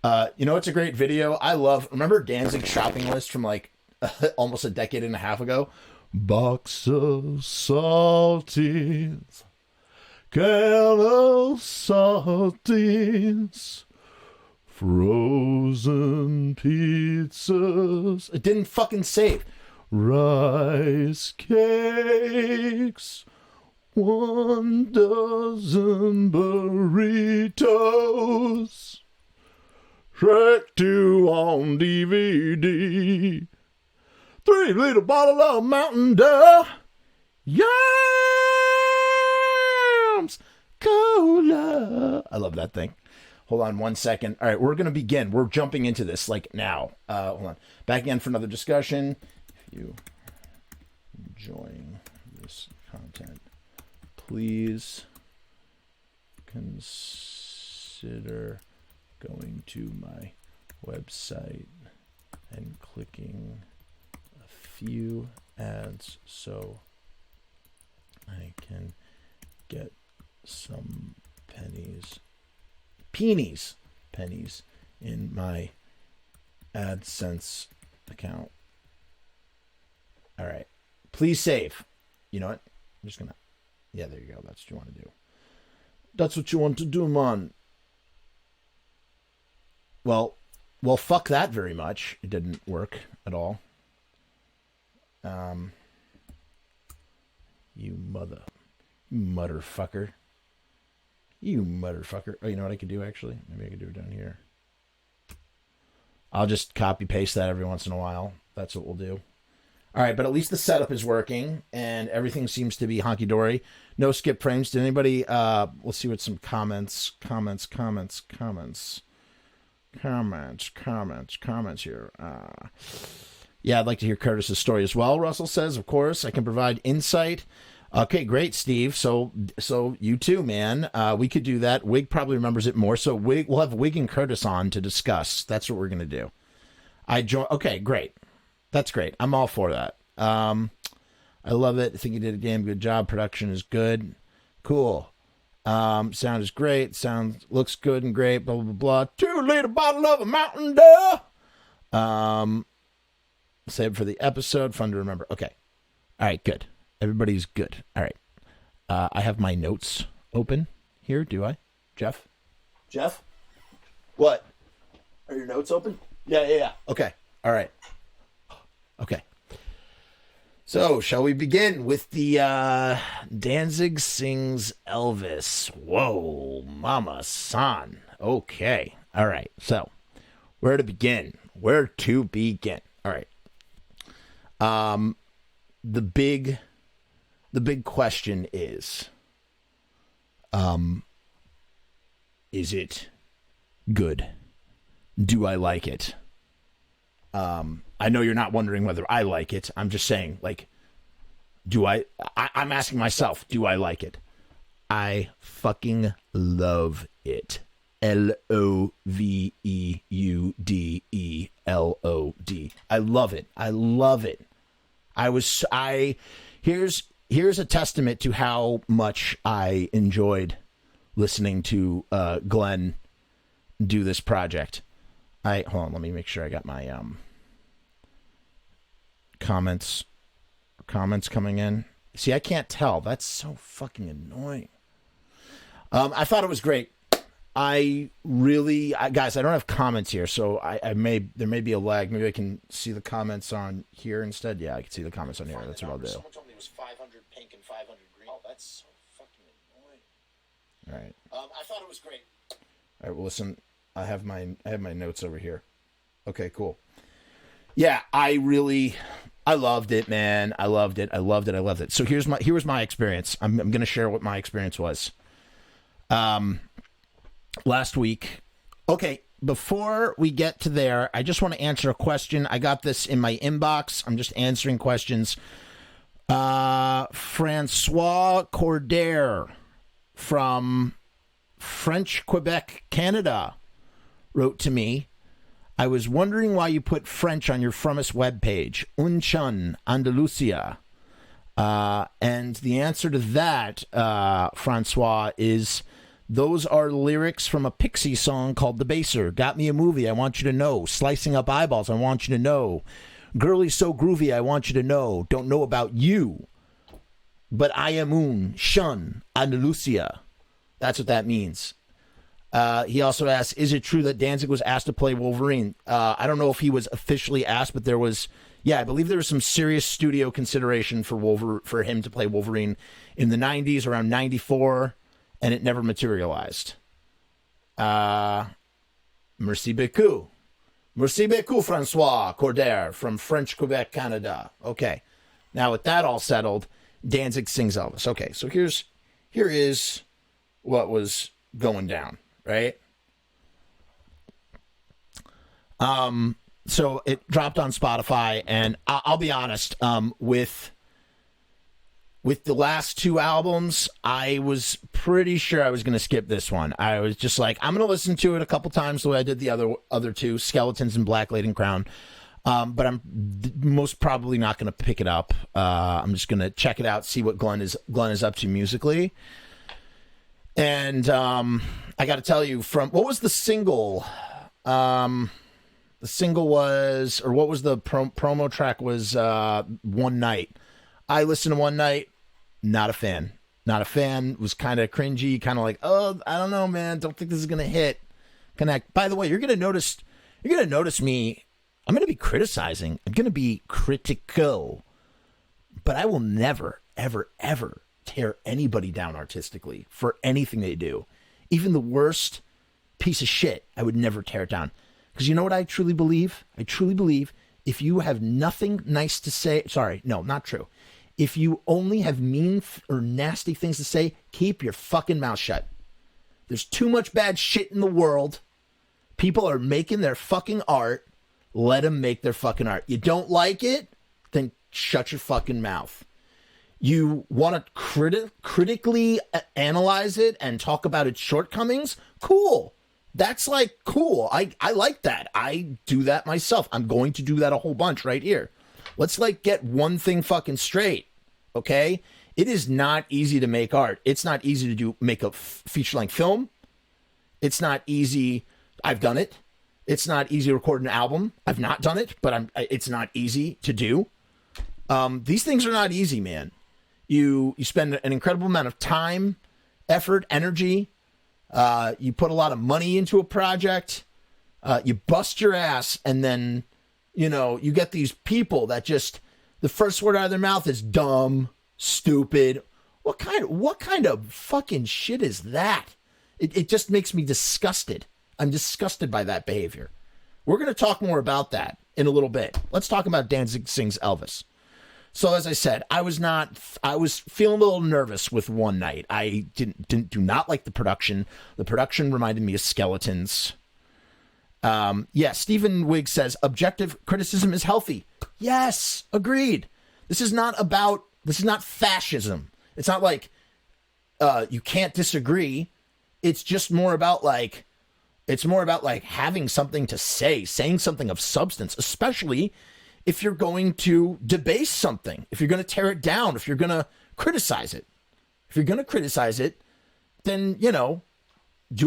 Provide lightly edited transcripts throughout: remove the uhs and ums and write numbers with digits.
You know, it's a great video. Remember Danzig's shopping list from like almost a decade and a half ago? Box of saltines, can of saltines, frozen pizzas. It didn't fucking save. Rice cakes, 1 dozen burritos, Shrek 2 on DVD, 3-liter bottle of Mountain Dew, Yams Cola. I love that thing. Hold on 1 second. All right, we're going to begin. We're jumping into this like now. Hold on. Back again for another discussion. If you enjoying this content, please consider going to my website and clicking a few ads so I can get some pennies in my AdSense account. All right. Please save. You know what? I'm just going to... Yeah, there you go. That's what you want to do. That's what you want to do, man. Well, fuck that very much. It didn't work at all. You motherfucker. You motherfucker. Oh, you know what I could do, actually? Maybe I could do it down here. I'll just copy-paste that every once in a while. That's what we'll do. All right, but at least the setup is working, and everything seems to be honky-dory. No skip frames. Did anybody... we'll see what some comments here. Yeah, I'd like to hear Curtis's story as well, Russell says. Of course, I can provide insight. Okay, great, Steve. So you too, man. We could do that. Wig probably remembers it more. So we'll have Wig and Curtis on to discuss. That's what we're going to do. Okay, great. That's great. I'm all for that. I love it. I think you did a damn good job. Production is good. Cool. Sound is great. Sound looks good and great. Blah, blah, blah. 2-liter bottle of a Mountain Dew. Save it for the episode. Fun to remember. Okay. All right, good. Everybody's good. All right. I have my notes open here. Do I? Jeff? What? Are your notes open? Yeah. Okay. All right. Okay. So, shall we begin with the Danzig Sings Elvis? Whoa, mama san. Okay. All right. So, where to begin? All right. The big question is it good? Do I like it? I know you're not wondering whether I like it. I'm just saying, like, I'm asking myself, do I like it? I fucking love it. LOVEUDELOD. I love it. Here's a testament to how much I enjoyed listening to Glenn do this project. Hold on, let me make sure I got my comments coming in. See, I can't tell. That's so fucking annoying. I thought it was great. Guys, I don't have comments here, so there may be a lag. Maybe I can see the comments on here instead. Yeah, I can see the comments on here. That's what I'll do. Someone told me it was 500 pink and 500 green. Oh, that's so fucking annoying. All right. I thought it was great. All right. Well, listen. I have my notes over here. Okay. Cool. Yeah, I loved it, man. I loved it. So here was my experience. I'm going to share what my experience was. Last week. Okay, before we get to there, I just want to answer a question. I got this in my inbox. I'm just answering questions. Francois Cordaire from French Quebec, Canada, wrote to me. I was wondering why you put French on your Frumess webpage. Unchun, Andalusia. And the answer to that, Francois, is Those are lyrics from a Pixie song called The Baser. Got me a movie, I want you to know. Slicing up eyeballs, I want you to know. Girlie so groovy, I want you to know. Don't know about you, but I am un, shun, Andalusia. That's what that means. He also asks, is it true that Danzig was asked to play Wolverine? I don't know if he was officially asked, but there was, I believe there was some serious studio consideration for him to play Wolverine in the 90s, around 94, and it never materialized. Merci beaucoup. Merci beaucoup, Francois Cordaire from French Quebec, Canada. Okay. Now, with that all settled, Danzig Sings Elvis. Okay, so here is what was going down, right? So it dropped on Spotify, and I'll be honest, with the last two albums, I was pretty sure I was going to skip this one. I was just like, I'm going to listen to it a couple times the way I did the other two, Skeletons and Black Laden Crown. But I'm most probably not going to pick it up. I'm just going to check it out, see what Glenn is up to musically. And I got to tell you, what was the single? The single was, or what was the promo track was One Night. I listened to One Night, not a fan. Not a fan, was kind of cringy, kind of like, oh, I don't know, man, don't think this is going to hit. Connect. By the way, you're going to notice me, I'm going to be criticizing, I'm going to be critical, but I will never, ever, ever tear anybody down artistically for anything they do. Even the worst piece of shit, I would never tear it down. Because you know what I truly believe? I truly believe if you have nothing nice to say, sorry, no, not true. If you only have mean or nasty things to say, keep your fucking mouth shut. There's too much bad shit in the world. People are making their fucking art. Let them make their fucking art. You don't like it? Then shut your fucking mouth. You want to critically analyze it and talk about its shortcomings? Cool. That's like cool. I like that. I do that myself. I'm going to do that a whole bunch right here. Let's like get one thing fucking straight. Okay? It is not easy to make art. It's not easy to make a feature-length film. It's not easy. I've done it. It's not easy to record an album. I've not done it, but it's not easy to do. These things are not easy, man. You spend an incredible amount of time, effort, energy. You put a lot of money into a project. You bust your ass, and then, you get these people that just, the first word out of their mouth is dumb, stupid. What kind of fucking shit is that? It just makes me disgusted. I'm disgusted by that behavior. We're going to talk more about that in a little bit. Let's talk about Danzig Sings Elvis. So as I said, I was feeling a little nervous with One Night. I do not like the production. The production reminded me of Skeletons. Stephen Wigg says objective criticism is healthy. Yes, agreed. This is not fascism. It's not like you can't disagree. It's just more about like having something to say, saying something of substance, especially if you're going to debase something, if you're going to tear it down, if you're going to criticize it. If you're going to criticize it, then, do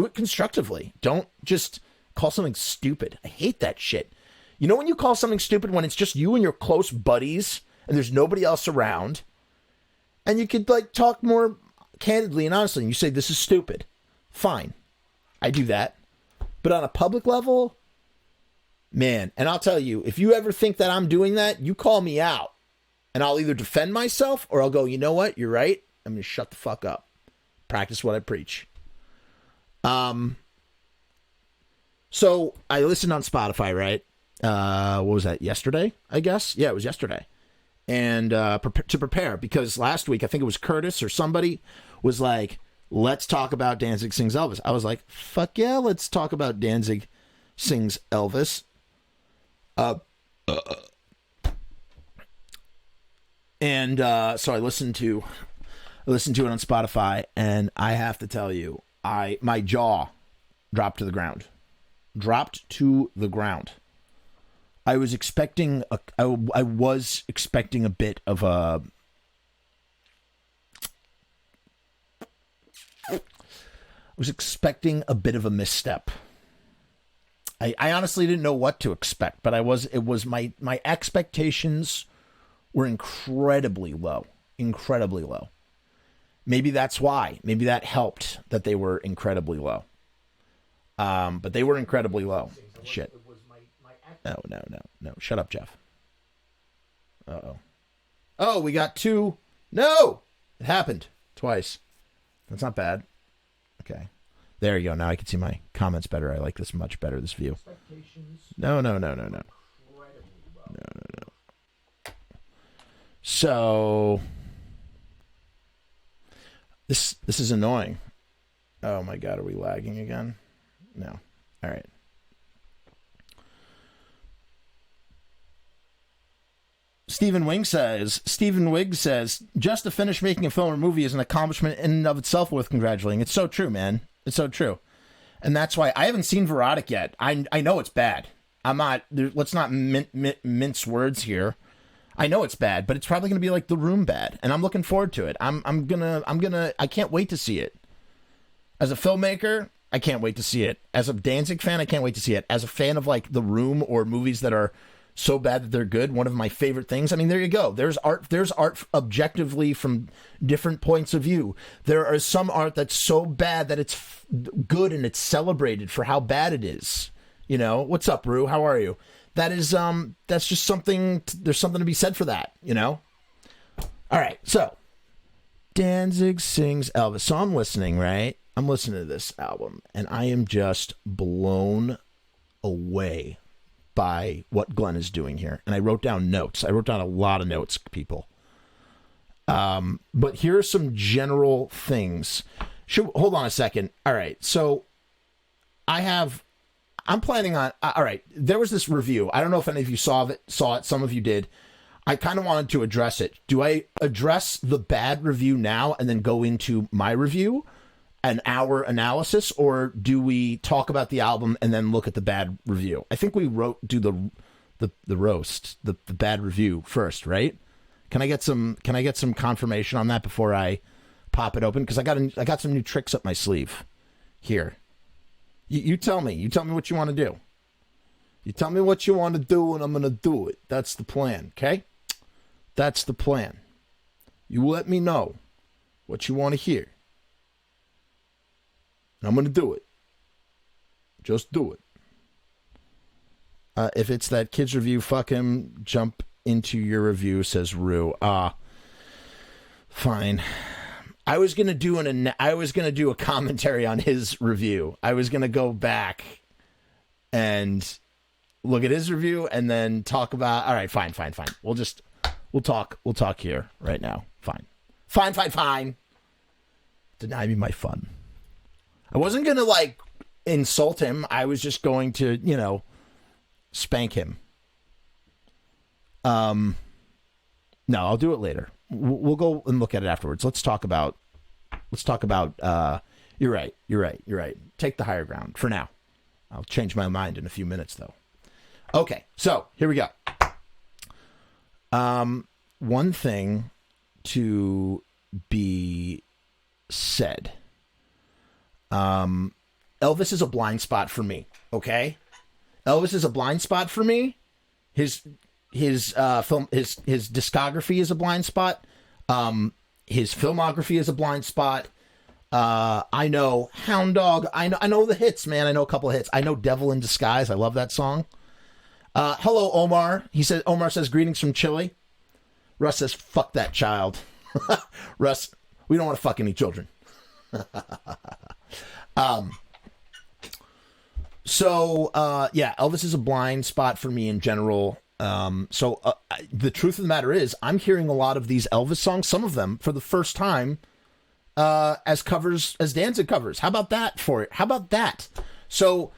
it constructively. Don't just call something stupid. I hate that shit. You know when you call something stupid when it's just you and your close buddies and there's nobody else around, and you could like talk more candidly and honestly, and you say, this is stupid. Fine. I do that. But on a public level, man, and I'll tell you, if you ever think that I'm doing that, you call me out. And I'll either defend myself or I'll go, you know what? You're right. I'm going to shut the fuck up. Practice what I preach. So I listened on Spotify, right? What was that? Yesterday, I guess? Yeah, it was yesterday. And to prepare, because last week, I think it was Curtis or somebody was like, let's talk about Danzig Sings Elvis. I was like, fuck yeah, let's talk about Danzig Sings Elvis. So I listened to it on Spotify, and I have to tell you, my jaw dropped to the ground. I was expecting a bit of was expecting a bit of a misstep. I honestly didn't know what to expect, but my expectations were incredibly low. Incredibly low. Maybe that's why. Maybe that helped that they were incredibly low. But they were incredibly low. Shit. No. Shut up, Jeff. Uh-oh. Oh, we got 2. No! It happened twice. That's not bad. Okay. There you go. Now I can see my comments better. I like this much better, this view. No. So this is annoying. Oh my God, are we lagging again? No. All right. Stephen Wigg says, just to finish making a film or movie is an accomplishment in and of itself worth congratulating. It's so true, man. It's so true. And that's why I haven't seen Verotic yet. I know it's bad. Let's not mince words here. I know it's bad, but it's probably going to be like The Room bad. And I'm looking forward to it. I can't wait to see it. As a filmmaker, I can't wait to see it. As a Danzig fan, I can't wait to see it. As a fan of like The Room or movies that are so bad that they're good, one of my favorite things. I mean, there you go. There's art objectively from different points of view. There is some art that's so bad that it's good and it's celebrated for how bad it is. You know, what's up, Rue? How are you? That is, that's just something, there's something to be said for that, you know? All right, so Danzig Sings Elvis. So I'm listening, right? I'm listening to this album, and I am just blown away by what Glenn is doing here. And I wrote down notes. I wrote down a lot of notes, people. But here are some general things. Hold on a second. All right. So I'm planning on, all right. There was this review. I don't know if any of you saw it. Some of you did. I kind of wanted to address it. Do I address the bad review now and then go into my review, an hour analysis, or do we talk about the album and then look at the bad review? I think we do the roast, the bad review first, right? Can I get some confirmation on that before I pop it open? Because I got some new tricks up my sleeve here. You tell me. You tell me what you want to do. You tell me what you want to do, and I'm going to do it. That's the plan, okay? That's the plan. You let me know what you want to hear. I'm going to do it. Just do it. If it's that kid's review, fuck him. Jump into your review, says Rue. Fine. I was going to do a commentary on his review. I was going to go back and look at his review and then talk about, all right, fine. We'll talk here right now. Fine. Deny me my fun. I wasn't going to, insult him. I was just going to, spank him. No, I'll do it later. We'll go and look at it afterwards. Let's talk about, you're right. Take the higher ground for now. I'll change my mind in a few minutes, though. Okay, so here we go. One thing to be said. Elvis is a blind spot for me. Okay, Elvis is a blind spot for me. His discography is a blind spot. His filmography is a blind spot. I know Hound Dog. I know the hits, man. I know a couple of hits. I know Devil in Disguise. I love that song. Hello, Omar. Omar says, greetings from Chile. Russ says, fuck that child. Russ, we don't want to fuck any children. Elvis is a blind spot for me in general. The truth of the matter is I'm hearing a lot of these Elvis songs, some of them for the first time, as covers, as Danzig covers. How about that for it? How about that? So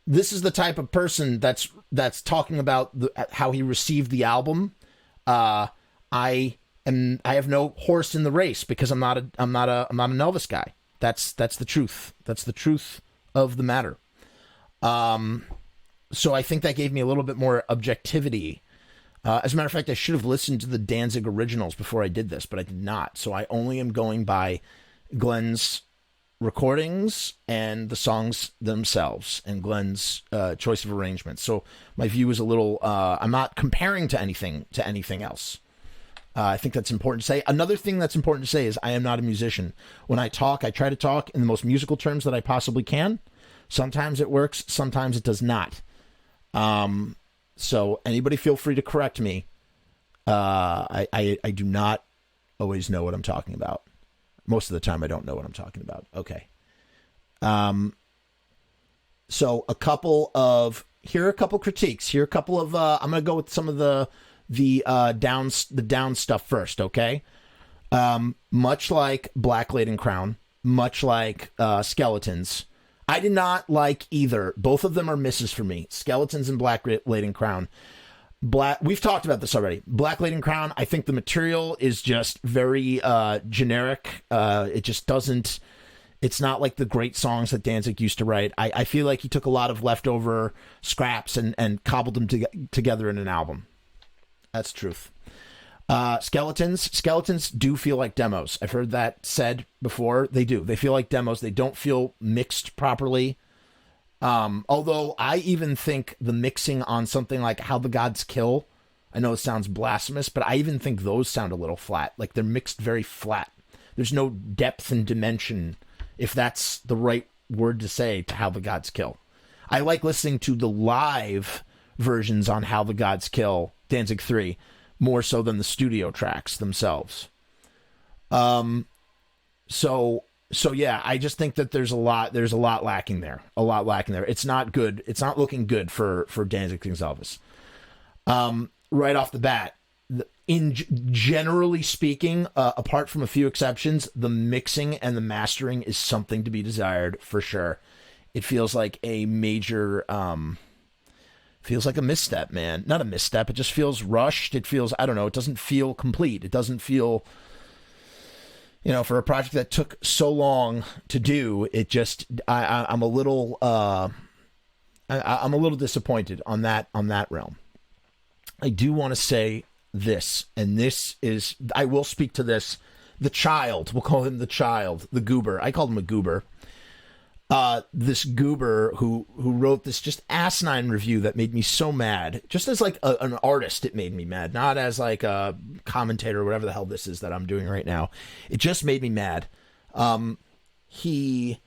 this is the type of person that's talking about how he received the album. I have no horse in the race because I'm not an Elvis guy. That's the truth. That's the truth of the matter. So I think that gave me a little bit more objectivity. As a matter of fact, I should have listened to the Danzig originals before I did this, but I did not. So I only am going by Glenn's recordings and the songs themselves and Glenn's choice of arrangements. So my view is a little, I'm not comparing to anything else. I think that's important to say. Another thing that's important to say is I am not a musician. When I talk, I try to talk in the most musical terms that I possibly can. Sometimes it works, sometimes it does not. So anybody feel free to correct me. I do not always know what I'm talking about. Most of the time I don't know what I'm talking about. Okay. So here are a couple critiques. Here are a couple of, I'm going to go with some of the down stuff first. Okay. Much like Black Laden Crown, much like, Skeletons, I did not like either. Both of them are misses for me. Skeletons and Black Laden Crown. We've talked about this already. Black Laden Crown, I think the material is just very generic. It just doesn't, it's not like the great songs that Danzig used to write. I feel like he took a lot of leftover scraps and cobbled them together in an album. That's the truth. Skeletons do feel like demos. I've heard that said before. They do. They feel like demos. They don't feel mixed properly. Although I even think the mixing on something like How the Gods Kill, I know it sounds blasphemous, but I even think those sound a little flat. Like they're mixed very flat. There's no depth and dimension, if that's the right word to say, to How the Gods Kill. I like listening to the live versions on How the Gods Kill, Danzig 3, more so than the studio tracks themselves. So yeah, I just think that there's a lot lacking there. It's not good. It's not looking good for Danzig Sings Elvis. Right off the bat, generally speaking, apart from a few exceptions, the mixing and the mastering is something to be desired for sure. It feels like a major, feels like a misstep, man. Not a misstep. It just feels rushed. It feels, I don't know. It doesn't feel complete. It doesn't feel, for a project that took so long to do, it just, I'm a little, I'm a little disappointed on that realm. I do want to say this, and this is, I will speak to this, the child, we'll call him the child, the goober. I called him a goober. This goober who wrote this just asinine review that made me so mad. Just as like an artist, it made me mad. Not as like a commentator or whatever the hell this is that I'm doing right now. It just made me mad. He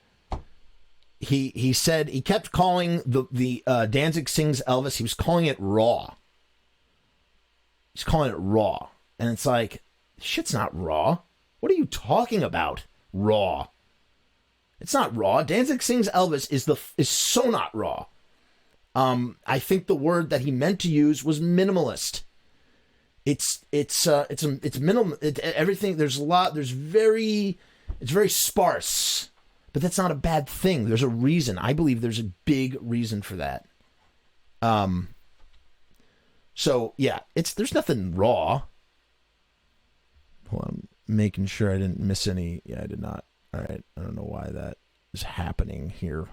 said he kept calling the Danzig Sings Elvis. He was calling it raw. He's calling it raw, and it's like, shit's not raw. What are you talking about? Raw. It's not raw. Danzig Sings Elvis is so not raw. I think the word that he meant to use was minimalist. It's minimal. Everything, it's very sparse, but that's not a bad thing. There's a reason. I believe there's a big reason for that. So yeah, there's nothing raw. Hold on, making sure I didn't miss any. Yeah, I did not. All right, I don't know why that is happening here.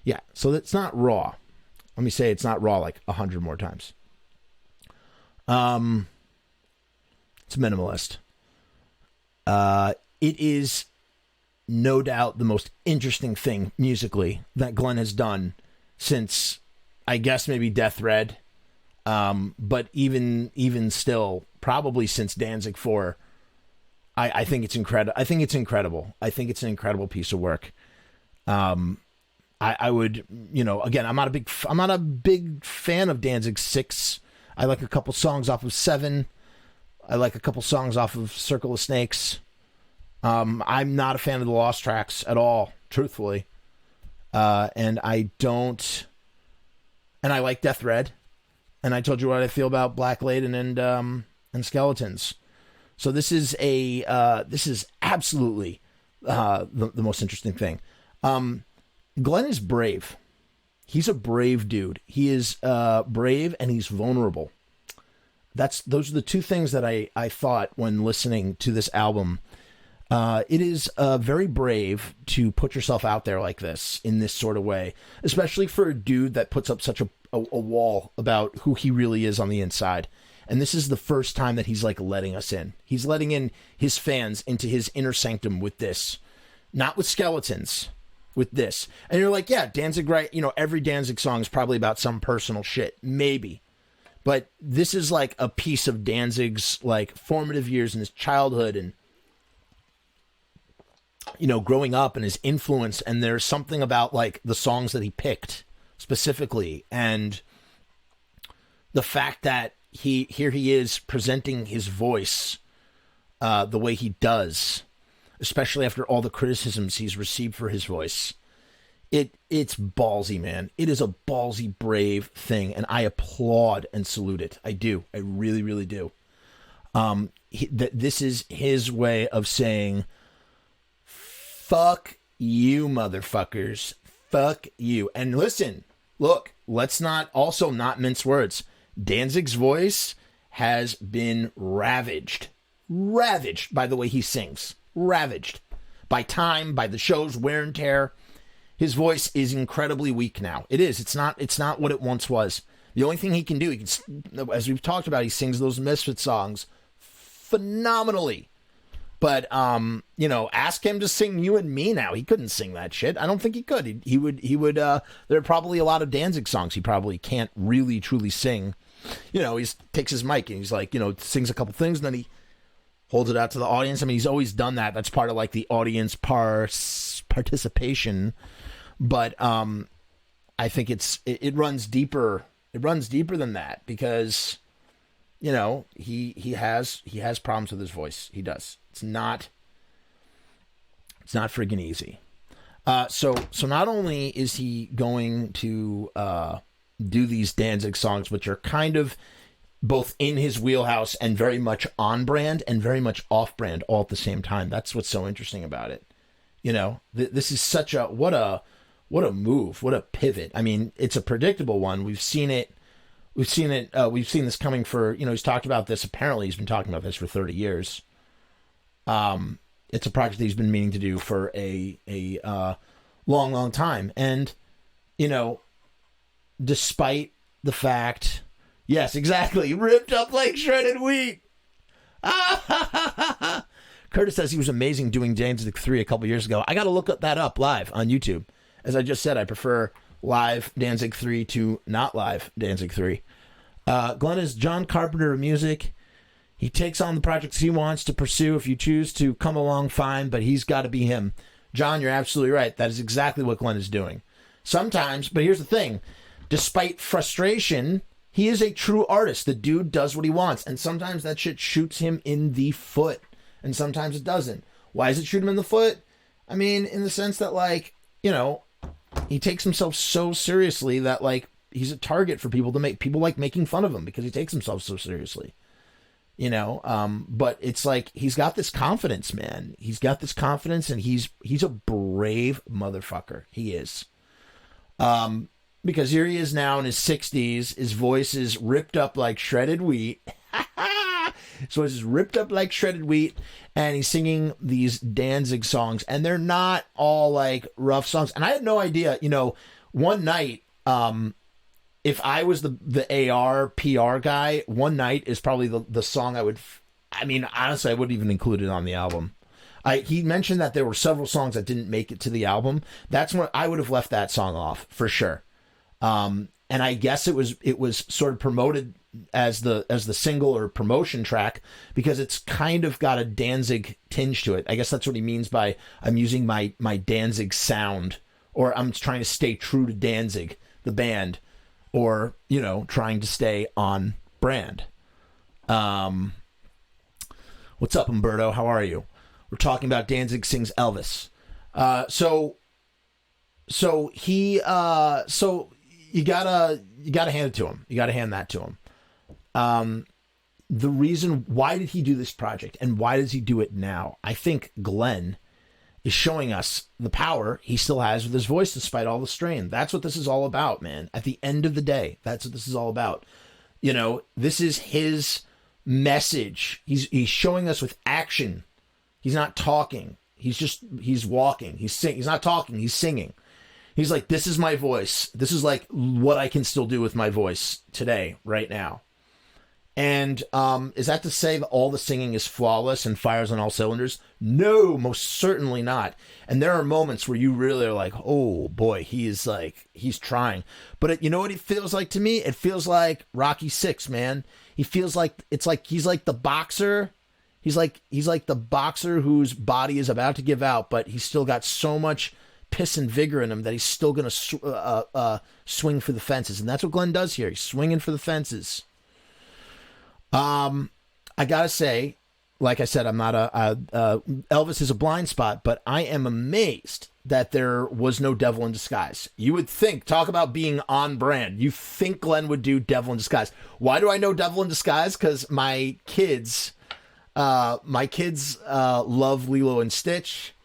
Yeah, so it's not raw. Let me say it's not raw like 100 more times. It's minimalist. It is no doubt the most interesting thing musically that Glenn has done since, I guess, maybe Death Red. But even still, probably since Danzig 4. I think it's incredible. I think it's incredible. I think it's an incredible piece of work. I would, again, I'm not a big fan of Danzig 6. I like a couple songs off of 7. I like a couple songs off of Circle of Snakes. I'm not a fan of the Lost tracks at all, truthfully. And I like Death Red. And I told you what I feel about Black Laden and Skeletons. So this is absolutely the most interesting thing. Glenn is brave. He's a brave dude. He is brave and he's vulnerable. Those are the two things that I thought when listening to this album. It is very brave to put yourself out there like this in this sort of way, especially for a dude that puts up such a wall about who he really is on the inside. And this is the first time that he's like letting us in. He's letting in his fans into his inner sanctum with this. not with skeletons, with this. And you're like, yeah, Danzig, right? Every Danzig song is probably about some personal shit, maybe. But this is like a piece of Danzig's like formative years in his childhood and, growing up and his influence. And there's something about like the songs that he picked specifically. And the fact that here he is presenting his voice the way he does, especially after all the criticisms he's received for his voice. It's ballsy, man. It is a ballsy, brave thing, and I applaud and salute it. I do. I really, really do. This is his way of saying, fuck you, motherfuckers. Fuck you. And listen, look, let's not mince words. Danzig's voice has been ravaged by the way he sings. Ravaged by time, by the show's wear and tear. His voice is incredibly weak now. It is. It's not what it once was. The only thing he can do, as we've talked about, he sings those Misfits songs phenomenally. But ask him to sing "You and Me" now. He couldn't sing that shit. I don't think he could. He would. There are probably a lot of Danzig songs he probably can't really truly sing. He takes his mic and he's like, sings a couple things, and then he holds it out to the audience. I mean, he's always done that. That's part of like the audience participation. But I think it runs deeper. It runs deeper than that because, he has problems with his voice. He does. It's not friggin' easy. So not only is he going to do these Danzig songs, which are kind of both in his wheelhouse and very much on brand and very much off brand all at the same time. That's what's so interesting about it. This is such what a move, what a pivot. I mean, it's a predictable one. We've seen this coming for, he's talked about this. Apparently he's been talking about this for 30 years. It's a project that he's been meaning to do for a long, long time. And, despite the fact, yes, exactly, ripped up like shredded wheat. Curtis says he was amazing doing Danzig 3 a couple years ago. I got to look that up live on YouTube. As I just said, I prefer live Danzig 3 to not live Danzig 3. Glenn is John Carpenter of music. He takes on the projects he wants to pursue. If you choose to come along, fine, but he's got to be him. John, you're absolutely right. That is exactly what Glenn is doing. Sometimes, but here's the thing. Despite frustration, he is a true artist. The dude does what he wants. And sometimes that shit shoots him in the foot. And sometimes it doesn't. Why does it shoot him in the foot? I mean, in the sense that, like, he takes himself so seriously that, like, he's a target for people like making fun of him because he takes himself so seriously. But it's like he's got this confidence, man. He's got this confidence, and he's a brave motherfucker. He is. Because here he is now in his 60s. His voice is ripped up like shredded wheat. So it's ripped up like shredded wheat, and he's singing these Danzig songs, and they're not all like rough songs. And I had no idea, one night, if I was the AR PR guy, One Night is probably the song honestly, I wouldn't even include it on the album. He mentioned that there were several songs that didn't make it to the album. That's when I would have left that song off for sure. And I guess it was sort of promoted as the single or promotion track because it's kind of got a Danzig tinge to it. I guess that's what he means by I'm using my Danzig sound, or I'm trying to stay true to Danzig, the band, or, trying to stay on brand. What's up, Umberto? How are you? We're talking about Danzig Sings Elvis. So you gotta hand it to him. You gotta hand that to him. The reason, why did he do this project and why does he do it now? I think Glenn is showing us the power he still has with his voice despite all the strain. That's what this is all about, man. At the end of the day, that's what this is all about. This is his message. He's showing us with action. He's not talking. He's walking. He's not talking. He's singing. He's like, this is my voice. This is like what I can still do with my voice today, right now. And is that to say that all the singing is flawless and fires on all cylinders? No, most certainly not. And there are moments where you really are like, oh boy, he's trying. But you know what it feels like to me? It feels like Rocky VI, man. He feels like he's like the boxer. He's like the boxer whose body is about to give out, but he's still got so much piss and vigor in him that he's still going to swing for the fences. And that's what Glenn does here. He's swinging for the fences. I gotta say, like I said, I'm not Elvis is a blind spot, but I am amazed that there was no Devil in Disguise. You would think, talk about being on brand. You think Glenn would do Devil in Disguise. Why do I know Devil in Disguise? Because my kids love Lilo and Stitch.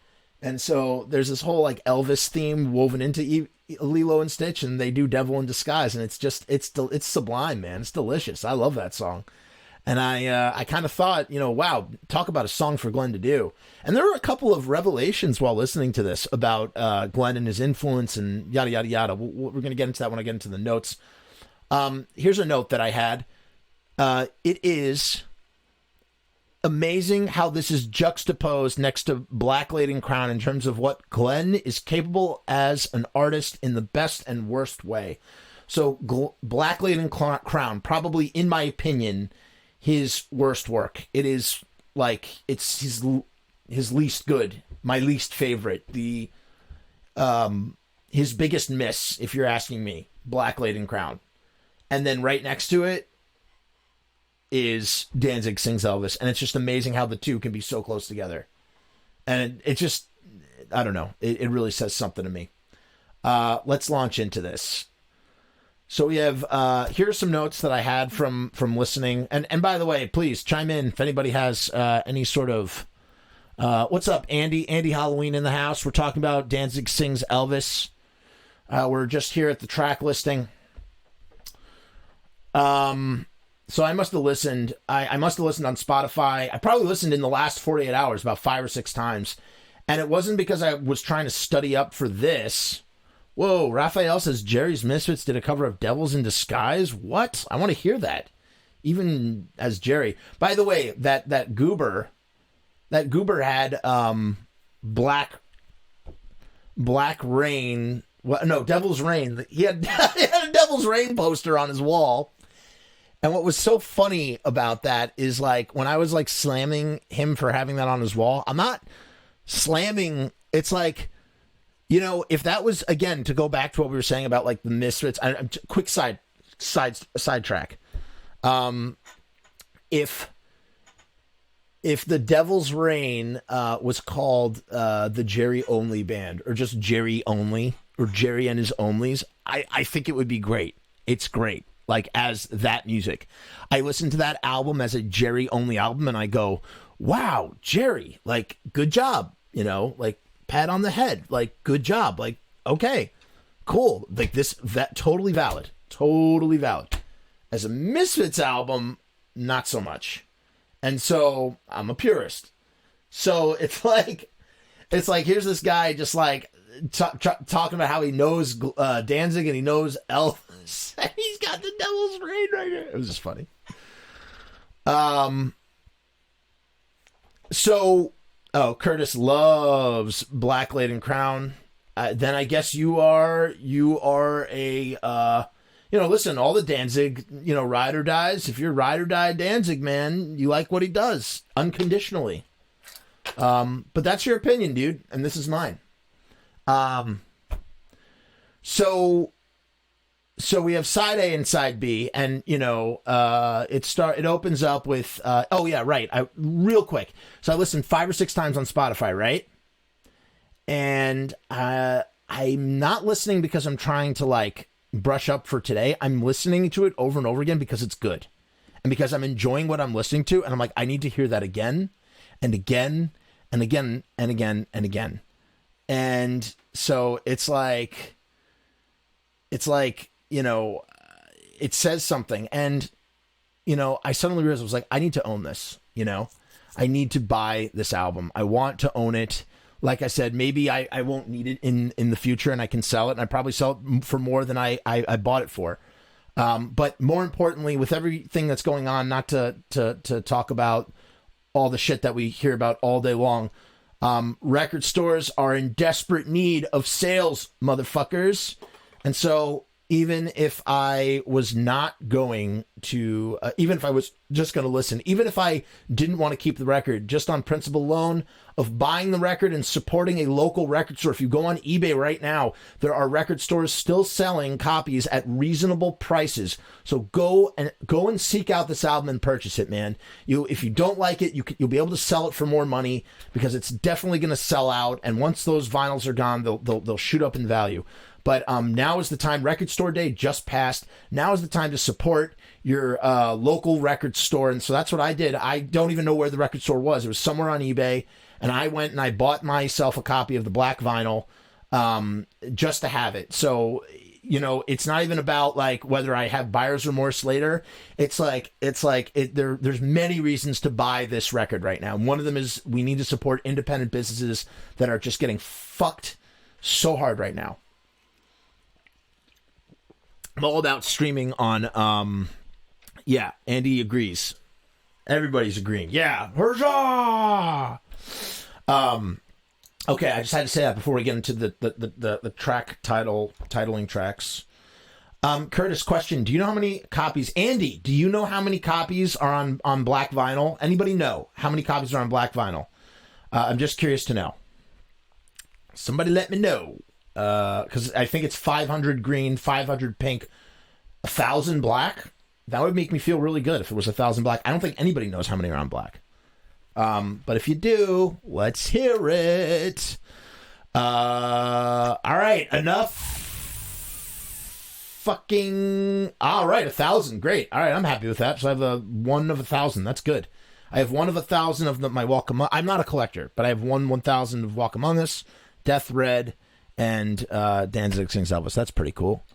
And so there's this whole like Elvis theme woven into Lilo and Stitch, and they do Devil in Disguise. And it's sublime, man. It's delicious. I love that song. And I kind of thought, wow, talk about a song for Glenn to do. And there were a couple of revelations while listening to this about Glenn and his influence and yada, yada, yada. We're going to get into that when I get into the notes. Here's a note that I had. It is amazing how this is juxtaposed next to Black Lady and Crown in terms of what Glenn is capable as an artist in the best and worst way. So Black Lady and Crown, probably, in my opinion, his worst work. It is like it's his least good, my least favorite. His biggest miss, if you're asking me, Black Lady and Crown. And then right next to it is Danzig Sings Elvis, and it's just amazing how the two can be so close together. And it just, I don't know, it really says something to me. Let's launch into this. So we have, here are some notes that I had from listening. And by the way, please chime in if anybody has any sort of, what's up, Andy? Andy Halloween in the house. We're talking about Danzig Sings Elvis. We're just here at the track listing. So I must have listened. I must have listened on Spotify. I probably listened in the last 48 hours about 5 or 6 times. And it wasn't because I was trying to study up for this. Whoa, Raphael says Jerry's Misfits did a cover of Devils in Disguise. What? I want to hear that. Even as Jerry. By the way, that Goober had Black Rain. Well, no, Devil's Rain. He had a Devil's Rain poster on his wall. And what was so funny about that is, like, when I was like slamming him for having that on his wall, I'm not slamming. It's like, if that was, again, to go back to what we were saying about like the Misfits, quick sidetrack. If the Devil's Rain was called the Jerry Only Band, or just Jerry Only, or Jerry and his Onlys, I think it would be great. It's great. Like, as that music. I listen to that album as a Jerry Only album, and I go, wow, Jerry, like, good job, like, pat on the head, like, good job, like, okay, cool, like, that totally valid. As a Misfits album, not so much. And so I'm a purist. So it's like here's this guy just like talking about how he knows Danzig and he knows Elvis, and he's got the Devil's Rain right here. It was just funny. So Curtis loves Black Lady and Crown. Then I guess you are a listen, all the Danzig, ride or dies. If you're ride or die Danzig, man, you like what he does unconditionally. But that's your opinion, dude, and this is mine. So we have side A and side B, and it opens up with real quick. So I listened 5 or 6 times on Spotify, right? And I'm not listening because I'm trying to like brush up for today. I'm listening to it over and over again because it's good, and because I'm enjoying what I'm listening to, and I'm like, I need to hear that again and again and again and again and again. And so it's like it says something, and I suddenly realized, I was like, I need to own this. I need to buy this album. I want to own it. Like I said, maybe I won't need it in the future, and I can sell it, and I probably sell it for more than I bought it for. But more importantly, with everything that's going on, not to talk about all the shit that we hear about all day long, record stores are in desperate need of sales, motherfuckers. And so even if I was not going to, even if I was just going to listen, even if I didn't want to keep the record, just on principle alone of buying the record and supporting a local record store. If you go on eBay right now, there are record stores still selling copies at reasonable prices. So go and seek out this album and purchase it, man. If you don't like it, you'll be able to sell it for more money, because it's definitely going to sell out. And once those vinyls are gone, they'll shoot up in value. But now is the time. Record store day just passed. Now is the time to support your local record store. And so that's what I did. I don't even know where the record store was. It was somewhere on eBay. And I went and I bought myself a copy of the black vinyl just to have it. So, it's not even about like whether I have buyer's remorse later. There's many reasons to buy this record right now. And one of them is we need to support independent businesses that are just getting fucked so hard right now. I'm all about streaming on, Andy agrees. Everybody's agreeing. Yeah. Huzzah! Okay, I just had to say that before we get into the track titling tracks. Curtis, question, do you know how many copies, Andy, do you know how many copies are on black vinyl? Anybody know how many copies are on black vinyl? I'm just curious to know. Somebody let me know. Because I think it's 500 green, 500 pink, 1,000 black. That would make me feel really good if it was 1,000 black. I don't think anybody knows how many are on black. But if you do, let's hear it. All right, enough fucking... All right, 1,000, great. All right, I'm happy with that. So I have a 1 of 1,000. That's good. I have 1 of 1,000 of my Walk Among... I'm not a collector, but I have 1,000 of Walk Among Us, Death Red, and Danzig Sings Elvis. That's pretty cool.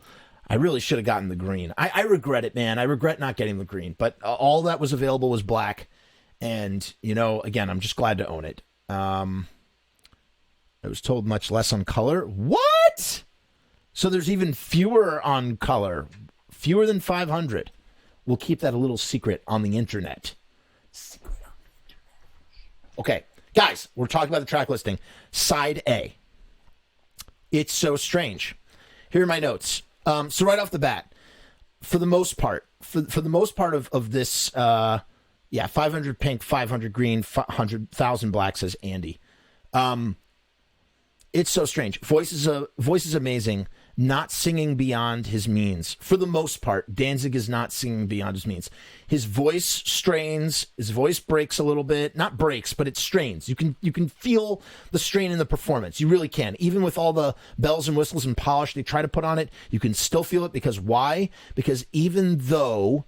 I really should have gotten the green. I regret it, man. I regret not getting the green. But all that was available was black. And, again, I'm just glad to own it. I was told much less on color. What? So there's even fewer on color. Fewer than 500. We'll keep that a little secret on the internet. Okay, guys, we're talking about the track listing. Side A. It's So Strange. Here are my notes. So right off the bat, for the most part, of this, 500 pink, 500 green, 100,000 black, says Andy. It's so strange. Voice is amazing. Not singing beyond his means. For the most part, Danzig is not singing beyond his means. His voice strains. His voice breaks a little bit. Not breaks, but it strains. You can feel the strain in the performance. You really can. Even with all the bells and whistles and polish they try to put on it, you can still feel it. Because why? Because even though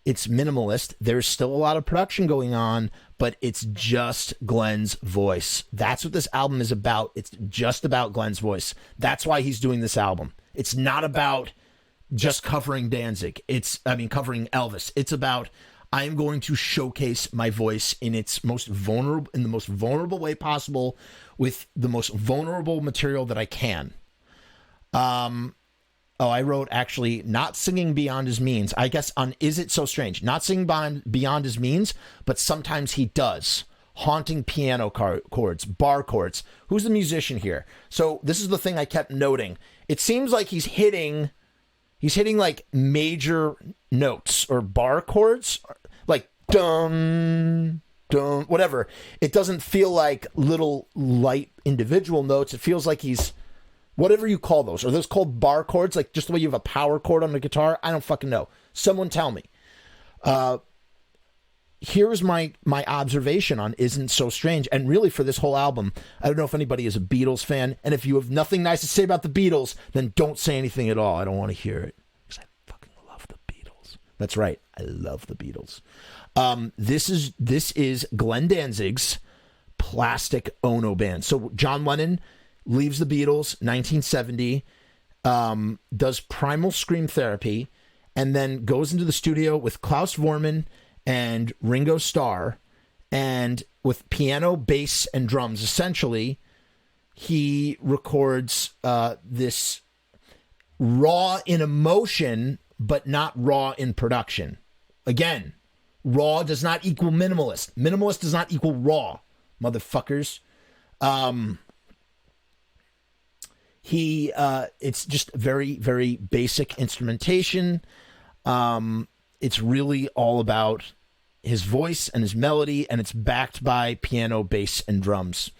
it's minimalist, there's still a lot of production going on, but it's just Glenn's voice. That's what this album is about. It's just about Glenn's voice. That's why he's doing this album. It's not about just covering Danzig. Covering Elvis. It's about, I am going to showcase my voice in the most vulnerable way possible, with the most vulnerable material that I can. I wrote, actually, not singing beyond his means. I guess on Is It So Strange? Not singing beyond his means, but sometimes he does. Haunting piano chords, bar chords. Who's the musician here? So this is the thing I kept noting. It seems like he's hitting like major notes or bar chords, like dun, dun, whatever. It doesn't feel like little light individual notes. It feels like he's... Whatever you call those. Are those called bar chords? Like just the way you have a power chord on the guitar? I don't fucking know. Someone tell me. Here's my observation on Isn't So Strange. And really for this whole album, I don't know if anybody is a Beatles fan. And if you have nothing nice to say about the Beatles, then don't say anything at all. I don't want to hear it. Because I fucking love the Beatles. That's right. I love the Beatles. This is Glenn Danzig's Plastic Ono Band. So John Lennon leaves the Beatles, 1970, does Primal Scream Therapy, and then goes into the studio with Klaus Vormann and Ringo Starr, and with piano, bass, and drums. Essentially, he records this raw in emotion but not raw in production. Again, raw does not equal minimalist. Minimalist does not equal raw, motherfuckers. It's just very, very basic instrumentation. It's really all about his voice and his melody, and it's backed by piano, bass, and drums.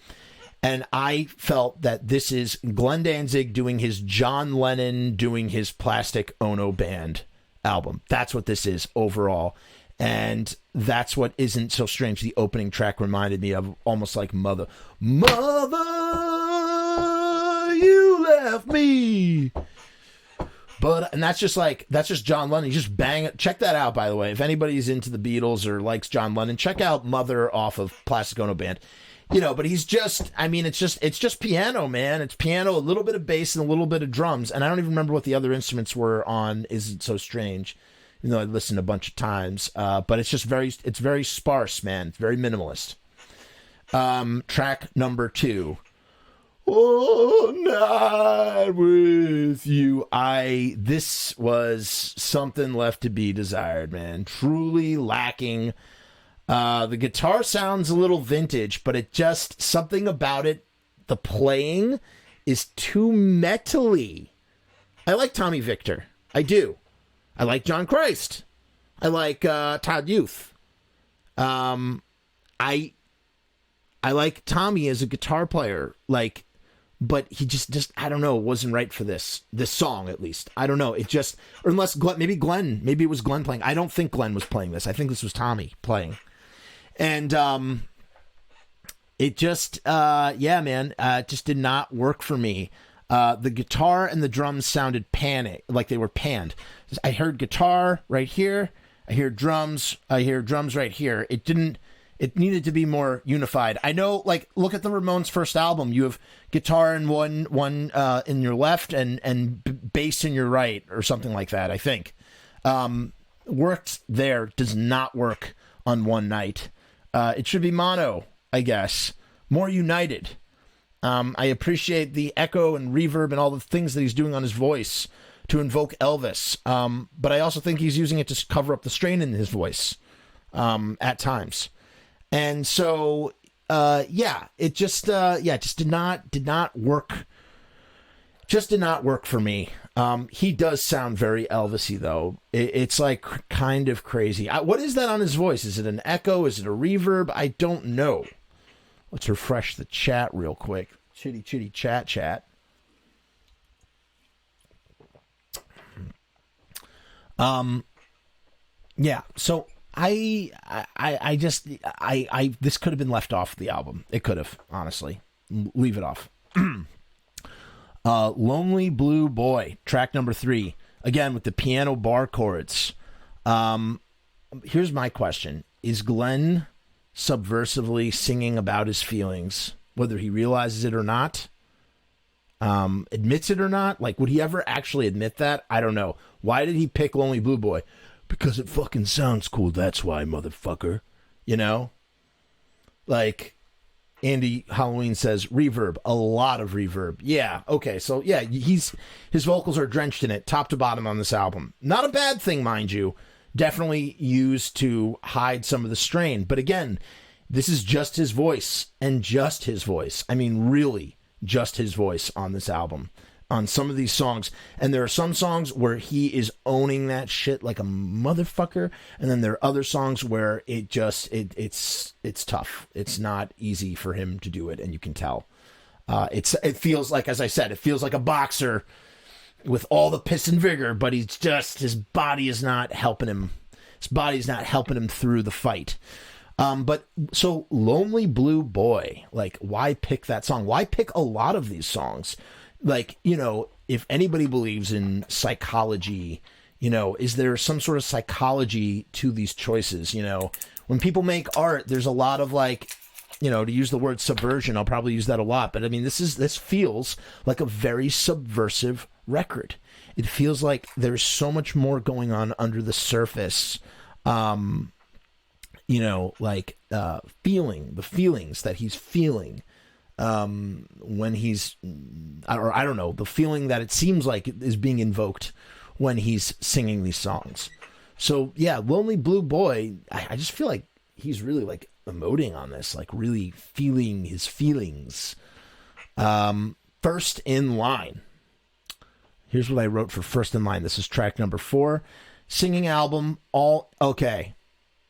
And I felt that this is Glenn Danzig doing his John Lennon doing his Plastic Ono Band album. That's what this is overall. And that's what Isn't So Strange. The opening track reminded me of almost like Mother. Mother, you left me. And that's just John Lennon. He's just bang it. Check that out, by the way. If anybody's into the Beatles or likes John Lennon, check out Mother off of Plastic Ono Band. But he's just, it's just piano, man. It's piano, a little bit of bass, and a little bit of drums. And I don't even remember what the other instruments were on Isn't So Strange, even though I listened a bunch of times. But it's just it's very sparse, man. It's very minimalist. Track number 2. All night with you. This was something left to be desired, man. Truly lacking. The guitar sounds a little vintage, but it just, something about it, the playing is too metally. I like Tommy Victor. I do. I like John Christ. I like Todd Youth. I like Tommy as a guitar player, but he just I don't know, wasn't right for this song, at least. I don't know. It just, or unless maybe it was Glenn playing. I don't think Glenn was playing this. I think this was Tommy playing. And it just, it just did not work for me. The guitar and the drums sounded like they were panned. I heard guitar right here. I hear drums right here. It needed to be more unified. I know, look at the Ramones' first album. You have guitar in one in your left and bass in your right, or something like that, I think. Worked there, does not work on One Night. It should be mono, I guess. More united. I appreciate the echo and reverb and all the things that he's doing on his voice to invoke Elvis. But I also think he's using it to cover up the strain in his voice at times. And so, it just did not work. Just did not work for me. He does sound very Elvis-y, though. It's kind of crazy. What is that on his voice? Is it an echo? Is it a reverb? I don't know. Let's refresh the chat real quick. Chitty chat. Yeah. So I just this could have been left off the album. It could have, honestly. Leave it off. Lonely Blue Boy, track number 3, again with the piano bar chords. Here's my question. Is Glenn subversively singing about his feelings, whether he realizes it or not? Admits it or not? Would he ever actually admit that? I don't know. Why did he pick Lonely Blue Boy? Because it fucking sounds cool, that's why, motherfucker. Andy Halloween says reverb, a lot of reverb. Yeah, okay, so yeah, his vocals are drenched in it, top to bottom on this album. Not a bad thing, mind you. Definitely used to hide some of the strain. But again, this is just his voice, and just his voice. I mean, really, just his voice on this album, on some of these songs. And there are some songs where he is owning that shit like a motherfucker, and then there are other songs where it's tough. It's not easy for him to do it, and you can tell. It feels like, as I said, it feels like a boxer with all the piss and vigor, but his body is not helping him. His body's not helping him through the fight. But so Lonely Blue Boy, why pick that song? Why pick a lot of these songs? If anybody believes in psychology, is there some sort of psychology to these choices? When people make art, there's a lot of to use the word subversion. I'll probably use that a lot, but I mean, this feels like a very subversive record. It feels like there's so much more going on under the surface. Feeling the feelings that he's feeling. When he's, or I don't know, the feeling that it seems like is being invoked, when he's singing these songs. So yeah, Lonely Blue Boy, I just feel like he's really like emoting on this, like really feeling his feelings. First in Line. Here's what I wrote for First in Line. This is track number 4. Singing album, all okay.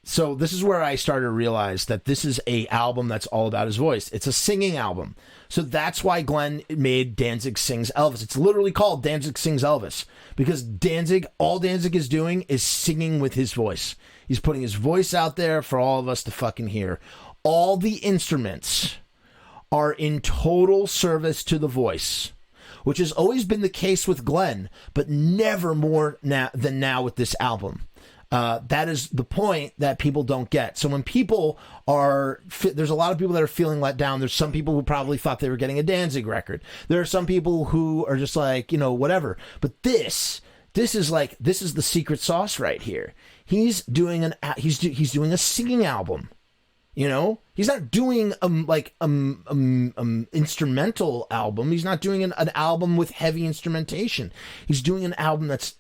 So this is where I started to realize that this is a album that's all about his voice. It's a singing album. So that's why Glenn made Danzig Sings Elvis. It's literally called Danzig Sings Elvis because all Danzig is doing is singing with his voice. He's putting his voice out there for all of us to fucking hear. All the instruments are in total service to the voice, which has always been the case with Glenn, but never more than now with this album. That is the point that people don't get. So when people there's a lot of people that are feeling let down. There's some people who probably thought they were getting a Danzig record. There are some people who are just like, whatever. But this is the secret sauce right here. He's doing he's doing a singing album. He's not doing instrumental album. He's not doing an album with heavy instrumentation. He's doing an album that's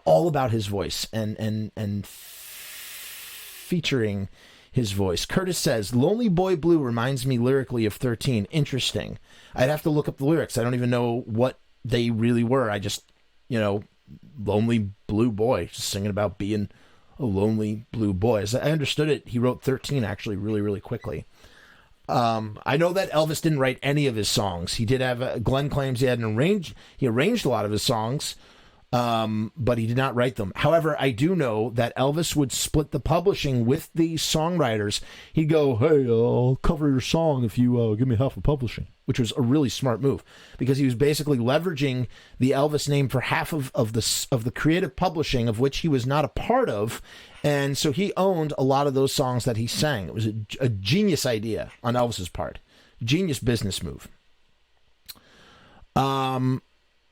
all about his voice and featuring his voice. Curtis says, Lonely Boy Blue reminds me lyrically of 13. Interesting. I'd have to look up the lyrics. I don't even know what they really were. I just, lonely blue boy, just singing about being a lonely blue boy. As I understood it, he wrote 13 actually really, really quickly. I know that Elvis didn't write any of his songs. He did have, Glenn claims he arranged a lot of his songs, but he did not write them. However, I do know that Elvis would split the publishing with the songwriters. He'd go, hey, I'll cover your song if you give me half the publishing, which was a really smart move because he was basically leveraging the Elvis name for half of the creative publishing of which he was not a part of. And so he owned a lot of those songs that he sang. It was a genius idea on Elvis's part. Genius business move.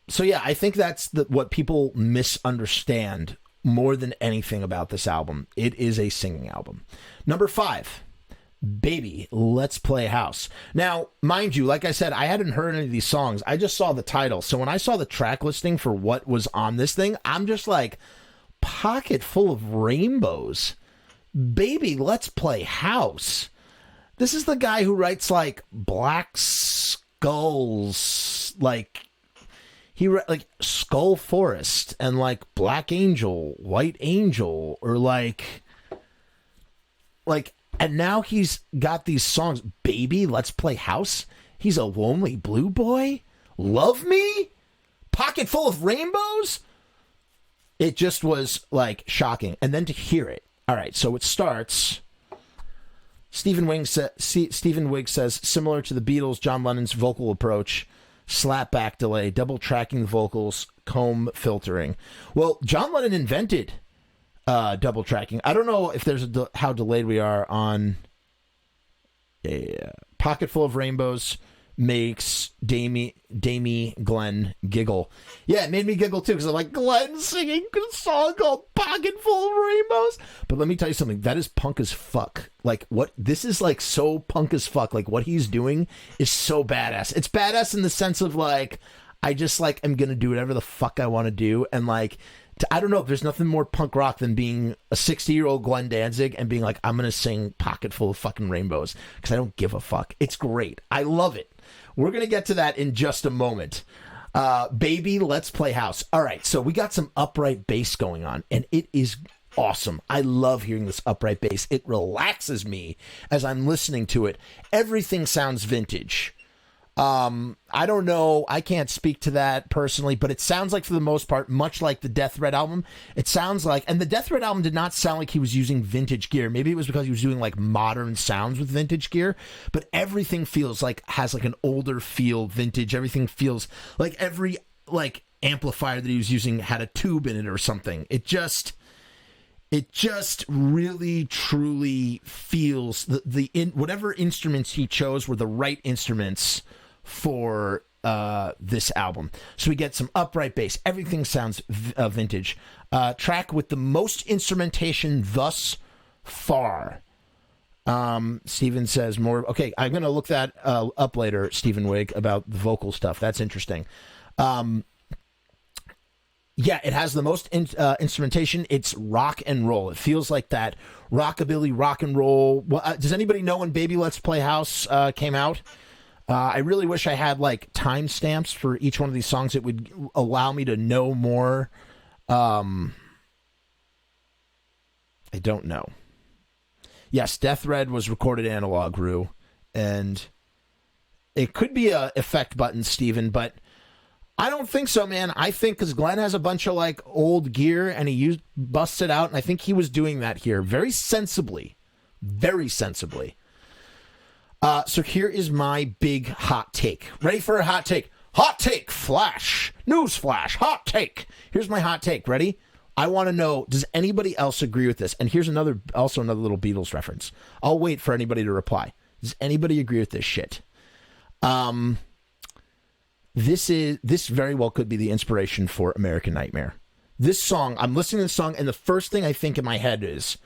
So yeah, I think that's what people misunderstand more than anything about this album. It is a singing album. Number 5, Baby, Let's Play House. Now, mind you, like I said, I hadn't heard any of these songs. I just saw the title. So when I saw the track listing for what was on this thing, I'm just like, Pocketful of Rainbows. Baby, Let's Play House. This is the guy who writes like Black Skulls, he read like Skull Forest and like Black Angel, White Angel, or and now he's got these songs. Baby, Let's Play House. He's a lonely blue boy. Love Me? Pocketful of Rainbows? It just was like shocking. And then to hear it. All right, so it starts. Stephen Wigg says, similar to the Beatles, John Lennon's vocal approach. Slapback delay, double tracking the vocals, comb filtering. Well, John Lennon invented double tracking. I don't know if there's how delayed we are on Pocketful of Rainbows makes Damie Glenn giggle. Yeah, it made me giggle too because I'm like, Glenn singing a song called Pocketful of Rainbows. But let me tell you something, that is punk as fuck. Like what this is like so punk as fuck. Like what he's doing is so badass. It's badass in the sense of like I just like am gonna do whatever the fuck I want to do and like I don't know, there's nothing more punk rock than being a 60-year-old Glenn Danzig and being like, I'm going to sing Pocketful of fucking Rainbows because I don't give a fuck. It's great. I love it. We're going to get to that in just a moment. Baby, Let's Play House. All right, so we got some upright bass going on, and it is awesome. I love hearing this upright bass. It relaxes me as I'm listening to it. Everything sounds vintage. I don't know. I can't speak to that personally, but it sounds like for the most part, much like the Death Threat album, it sounds like, and the Death Threat album did not sound like he was using vintage gear. Maybe it was because he was doing like modern sounds with vintage gear, but everything feels like, has like an older feel, vintage. Everything feels like every like amplifier that he was using had a tube in it or something. It just really truly feels whatever instruments he chose were the right instruments for this album. So we get some upright bass. Everything sounds vintage. Track with the most instrumentation thus far. Steven says more. Okay, I'm going to look that up later, Stephen Wigg, about the vocal stuff. That's interesting. Yeah, it has the most instrumentation. It's rock and roll. It feels like that rockabilly rock and roll. Well, does anybody know when Baby Let's Play House came out? I really wish I had like timestamps for each one of these songs. It would allow me to know more. I don't know. Yes, Death Red was recorded analog, Rue, and it could be a effect button, Steven, but I don't think so, man. I think because Glenn has a bunch of like old gear and he busts it out, and I think he was doing that here very sensibly, very sensibly. So here is my big hot take. Ready for a hot take? Hot take, flash, news flash, hot take. Here's my hot take. Ready? I want to know, does anybody else agree with this? And here's another little Beatles reference. I'll wait for anybody to reply. Does anybody agree with this shit? This very well could be the inspiration for American Nightmare. This song, I'm listening to the song, and the first thing I think in my head is,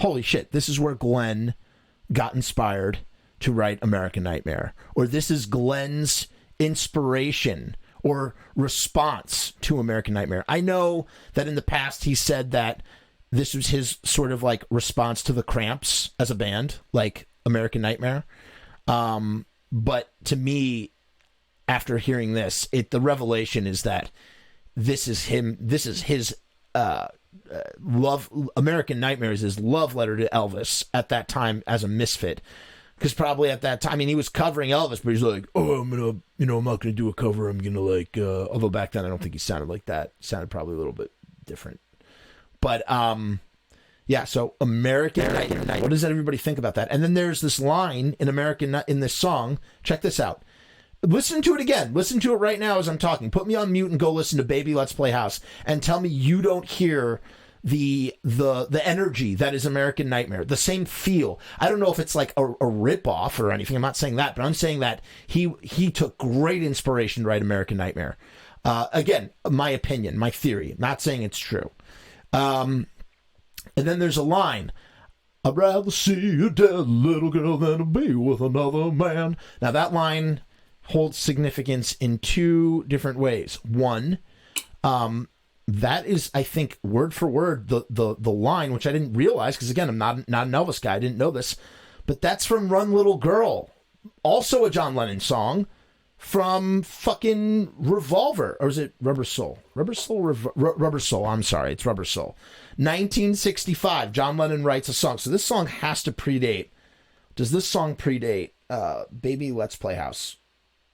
holy shit, this is where Glenn got inspired to write American Nightmare. Or this is Glenn's inspiration or response to American Nightmare. I know that in the past he said that this was his sort of like response to the Cramps as a band, like American Nightmare. But to me, after hearing this, the revelation is that this is his love. American Nightmare is his love letter to Elvis at that time as a misfit. Because probably at that time, I mean, he was covering Elvis, but he's like, oh, I'm not gonna do a cover. I'm gonna like, although back then I don't think he sounded like that. He sounded probably a little bit different. But yeah. So American Nightmare. What does everybody think about that? And then there's this line in this song. Check this out. Listen to it again. Listen to it right now as I'm talking. Put me on mute and go listen to Baby Let's Play House and tell me you don't hear the energy that is American Nightmare, the same feel. I don't know if it's like a rip-off or anything. I'm not saying that, but I'm saying that he took great inspiration to write American Nightmare. Again, my opinion, my theory. Not saying it's true. And then there's a line. I'd rather see a dead little girl than to be with another man. Now that line holds significance in two different ways. One, that is, I think, word for word, the line, which I didn't realize, because again, I'm not an Elvis guy, I didn't know this, but that's from Run Little Girl, also a John Lennon song from fucking Revolver, or is it Rubber Soul? Rubber Soul, I'm sorry, it's Rubber Soul. 1965, John Lennon writes a song, so this song has to predate. Does this song predate Baby Let's Play House?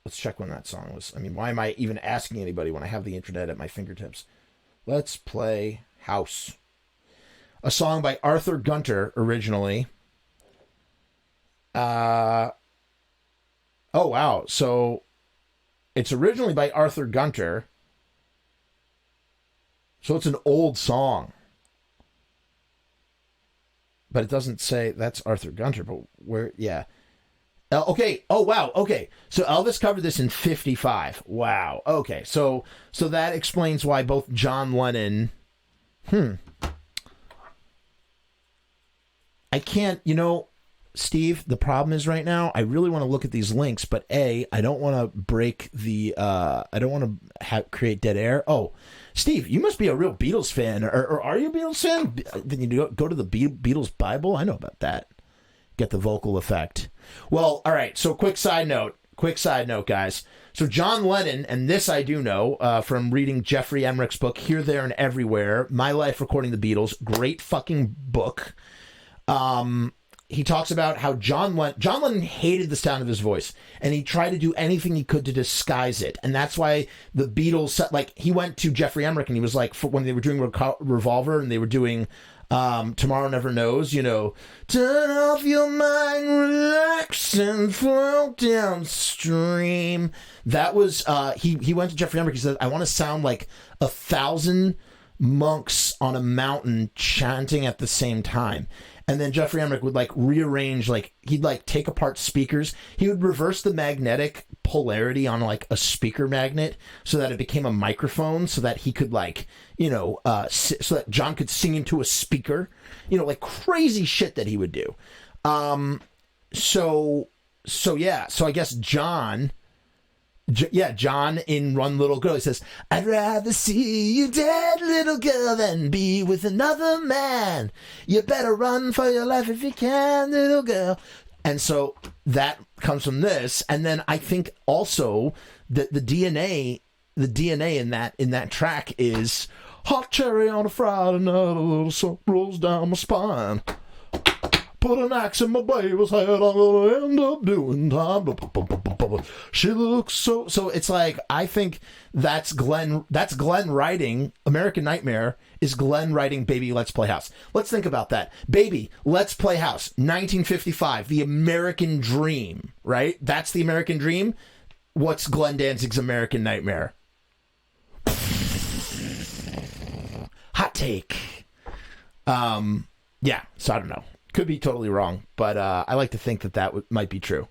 Let's check when that song was. I mean, why am I even asking anybody when I have the internet at my fingertips? Let's Play House. A song by Arthur Gunter originally. Oh, wow. So it's originally by Arthur Gunter. So it's an old song. But it doesn't say that's Arthur Gunter, but where, yeah. Okay. Oh, wow. Okay. So Elvis covered this in 55. Wow. Okay. So that explains why both John Lennon. I can't, Steve, the problem is right now, I really want to look at these links, but I don't want to break the, I don't want to create dead air. Oh, Steve, you must be a real Beatles fan, or are you a Beatles fan? Then you go to the Beatles Bible? I know about that. Get the vocal effect. Well, all right. So quick side note, guys. So John Lennon, and this I do know from reading Jeffrey Emmerich's book, Here, There, and Everywhere, My Life Recording the Beatles. Great fucking book. He talks about how John Lennon hated the sound of his voice, and he tried to do anything he could to disguise it. And that's why the Beatles, like, he went to Jeffrey Emmerich, and he was like, when they were doing Revolver, and they were doing Tomorrow Never Knows, turn off your mind, relax, and float downstream. That was, he went to Jeffrey Emmerich, he said, I want to sound like 1,000 monks on a mountain chanting at the same time. And then Jeffrey Emmerich would like rearrange, like he'd like take apart speakers. He would reverse the magnetic polarity on like a speaker magnet so that it became a microphone, so that he could like, so that John could sing into a speaker, like crazy shit that he would do. So yeah. So I guess John John in Run Little Girl, he says, I'd rather see you dead, little girl, than be with another man. You better run for your life if you can, little girl. And so that comes from this. And then I think also that the DNA in that track is hot cherry on a Friday night, a little sun rolls down my spine. Put an axe in my baby's head, I'm gonna end up doing time. She looks so it's like, I think that's Glenn writing American Nightmare is Glenn writing Baby Let's Play House. Let's think about that. Baby Let's Play House, 1955, the American Dream, right? That's the American Dream. What's Glenn Danzig's American Nightmare? Hot take. Yeah, so I don't know. Could be totally wrong, but I like to think that might be true.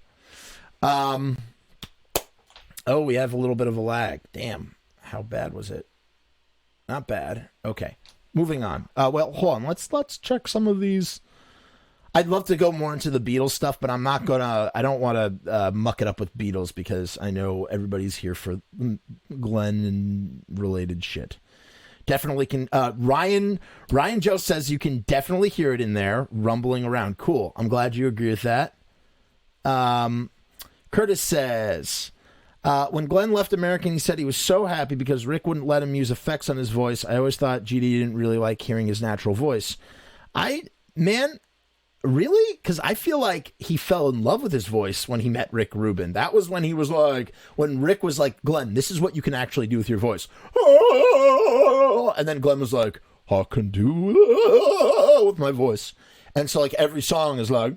Oh, we have a little bit of a lag. Damn, how bad was it? Not bad. Okay, moving on. Well, hold on. Let's check some of these. I'd love to go more into the Beatles stuff, but I'm not gonna. I don't want to muck it up with Beatles because I know everybody's here for Glenn and related shit. Definitely can. Ryan Joe says you can definitely hear it in there rumbling around. Cool. I'm glad you agree with that. Curtis says, when Glenn left American, he said he was so happy because Rick wouldn't let him use effects on his voice. I always thought GD didn't really like hearing his natural voice. Really? Because I feel like he fell in love with his voice when he met Rick Rubin. That was when he was like, when Rick was like, Glenn, this is what you can actually do with your voice. And then Glenn was like, I can do it with my voice. And so like every song is like,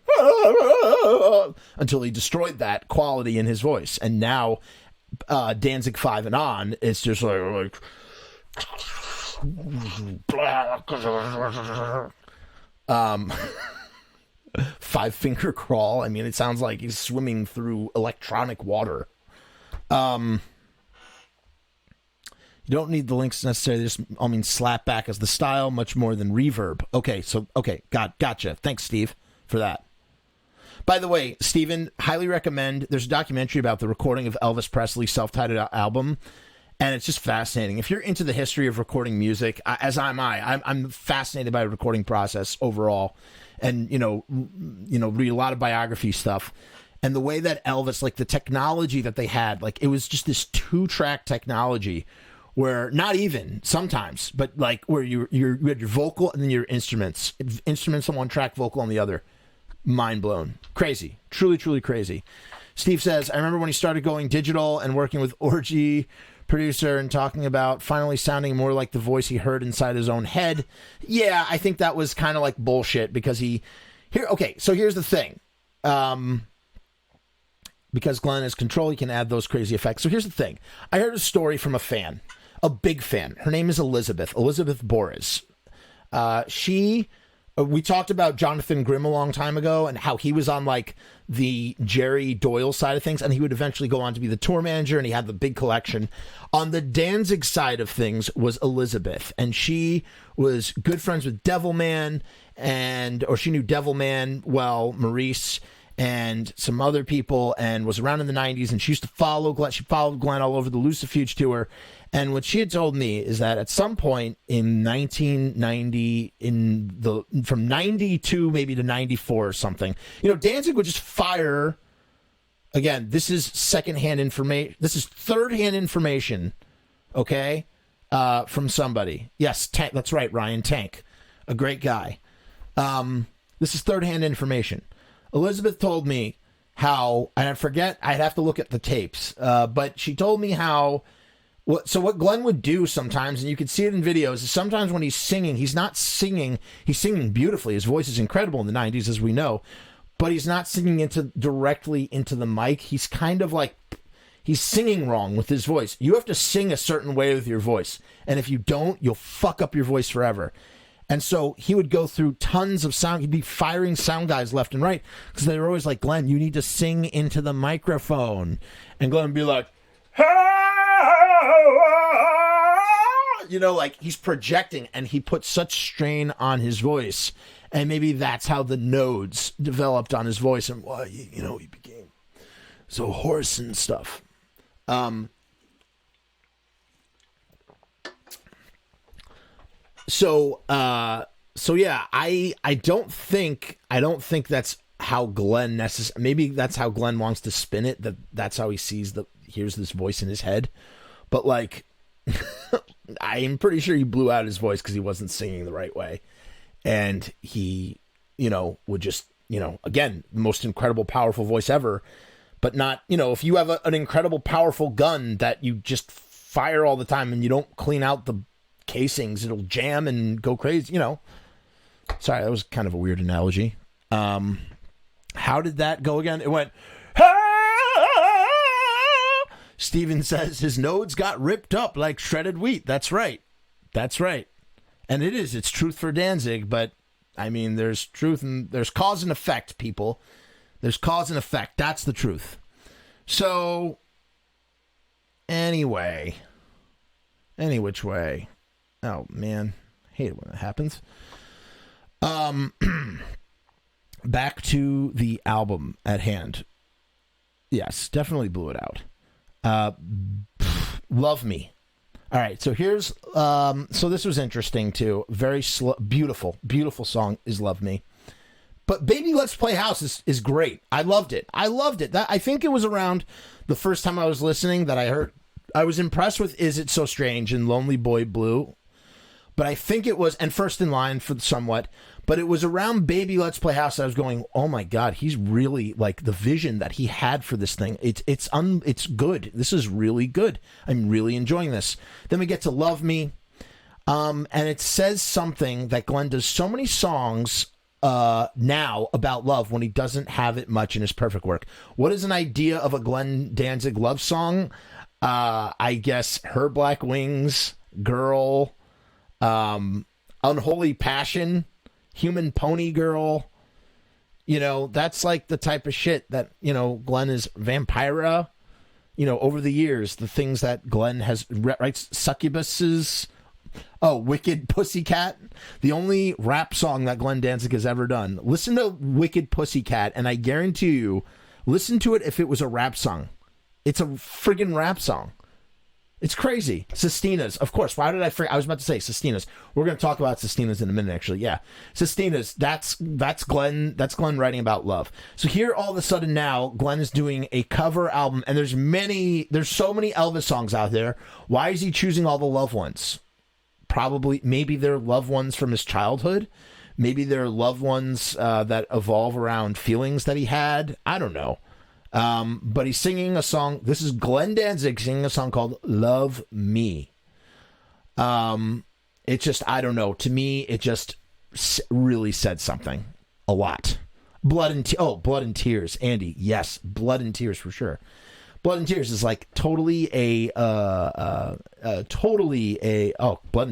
until he destroyed that quality in his voice. And now Danzig 5 and on, it's just like Five Finger Crawl. I mean, it sounds like he's swimming through electronic water. You don't need the links necessarily. Slap back as the style much more than reverb. Okay, gotcha. Thanks, Steve, for that. By the way, Steven, highly recommend. There's a documentary about the recording of Elvis Presley's self-titled album, and it's just fascinating. If you're into the history of recording music, as I'm fascinated by the recording process overall. And, read a lot of biography stuff. And the way that Elvis, like the technology that they had, like it was just this 2-track technology where not even sometimes, but like where you had your vocal and then your instruments on one track, vocal on the other. Mind blown. Crazy. Truly, truly crazy. Steve says, I remember when he started going digital and working with Orgy producer and talking about finally sounding more like the voice he heard inside his own head. Yeah, I think that was kind of like bullshit because so here's the thing. Because Glenn has control, he can add those crazy effects. So here's the thing. I heard a story from a fan, a big fan. Her name is Elizabeth Boris. We talked about Jonathan Grimm a long time ago and how he was on like the Jerry Doyle side of things, and he would eventually go on to be the tour manager, and he had the big collection. On the Danzig side of things was Elizabeth, and she was good friends with Devilman, or she knew Devilman well, Maurice, and some other people, and was around in the 90s, and she used to follow Glenn. She followed Glenn all over the Lucifuge tour. And what she had told me is that at some point in 1990, from 92 maybe to 94 or something, Danzig would just fire. Again, this is secondhand information. This is third-hand information, okay, from somebody. Yes, Tank. That's right, Ryan Tank, a great guy. This is third-hand information. Elizabeth told me how, and I forget, I'd have to look at the tapes, but she told me how. So what Glenn would do sometimes, and you can see it in videos, is sometimes when he's singing, he's not singing, he's singing beautifully. His voice is incredible in the 90s, as we know, but he's not singing directly into the mic. He's kind of like, he's singing wrong with his voice. You have to sing a certain way with your voice, and if you don't, you'll fuck up your voice forever. And so he would go through tons of sound. He'd be firing sound guys left and right because they were always like, Glenn, you need to sing into the microphone. And Glenn would be like, like he's projecting, and he put such strain on his voice, and maybe that's how the nodes developed on his voice, and why he became so hoarse and stuff. So yeah, I don't think that's how Glenn maybe that's how Glenn wants to spin it, that's how he hears this voice in his head. But like I'm pretty sure he blew out his voice because he wasn't singing the right way. And he, would just, again, the most incredible, powerful voice ever, but not, if you have an incredible, powerful gun that you just fire all the time and you don't clean out the casings, it'll jam and go crazy, Sorry, that was kind of a weird analogy. How did that go again? It went, Steven says his nodes got ripped up like shredded wheat. That's right. And it's truth for Danzig, but I mean, there's truth and there's cause and effect, people. There's cause and effect. That's the truth. So, any which way. Oh, man. I hate it when that happens. Back to the album at hand. Yes, definitely blew it out. Love Me. All right, so here's so this was interesting too. Very slow, beautiful song is Love Me. But Baby Let's Play House is great. I loved it. That I think it was around the first time I was listening that I was impressed with Is It So Strange and Lonely Boy Blue. But I think it was, and First in Line for somewhat, but it was around Baby Let's Play House that I was going, oh my God, he's really, like, the vision that he had for this thing. It's good. This is really good. I'm really enjoying this. Then we get to Love Me, and it says something that Glenn does so many songs now about love when he doesn't have it much in his perfect work. What is an idea of a Glenn Danzig love song? I guess Her Black Wings, Girl, Unholy Passion, Human Pony Girl. That's like the type of shit that, Glenn is Vampira. Over the years, the things that Glenn has writes, Succubuses. Oh, Wicked Pussycat. The only rap song that Glenn Danzig has ever done. Listen to Wicked Pussycat, and I guarantee you, listen to it if it was a rap song. It's a friggin' rap song. It's crazy. Sestinas, of course. Why did I forget? I was about to say Sestinas. We're going to talk about Sestinas in a minute, actually. Yeah, Sestinas. That's Glenn. That's Glenn writing about love. So here, all of a sudden, now Glenn is doing a cover album, and there's so many Elvis songs out there. Why is he choosing all the love ones? Probably, maybe they're loved ones from his childhood. Maybe they're loved ones that evolve around feelings that he had. I don't know. But he's singing a song. This is Glenn Danzig singing a song called Love Me. It just, I don't know. To me, it just really said something a lot. Blood and Tears. Andy. Yes. Blood and Tears for sure. Blood and Tears is like totally Blood and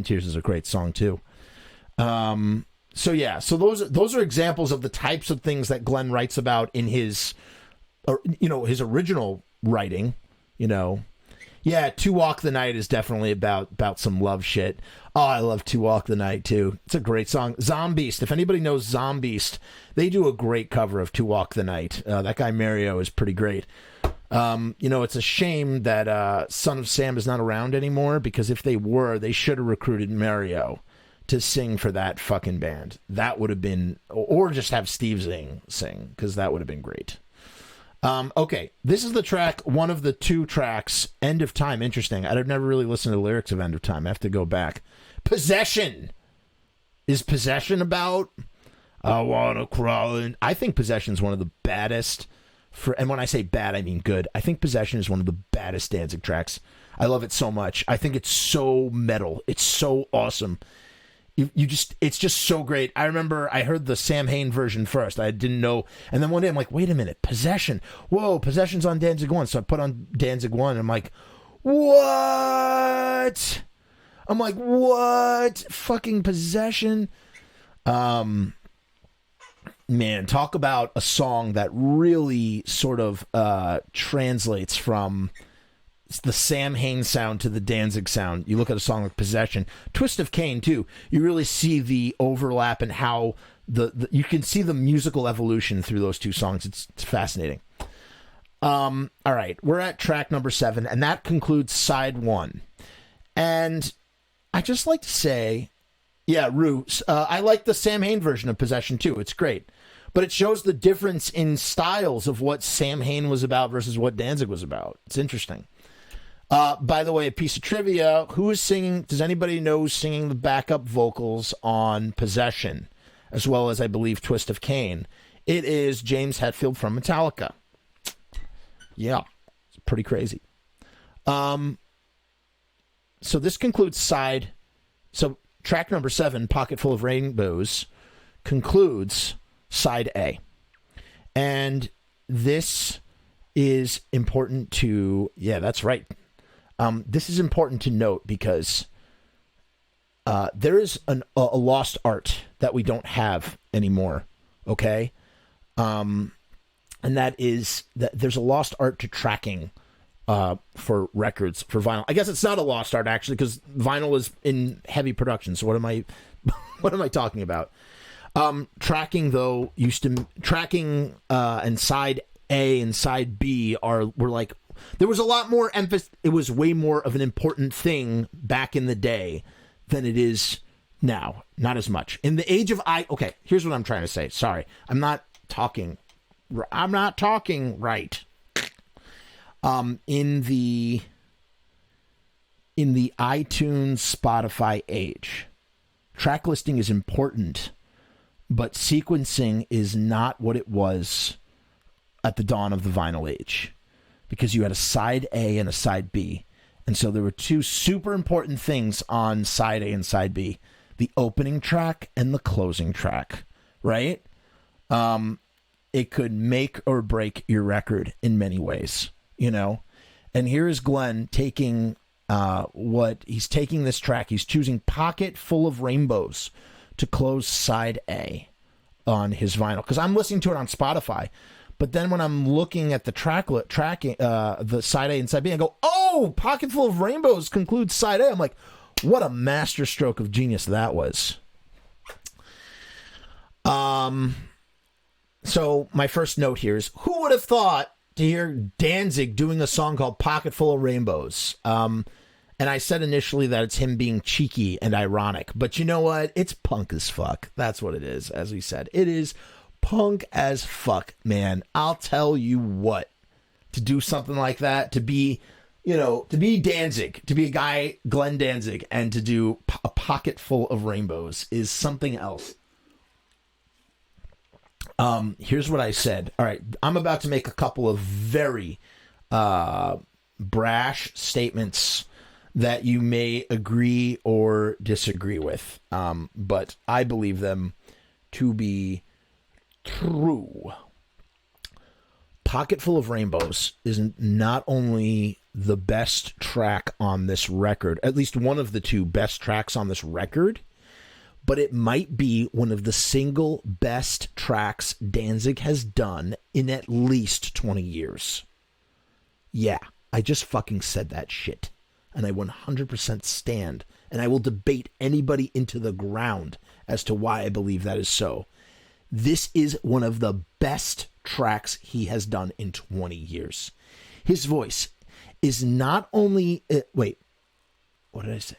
Tears is a great song too. So yeah, so those are examples of the types of things that Glenn writes about in his his original writing, Yeah, To Walk the Night is definitely about some love shit. Oh, I love To Walk the Night too. It's a great song. Zombeast, if anybody knows Zombeast, they do a great cover of To Walk the Night. That guy Mario is pretty great. It's a shame that Son of Sam is not around anymore, because if they were, they should have recruited Mario to sing for that fucking band. That would have been, or just have Steve sing, because that would have been great. Okay, this is the track, one of the two tracks, End of Time. Interesting. I've never really listened to the lyrics of End of Time. I have to go back. Possession. Is Possession about I wanna crawl in? I think Possession is one of the baddest, and when I say bad, I mean good. I think Possession is one of the baddest Danzig tracks. I love it so much. I think it's so metal. It's so awesome. It's just so great. I remember I heard the Samhain version first. I didn't know. And then one day I'm like, wait a minute, Possession. Whoa, Possession's on Danzig 1. So I put on Danzig 1 and I'm like, what? Fucking Possession? Man, talk about a song that really sort of translates from the Samhain sound to the Danzig sound. You look at a song like Possession, Twist of Cain too. You really see the overlap and how you can see the musical evolution through those two songs. It's fascinating. All right, we're at track number 7, and that concludes side 1. And I just like to say, yeah, Rue, I like the Samhain version of Possession too. It's great. But it shows the difference in styles of what Samhain was about versus what Danzig was about. It's interesting. By the way, a piece of trivia, who is singing, does anybody know who's singing the backup vocals on Possession, as well as, I believe, Twist of Cain? It is James Hetfield from Metallica. Yeah, it's pretty crazy. So this concludes track number 7, Pocketful of Rainbows, concludes side A. And this is important to, yeah, that's right. This is important to note because there is a lost art that we don't have anymore, okay? And that is that there's a lost art to tracking for records, for vinyl. I guess it's not a lost art, actually, because vinyl is in heavy production. So what am I talking about? Tracking, though, tracking and side A and side B were like, there was a lot more emphasis. It was way more of an important thing back in the day than it is now. Not as much. In the age of okay, here's what I'm trying to say. Sorry, I'm not talking right. In the iTunes, Spotify age, track listing is important, but sequencing is not what it was at the dawn of the vinyl age, because you had a side A and a side B. And so there were two super important things on side A and side B, the opening track and the closing track, right? It could make or break your record in many ways, you know? And here is Glenn taking he's taking this track. He's choosing Pocketful of Rainbows to close side A on his vinyl, because I'm listening to it on Spotify. But then when I'm looking at the tracking, the side A and side B, I go, oh, Pocketful of Rainbows concludes side A. I'm like, what a masterstroke of genius that was. So my first note here is, who would have thought to hear Danzig doing a song called Pocketful of Rainbows? And I said initially that it's him being cheeky and ironic, but you know what? It's punk as fuck. That's what it is, as we said. It is punk as fuck, man. I'll tell you what. To do something like that, to be Danzig, to be a guy, Glenn Danzig, and to do a Pocketful of Rainbows is something else. Here's what I said. All right, I'm about to make a couple of very brash statements that you may agree or disagree with, but I believe them to be true. Pocketful of Rainbows is not only the best track on this record, at least one of the two best tracks on this record, but it might be one of the single best tracks Danzig has done in at least 20 years. Yeah, I just fucking said that shit. And I 100% stand, and I will debate anybody into the ground as to why I believe that is so. This is one of the best tracks he has done in 20 years. His voice is not only... wait, what did I say?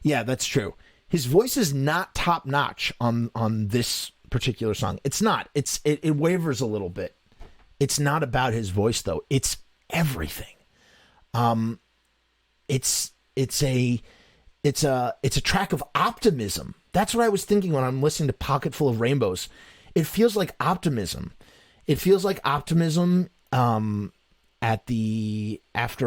Yeah, that's true. His voice is not top notch on this particular song. It's not. It wavers a little bit. It's not about his voice though. It's everything. It's a track of optimism. That's what I was thinking when I'm listening to Pocketful of Rainbows. It feels like optimism. It feels like optimism after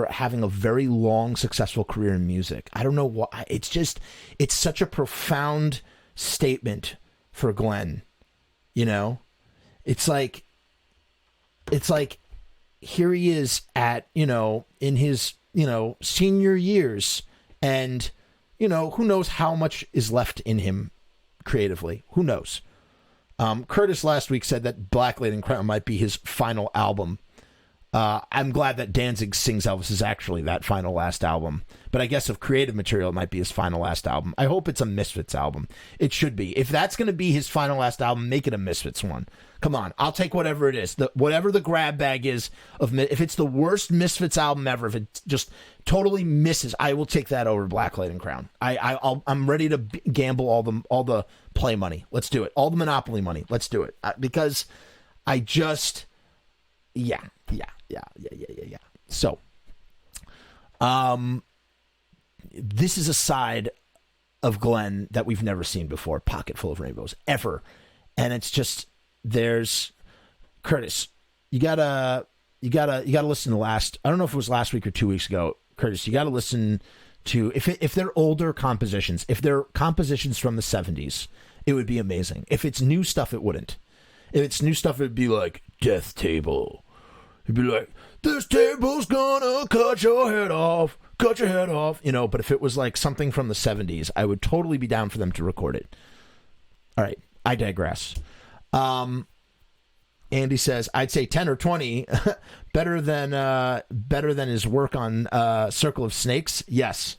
having a very long, successful career in music. I don't know why. It's such a profound statement for Glenn. You know, it's like here he is at, in his, senior years, and, who knows how much is left in him creatively. Who knows? Curtis last week said that Black Lady in Crown might be his final album. I'm glad that Danzig Sings Elvis is actually that final last album. But I guess if creative material, it might be his final last album. I hope it's a Misfits album. It should be. If that's going to be his final last album, make it a Misfits one. Come on, I'll take whatever it is. Whatever the grab bag is of, if it's the worst Misfits album ever, if it just totally misses, I will take that over Blacklight and Crown. I'm ready to gamble all the play money. Let's do it. All the Monopoly money. Let's do it because I just, yeah. So, this is a side of Glenn that we've never seen before. Pocketful of Rainbows ever, and it's just. There's Curtis. You gotta listen to last. I don't know if it was last week or 2 weeks ago. Curtis, you gotta listen to if they're older compositions. If they're compositions from the 70s, it would be amazing. If it's new stuff, it wouldn't. If it's new stuff, it'd be like Death Table. It'd be like this table's gonna cut your head off. Cut your head off. You know. But if it was like something from the 70s, I would totally be down for them to record it. All right, I digress. Andy says, I'd say 10 or 20 better than his work on Circle of Snakes. Yes,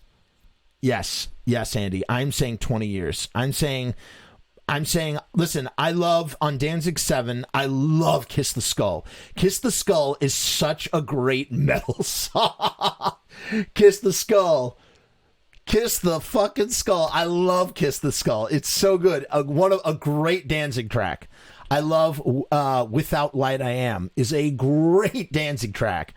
Andy. I'm saying 20 years. I'm saying, listen, I love on Danzig 7, I love Kiss the Skull. Kiss the Skull is such a great metal song. Kiss the Skull. Kiss the fucking Skull. I love Kiss the Skull. It's so good. A great Danzig track. I love Without Light I Am is a great Danzig track.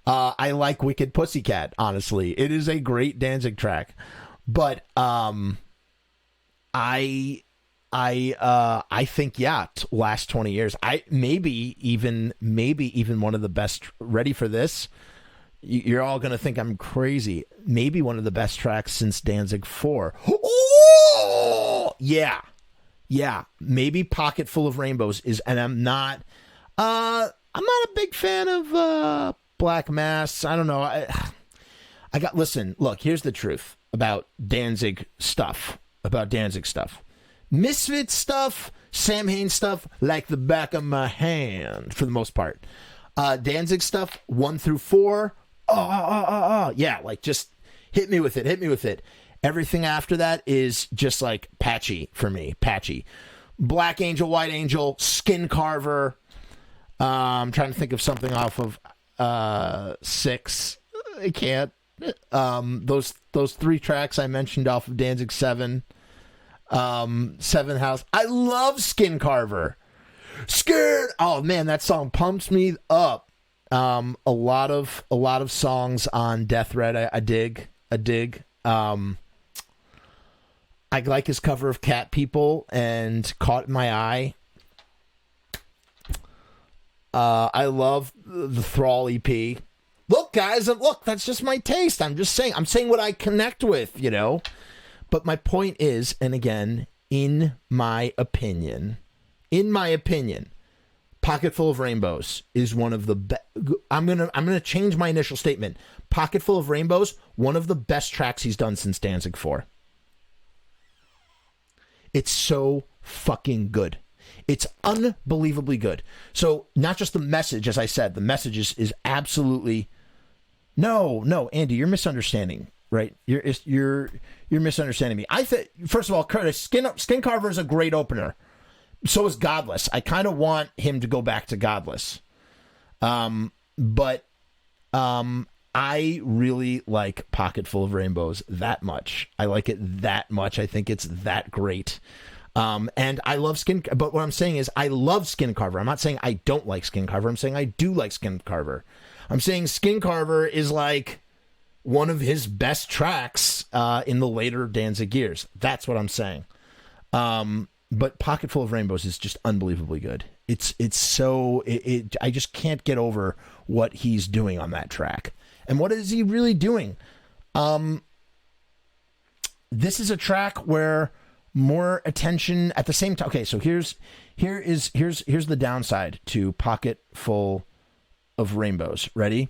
I like Wicked Pussycat, honestly. It is a great Danzig track. But I think, last 20 years. Maybe even one of the best. Ready for this? You're all going to think I'm crazy. Maybe one of the best tracks since Danzig 4. Oh! Yeah. Maybe Pocketful of Rainbows is, and I'm not a big fan of Black Mass. I don't know. Listen, look, here's the truth about Danzig stuff. Misfits stuff, Samhain stuff, like the back of my hand, for the most part. Danzig stuff, 1 through 4, yeah, like just hit me with it. Everything after that is just like patchy for me. Black Angel, White Angel, Skin Carver. I'm trying to think of something off of 6. I can't. Those 3 tracks I mentioned off of Danzig 7. 7 House. I love Skin Carver. Scared. Oh man, that song pumps me up. A lot of songs on Death Red I dig. I like his cover of Cat People and Caught in My Eye. I love the Thrall EP. Look, guys, that's just my taste. I'm saying what I connect with, you know. But my point is, and again, in my opinion, Pocketful of Rainbows is one of the best. I'm gonna change my initial statement. Pocketful of Rainbows, one of the best tracks he's done since Danzig 4. It's so fucking good. It's unbelievably good. So not just the message, as I said, the message is absolutely no, Andy, you're misunderstanding, right? You're misunderstanding me. I think, first of all, Curtis, Skin Carver is a great opener. So is Godless. I kind of want him to go back to Godless. But I really like Pocketful of Rainbows that much. I like it that much. I think it's that great. And I love but what I'm saying is I love Skin Carver. I'm not saying I don't like Skin Carver. I'm saying I do like Skin Carver. I'm saying Skin Carver is like one of his best tracks in the later Danzig years. That's what I'm saying. But Pocketful of Rainbows is just unbelievably good. I just can't get over what he's doing on that track. And what is he really doing? This is a track where more attention at the same time. Okay, so here's the downside to Pocketful of Rainbows. Ready?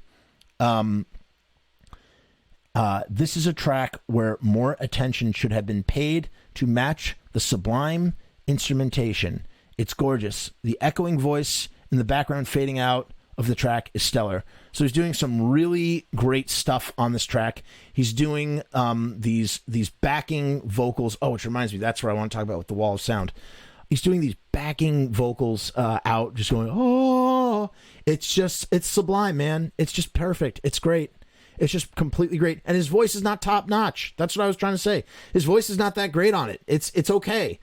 This is a track where more attention should have been paid to match the sublime instrumentation. It's gorgeous. The echoing voice in the background fading out of the track is stellar. So he's doing some really great stuff on this track. He's doing these backing vocals. Oh, which reminds me, that's what I want to talk about with the Wall of Sound. He's doing these backing vocals out, just going, oh, it's sublime, man. It's just perfect. It's great. It's just completely great. And his voice is not top notch. That's what I was trying to say. His voice is not that great on it. It's okay.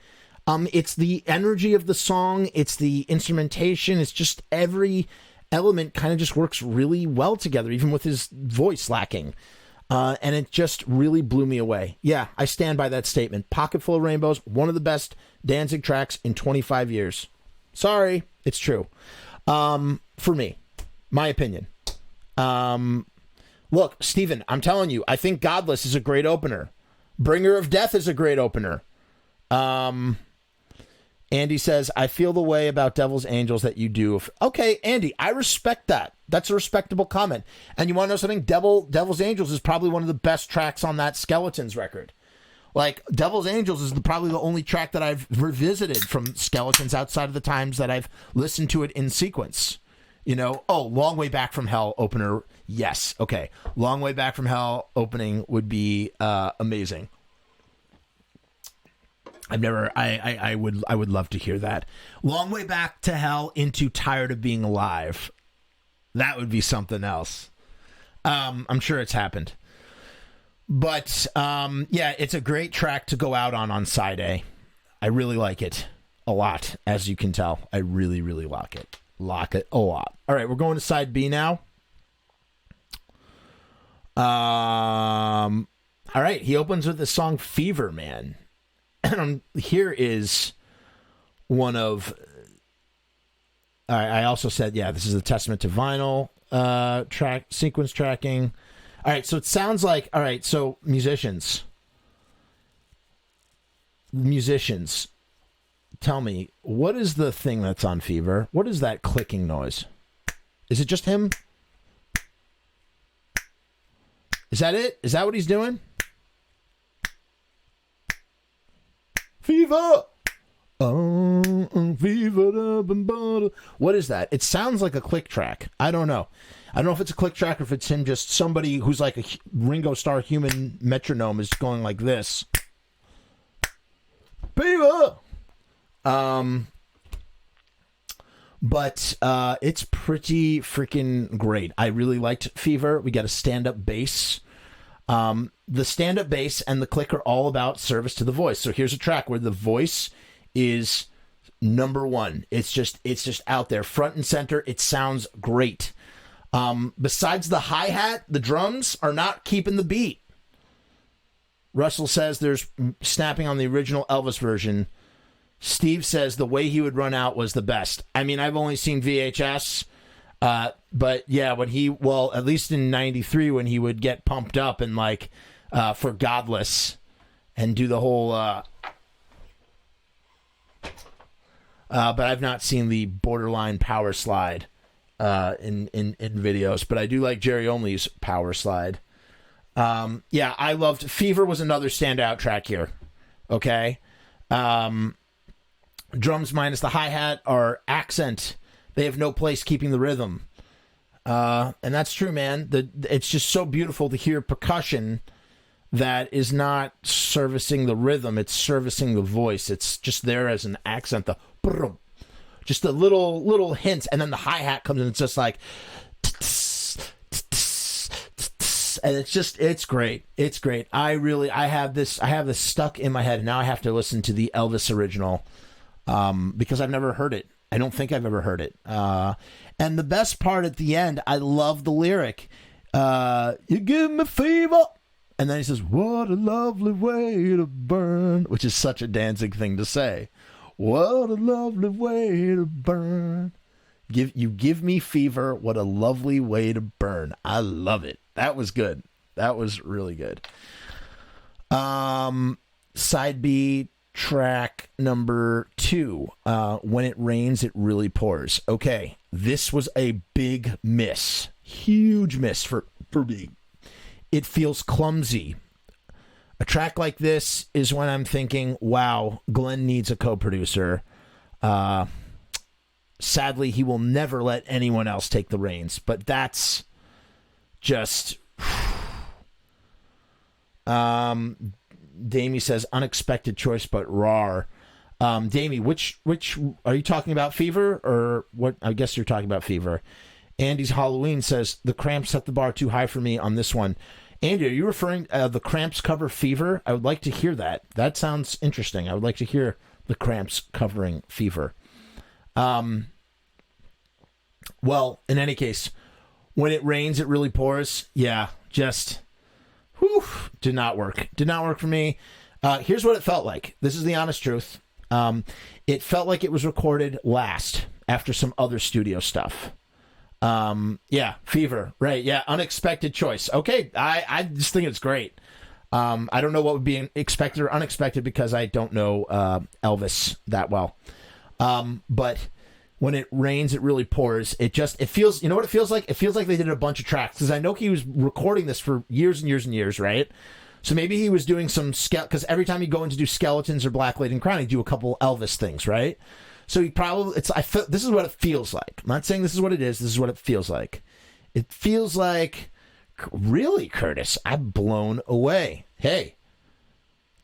It's the energy of the song. It's the instrumentation. It's just every element kind of just works really well together, even with his voice lacking. And it just really blew me away. Yeah, I stand by that statement. Pocketful of Rainbows, one of the best Danzig tracks in 25 years. Sorry, it's true. For me, my opinion. Look, Steven, I'm telling you, I think Godless is a great opener. Bringer of Death is a great opener. Andy says, I feel the way about Devil's Angels that you do. Okay, Andy, I respect that. That's a respectable comment. And you want to know something? Devil's Angels is probably one of the best tracks on that Skeletons record. Like, Devil's Angels is probably the only track that I've revisited from Skeletons outside of the times that I've listened to it in sequence. You know, Long Way Back from Hell opener. Yes. Okay. Long Way Back from Hell opening would be amazing. I would love to hear that. Long Way Back to Hell into Tired of Being Alive. That would be something else. I'm sure it's happened. But, yeah, it's a great track to go out on side A. I really like it a lot, as you can tell. I really, really like it. Like it a lot. All right, we're going to side B now. All right, he opens with the song Fever, Man. And here is one of... I also said, yeah, this is a testament to vinyl sequence tracking. All right, so it sounds like... All right, so musicians, tell me, what is the thing that's on Fever? What is that clicking noise? Is it just him? Is that it? Is that what he's doing? Fever! Fever. What is that? It sounds like a click track. I don't know. I don't know if it's a click track or if it's him just somebody who's like a Ringo Starr human metronome is going like this. Fever! But it's pretty freaking great. I really liked Fever. We got a stand-up bass. The stand-up bass and the click are all about service to the voice. So here's a track where the voice is number one. It's just out there, front and center. It sounds great. Besides the hi-hat, the drums are not keeping the beat. Russell says there's snapping on the original Elvis version. Steve says the way he would run out was the best. I mean, I've only seen VHS, but yeah, at least in 93 when he would get pumped up and like, for Godless and do the whole, but I've not seen the borderline power slide, in videos, but I do like Jerry Only's power slide. Yeah, I loved Fever was another standout track here. Okay. Drums minus the hi-hat are accent. They have no place keeping the rhythm. And that's true, man. It's just so beautiful to hear percussion that is not servicing the rhythm. It's servicing the voice. It's just there as an accent. Just the little hints. And then the hi-hat comes in. It's just like... And it's great. It's great. I have this stuck in my head. Now I have to listen to the Elvis original. Because I've never heard it. I don't think I've ever heard it. And the best part at the end, I love the lyric. You give me fever. And then he says, what a lovely way to burn. Which is such a Danzig thing to say. What a lovely way to burn. You give me fever. What a lovely way to burn. I love it. That was good. That was really good. Side B, track number 2. When it rains, it really pours. Okay, this was a big miss. Huge miss for me. It feels clumsy. A track like this is when I'm thinking, wow, Glenn needs a co-producer. sadly, he will never let anyone else take the reins. But that's just... Damie says, unexpected choice, but rar. Damie, which are you talking about? Fever or what? I guess you're talking about Fever. Andy's Halloween says, the Cramps set the bar too high for me on this one. Andy, are you referring the Cramps cover Fever? I would like to hear that. That sounds interesting. I would like to hear the Cramps covering Fever. Well, in any case, when it rains, it really pours. Yeah, just, whew, did not work. Did not work for me. Here's what it felt like. This is the honest truth. It felt like it was recorded last after some other studio stuff. Yeah, Fever, right? Yeah, unexpected choice. Okay, I just think it's great. I don't know what would be expected or unexpected because I don't know Elvis that well. But when it rains, it really pours. It feels, you know what it feels like? It feels like they did a bunch of tracks, because I know he was recording this for years and years and years, right? So maybe he was doing some because every time you go in to do Skeletons or Black Lady in Crown, you do a couple Elvis things, right? So he probably, this is what it feels like. I'm not saying this is what it is. This is what it feels like. It feels like, really, Curtis, I'm blown away. Hey,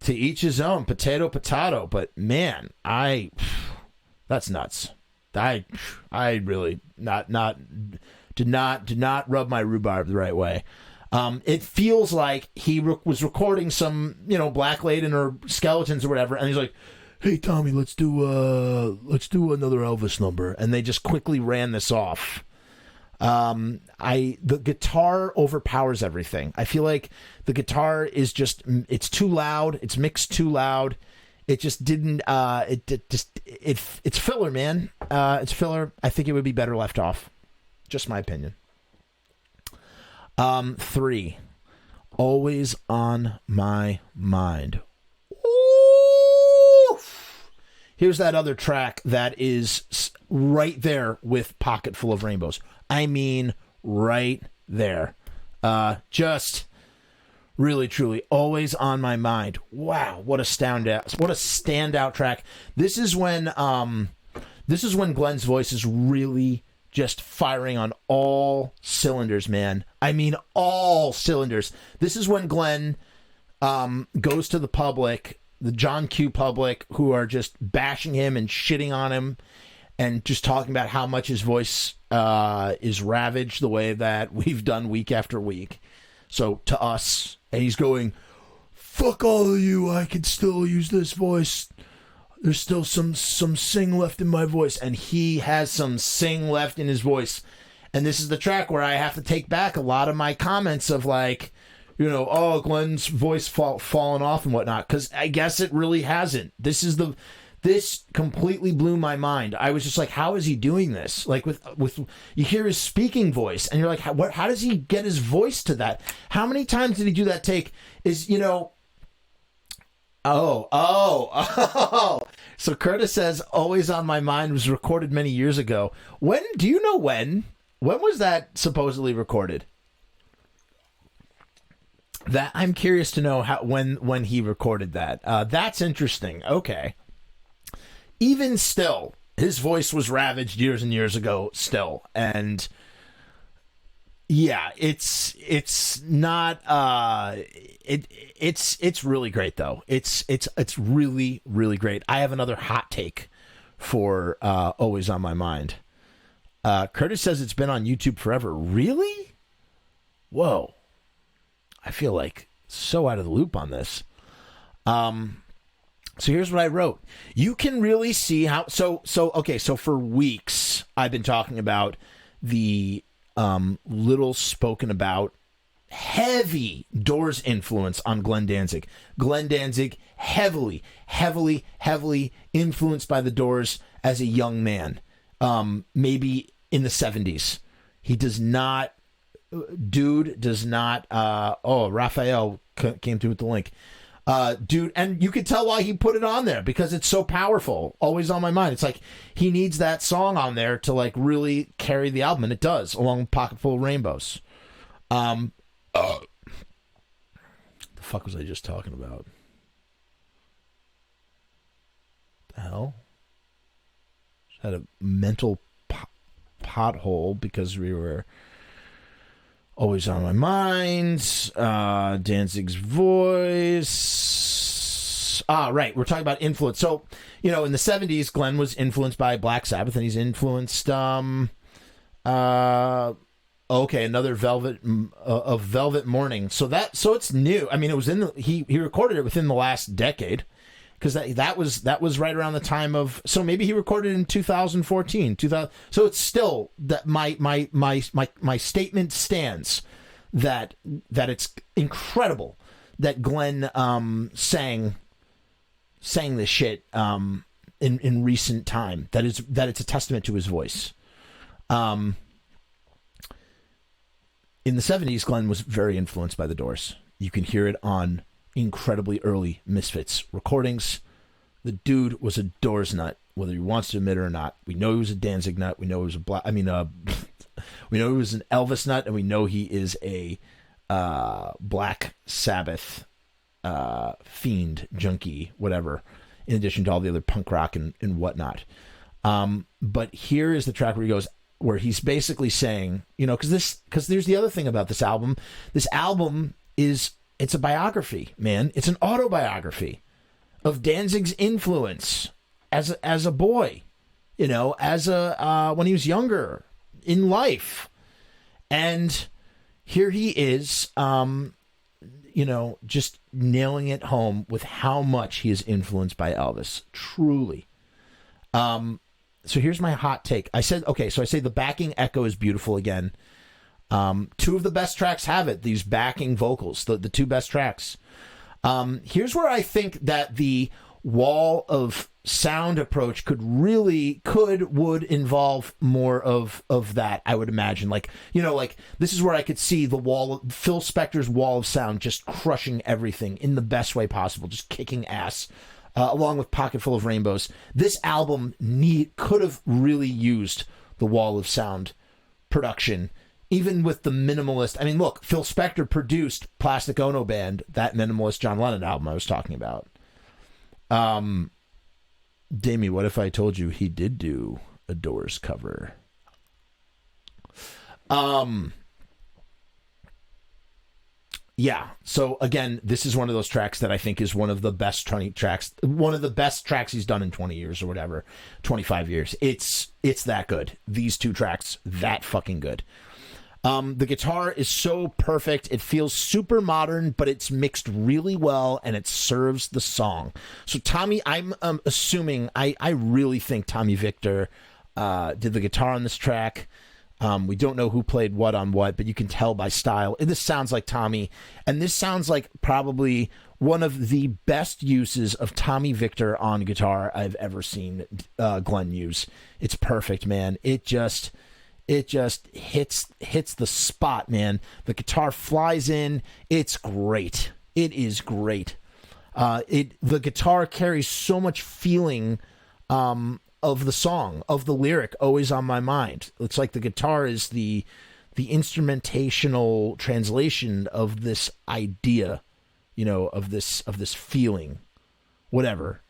to each his own, potato, potato. But man, that's nuts. I really did not rub my rhubarb the right way. It feels like he was recording some, Black Lady or Skeletons or whatever, and he's like, hey, Tommy, let's do another Elvis number. And they just quickly ran this off. The guitar overpowers everything. I feel like the guitar is it's too loud. It's mixed too loud. It just didn't, it's filler, man. It's filler. I think it would be better left off. Just my opinion. 3, Always on My Mind. Here's that other track that is right there with Pocketful of Rainbows. I mean, right there. Just really, truly, Always on My Mind. Wow, what a standout track. This is when Glenn's voice is really just firing on all cylinders, man. I mean, all cylinders. This is when Glenn goes to the public, the John Q public, who are just bashing him and shitting on him and just talking about how much his voice is ravaged the way that we've done week after week. So to us, and he's going, fuck all of you, I can still use this voice. There's still some sing left in my voice. And he has some sing left in his voice. And this is the track where I have to take back a lot of my comments of like, oh, Glenn's voice fallen off and whatnot, because I guess it really hasn't. This completely blew my mind. I was just like, how is he doing this? Like with you hear his speaking voice, and you're like, how does he get his voice to that? How many times did he do that take? So Curtis says, Always on My Mind was recorded many years ago. Do you know when? When was that supposedly recorded? That I'm curious to know when he recorded that. That's interesting. Okay. Even still, his voice was ravaged years and years ago still. And yeah, it's not it's really great though. It's really, really great. I have another hot take for Always on My Mind. Curtis says it's been on YouTube forever. Really? Whoa. I feel like so out of the loop on this. So here's what I wrote. You can really see how, so for weeks I've been talking about the little spoken about heavy Doors influence on Glenn Danzig. Glenn Danzig heavily influenced by the Doors as a young man, maybe in the 70s. He does not, Raphael came through with the link. And you could tell why he put it on there, because it's so powerful. Always on My Mind. It's like he needs that song on there to like really carry the album, and it does, along with Pocketful of Rainbows. The fuck was I just talking about? The hell? had a mental pothole because we were always on my mind. Danzig's voice. Right. We're talking about influence. So, in the 70s, Glenn was influenced by Black Sabbath, and he's influenced, another Velvet Morning. So it's new. I mean, it was he recorded it within the last decade. Because that was right around the time of, so maybe he recorded in 2014, 2000. So it's still that my statement stands that it's incredible that Glenn sang this shit in recent time. That it's a testament to his voice. In the 70s, Glenn was very influenced by the Doors. You can hear it on incredibly early Misfits recordings. The dude was a Doors nut, whether he wants to admit it or not. We know he was a Danzig nut. We know he was we know he was an Elvis nut, and we know he is a Black Sabbath fiend, junkie, whatever, in addition to all the other punk rock and whatnot. But here is the track where he's basically saying, because there's the other thing about this album. This album it's a biography, man. It's an autobiography of Danzig's influence as a boy, when he was younger in life. And here he is, just nailing it home with how much he is influenced by Elvis. Truly. So here's my hot take. I say the backing echo is beautiful again. Two of the best tracks have it, these backing vocals, the two best tracks. Here's where I think that the wall of sound approach would involve more of that, I would imagine. This is where I could see Phil Spector's wall of sound just crushing everything in the best way possible, just kicking ass, along with Pocketful of Rainbows. This album could have really used the wall of sound production. Even with the minimalist, I mean, look, Phil Spector produced Plastic Ono Band, that minimalist John Lennon album I was talking about. Damie, what if I told you he did do a Doors cover? Yeah. So again, this is one of those tracks that I think is one of the best tracks he's done in 20 years or whatever, 25 years. It's that good. These two tracks, that fucking good. The guitar is so perfect. It feels super modern, but it's mixed really well, and it serves the song. So Tommy, I'm assuming, I really think Tommy Victor did the guitar on this track. We don't know who played what on what, but you can tell by style. This sounds like Tommy, and this sounds like probably one of the best uses of Tommy Victor on guitar I've ever seen Glenn use. It's perfect, man. It just hits the spot, man. The guitar flies in. It's great. It is great. The guitar carries so much feeling of the song, of the lyric, Always on My Mind. It's like the guitar is the instrumentational translation of this idea, of this feeling, whatever.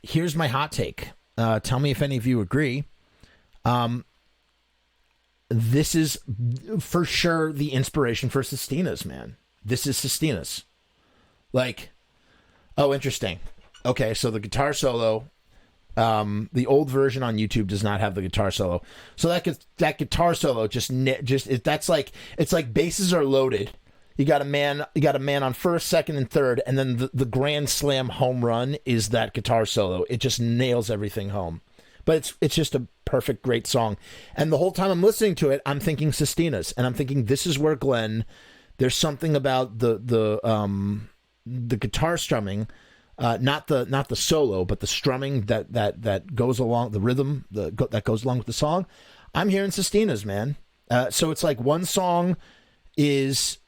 Here's my hot take. Tell me if any of you agree. This is for sure the inspiration for Sestinas, man. This is Sestinas. Interesting. Okay, so the guitar solo, the old version on YouTube does not have the guitar solo. So that guitar solo it's like bases are loaded. You got a man on first, second, and third, and then the grand slam home run is that guitar solo. It just nails everything home. But it's just a perfect, great song. And the whole time I'm listening to it, I'm thinking Sestinas, and I'm thinking this is where Glenn. There's something about the guitar strumming, not the solo, but the strumming that goes along, the rhythm that goes along with the song. I'm hearing Sestinas, man. So it's like one song. It's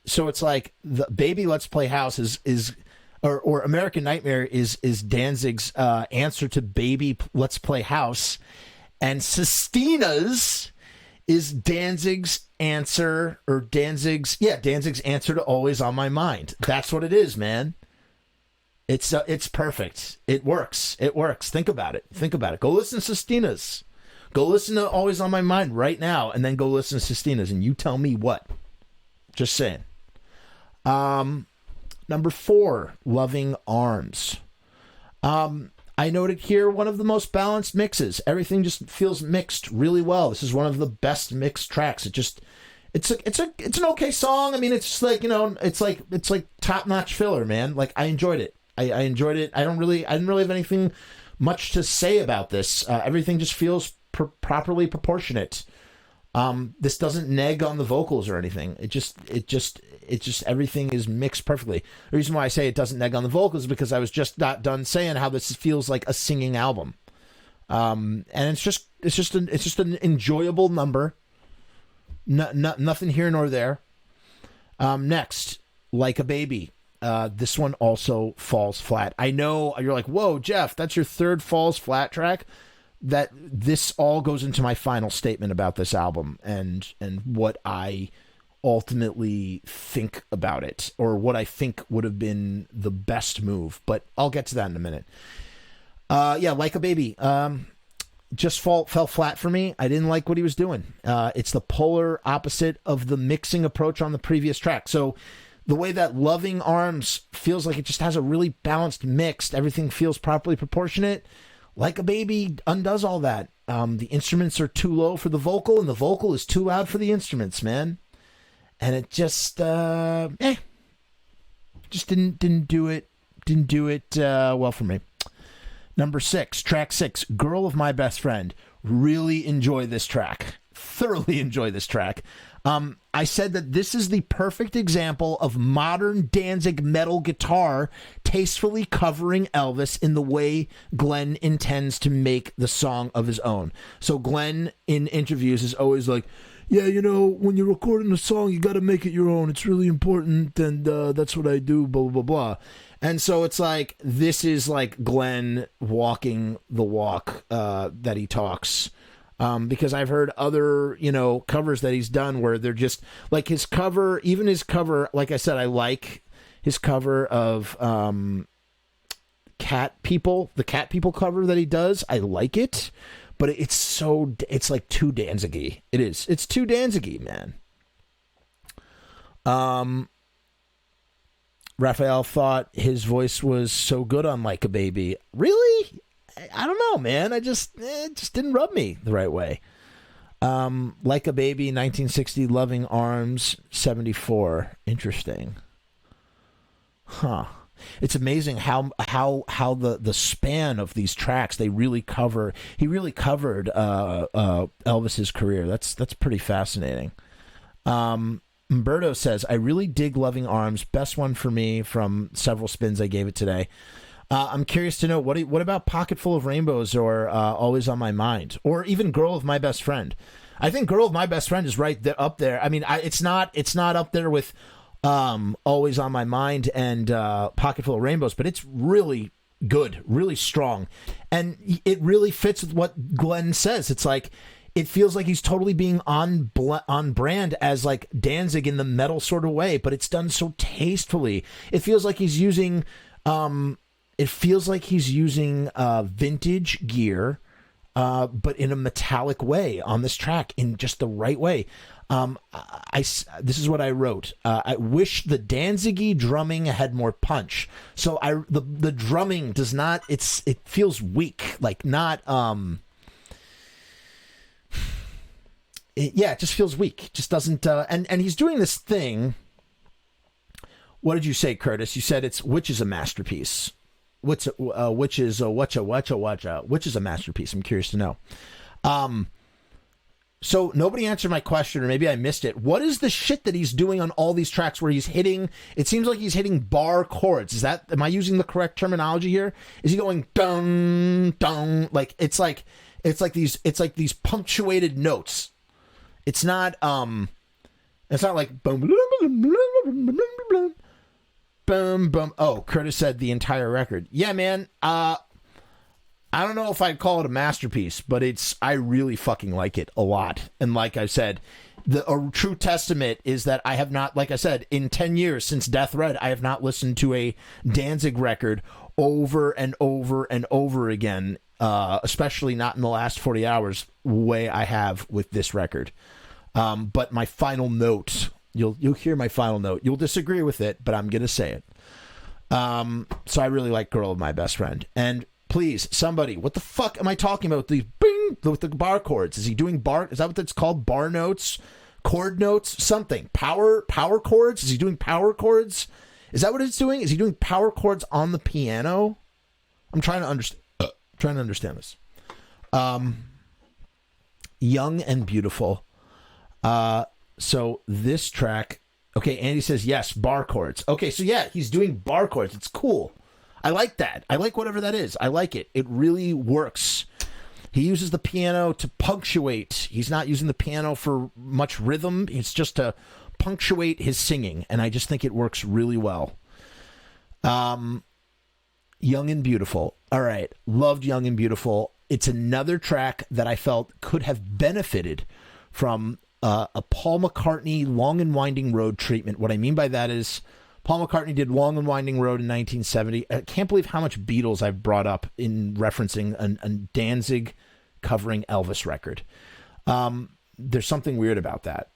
like the Baby Let's Play House is American Nightmare is Danzig's answer to Baby Let's Play House, and Sestinas is Danzig's answer to Always on My Mind. That's what it is, man. It's perfect. It works. It works. Think about it. Go listen to Sistina's. Go listen to Always on My Mind right now, and then go listen to Sistina's, and you tell me what. Just saying. Number 4, Loving Arms. I noted here one of the most balanced mixes. Everything just feels mixed really well. This is one of the best mixed tracks. It's an okay song. I mean, it's just like, it's like top-notch filler, man. Like, I enjoyed it. I enjoyed it. I didn't really have anything much to say about this. Everything just feels properly proportionate. This doesn't neg on the vocals or anything. It just everything is mixed perfectly. The reason why I say it doesn't neg on the vocals is because I was just not done saying how this feels like a singing album. And it's just an enjoyable number. Nothing here nor there. Next, Like a Baby. This one also falls flat. I know you're like, whoa, Jeff, that's your third falls flat track. That this all goes into my final statement about this album and what I ultimately think about it, or what I think would have been the best move. But I'll get to that in a minute. Like a Baby. Just fell flat for me. I didn't like what he was doing. It's the polar opposite of the mixing approach on the previous track. So the way that Loving Arms feels like it just has a really balanced mix, everything feels properly proportionate. Like a Baby undoes all that. The instruments are too low for the vocal, and the vocal is too loud for the instruments, man. And it just didn't do it well for me. Number 6, track 6, Girl of My Best Friend. Really enjoy this track. Thoroughly enjoy this track. I said that this is the perfect example of modern Danzig metal guitar tastefully covering Elvis in the way Glenn intends to make the song of his own. So Glenn in interviews is always like, yeah, when you're recording a song, you got to make it your own. It's really important, and that's what I do, blah, blah, blah, blah. And so it's like, this is like Glenn walking the walk that he talks. Because I've heard other, covers that he's done where they're just like his cover, like I said, I like his cover of Cat People, the Cat People cover that he does. I like it, but it's like too Danzig-y. It is. It's too Danzig-y, man. Raphael thought his voice was so good on Like a Baby. Really? I don't know, man. It just didn't rub me the right way. Like a Baby, 1960, Loving Arms, 74. Interesting. Huh. It's amazing how the span of these tracks he really covered Elvis's career. That's pretty fascinating. Umberto says, I really dig Loving Arms. Best one for me from several spins I gave it today. I'm curious to know, what about Pocketful of Rainbows or Always on My Mind, or even Girl of My Best Friend? I think Girl of My Best Friend is right there, up there. I mean, it's not up there with Always on My Mind and Pocketful of Rainbows, but it's really good, really strong. And it really fits with what Glenn says. It's like, it feels like he's totally being on brand as like Danzig in the metal sort of way, but it's done so tastefully. It feels like he's using vintage gear, but in a metallic way on this track, in just the right way. This is what I wrote. I wish the Danzig-y drumming had more punch. So the drumming does not. It feels weak, like not. It just feels weak. It just doesn't. And he's doing this thing. What did you say, Curtis? You said which is a masterpiece. Which is a masterpiece? I'm curious to know. So nobody answered my question, or maybe I missed it. What is the shit that he's doing on all these tracks where he's hitting? It seems like he's hitting bar chords. Am I using the correct terminology here? Is he going dun dun? Like it's like these punctuated notes. It's not like boom, boom, boom. Oh, Curtis said the entire record. Yeah, man. I don't know if I'd call it a masterpiece, but I really fucking like it a lot. And like I said, a true testament is that I have not, like I said, in 10 years since Death Red, I have not listened to a Danzig record over and over and over again, especially not in the last 40 hours, way I have with this record. But my final note, you'll hear my final note. You'll disagree with it, but I'm going to say it. So I really like Girl of My Best Friend. And please, somebody, what the fuck am I talking about? The bing with the bar chords. Is he doing bar? Is that what that's called? Bar notes, chord notes, something. Power chords. Is he doing power chords? Is that what it's doing? Is he doing power chords on the piano? I'm trying to understand this. Young and Beautiful. So this track. Okay, Andy says yes, bar chords. Okay, so yeah, he's doing bar chords. It's cool. I like that. I like whatever that is. I like it. It really works. He uses the piano to punctuate. He's not using the piano for much rhythm. It's just to punctuate his singing, and I just think it works really well. Young and Beautiful. All right. Loved Young and Beautiful. It's another track that I felt could have benefited from a Paul McCartney Long and Winding Road treatment. What I mean by that is Paul McCartney did Long and Winding Road in 1970. I can't believe how much Beatles I've brought up in referencing a Danzig covering Elvis record. There's something weird about that.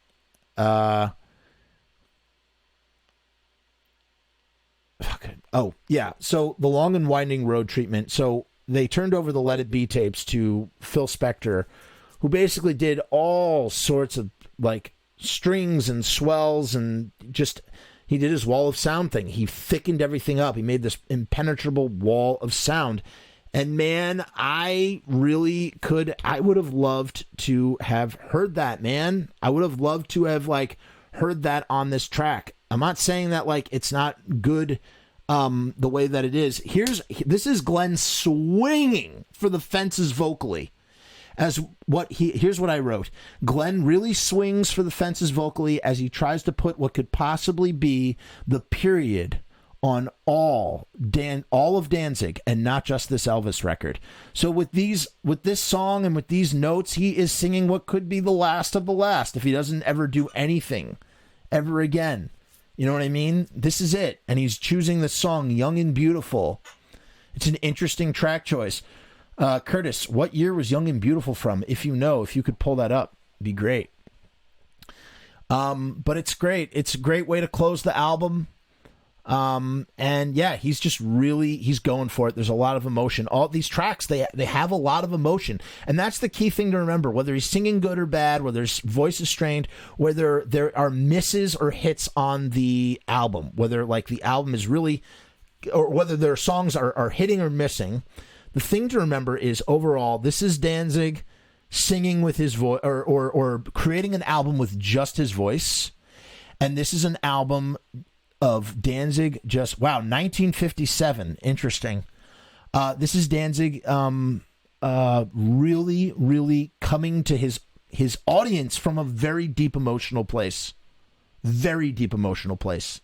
Oh, yeah. So the Long and Winding Road treatment. So they turned over the Let It Be tapes to Phil Spector, who basically did all sorts of like strings and swells and just, he did his wall of sound thing. He thickened everything up. He made this impenetrable wall of sound. And man, I would have loved to have heard that, man. I would have loved to have like heard that on this track. I'm not saying that like it's not good the way that it is. This is Glenn swinging for the fences vocally. Here's what I wrote. Glenn really swings for the fences vocally as he tries to put what could possibly be the period on all of Danzig and not just this Elvis record. So with this song and with these notes, he is singing what could be the last of the last if he doesn't ever do anything ever again. You know what I mean? This is it. And he's choosing the song Young and Beautiful. It's an interesting track choice. Curtis, what year was Young and Beautiful from? If you could pull that up, it'd be great. But it's great. It's a great way to close the album. And yeah, he's going for it. There's a lot of emotion. All these tracks, they have a lot of emotion. And that's the key thing to remember, whether he's singing good or bad, whether his voice is strained, whether there are misses or hits on the album, whether like the album is really, or whether their songs are hitting or missing. The thing to remember is overall, this is Danzig singing with his voice or creating an album with just his voice. And this is an album of Danzig 1957. Interesting. This is Danzig really, really coming to his audience from a very deep emotional place. Very deep emotional place.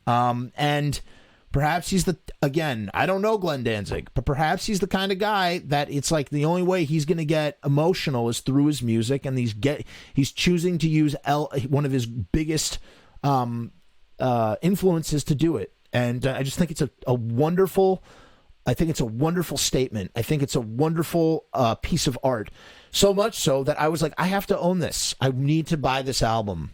And perhaps he's I don't know Glenn Danzig, but perhaps he's the kind of guy that it's like the only way he's going to get emotional is through his music, and he's choosing to use one of his biggest influences to do it. And I just think it's a wonderful statement. I think it's a wonderful piece of art. So much so that I was like, I have to own this. I need to buy this album.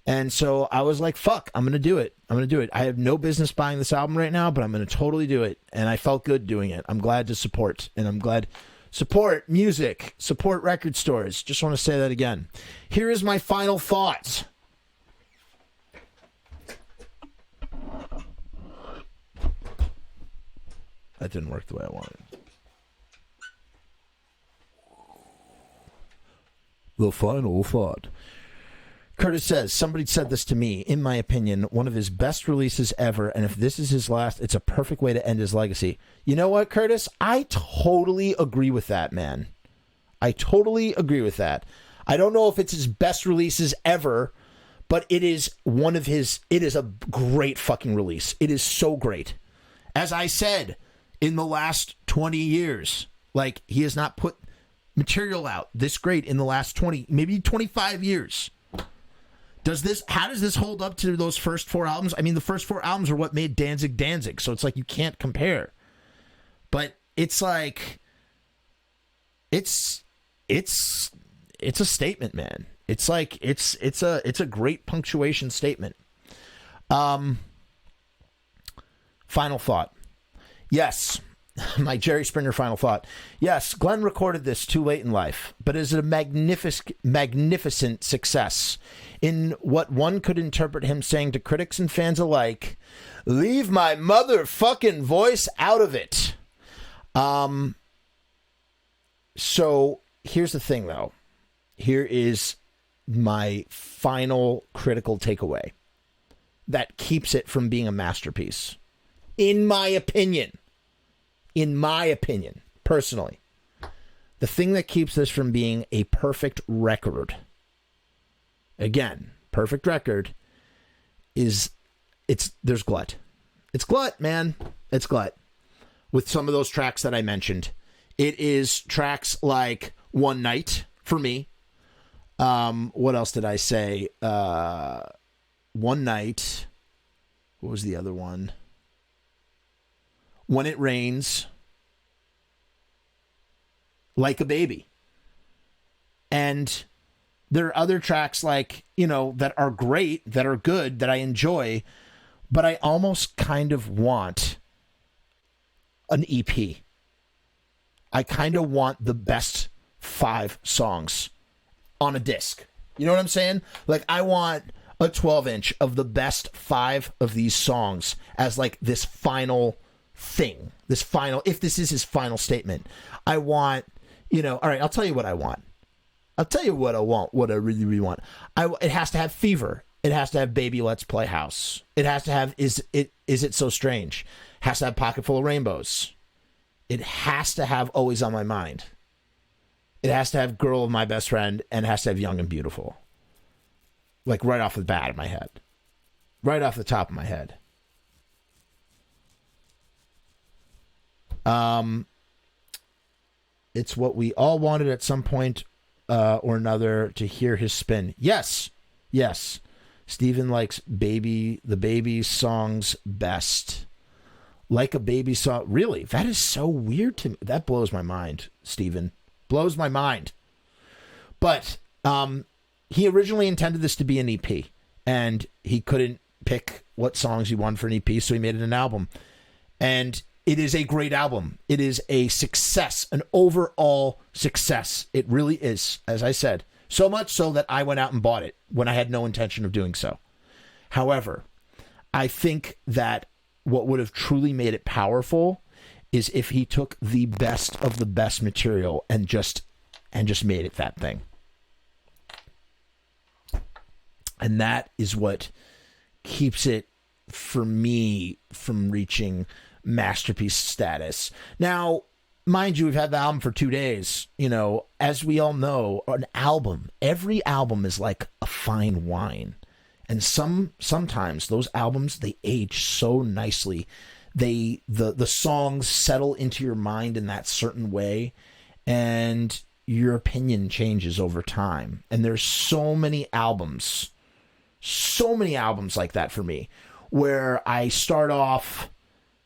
And so I was like, fuck, I'm going to do it. I have no business buying this album right now, but I'm going to totally do it. And I felt good doing it. I'm glad to support. And I'm glad support music, support record stores. Just want to say that again. Here is my final thoughts. That didn't work the way I wanted. The final thought. Curtis says, somebody said this to me, in my opinion, one of his best releases ever, and if this is his last, it's a perfect way to end his legacy. You know what, Curtis? I totally agree with that, man. I totally agree with that. I don't know if it's his best releases ever, but it is a great fucking release. It is so great. As I said, in the last 20 years, like, he has not put material out this great in the last 20, maybe 25 years. How does this hold up to those first 4 albums? I mean, the first 4 albums are what made Danzig Danzig, so it's like you can't compare. But it's like it's a statement, man. It's like it's a great punctuation statement. Final thought. Yes. My Jerry Springer final thought. Yes, Glenn recorded this too late in life, but is a magnificent success in what one could interpret him saying to critics and fans alike, leave my motherfucking voice out of it. So here's the thing, though. Here is my final critical takeaway that keeps it from being a masterpiece. In my opinion, personally, the thing that keeps this from being a perfect record, again, perfect record, is there's glut. It's glut, man. It's glut. With some of those tracks that I mentioned. It is tracks like One Night, for me. What else did I say? One Night. What was the other one? When It Rains, Like a Baby. And there are other tracks like, that are great, that are good, that I enjoy, but I almost kind of want an EP. I kind of want the best 5 songs on a disc. You know what I'm saying? Like, I want a 12-inch of the best 5 of these songs as like this final thing, if this is his final statement. I want, all right, I'll tell you what I want. What I really, really want. It has to have Fever. It has to have Baby Let's Play House. It has to have Is It So Strange. It has to have Pocketful of Rainbows. It has to have Always on My Mind. It has to have Girl of My Best Friend, and it has to have Young and Beautiful. Like right off the bat of my head. Right off the top of my head. It's what we all wanted at some point or another to hear his spin. Yes. Steven likes the Baby songs best. Like a Baby song. Really? That is so weird to me. That blows my mind, Steven. Blows my mind. But he originally intended this to be an EP, and he couldn't pick what songs he wanted for an EP, so he made it an album. And it is a great album. It is a success, an overall success. It really is, as I said. So much so that I went out and bought it when I had no intention of doing so. However, I think that what would have truly made it powerful is if he took the best of the best material and just made it that thing. And that is what keeps it, for me, from reaching masterpiece status. Now, mind you, we've had the album for 2 days. As we all know, every album is like a fine wine. And sometimes those albums, they age so nicely. The songs settle into your mind in that certain way, and your opinion changes over time. And there's so many albums like that for me, where I start off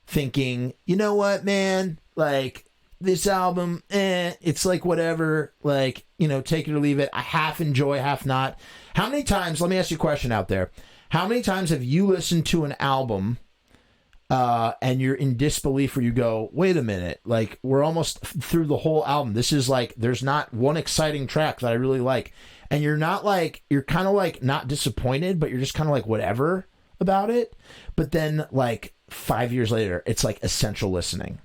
thinking, you know what, man, like this album, it's like whatever, like, take it or leave it. I half enjoy, half not. How many times, let me ask you a question out there. How many times have you listened to an album and you're in disbelief, or you go, wait a minute, like we're almost through the whole album. This is like, there's not one exciting track that I really like. And you're kind of like not disappointed, but you're just kind of like whatever about it. But then like 5 years later, it's like essential listening.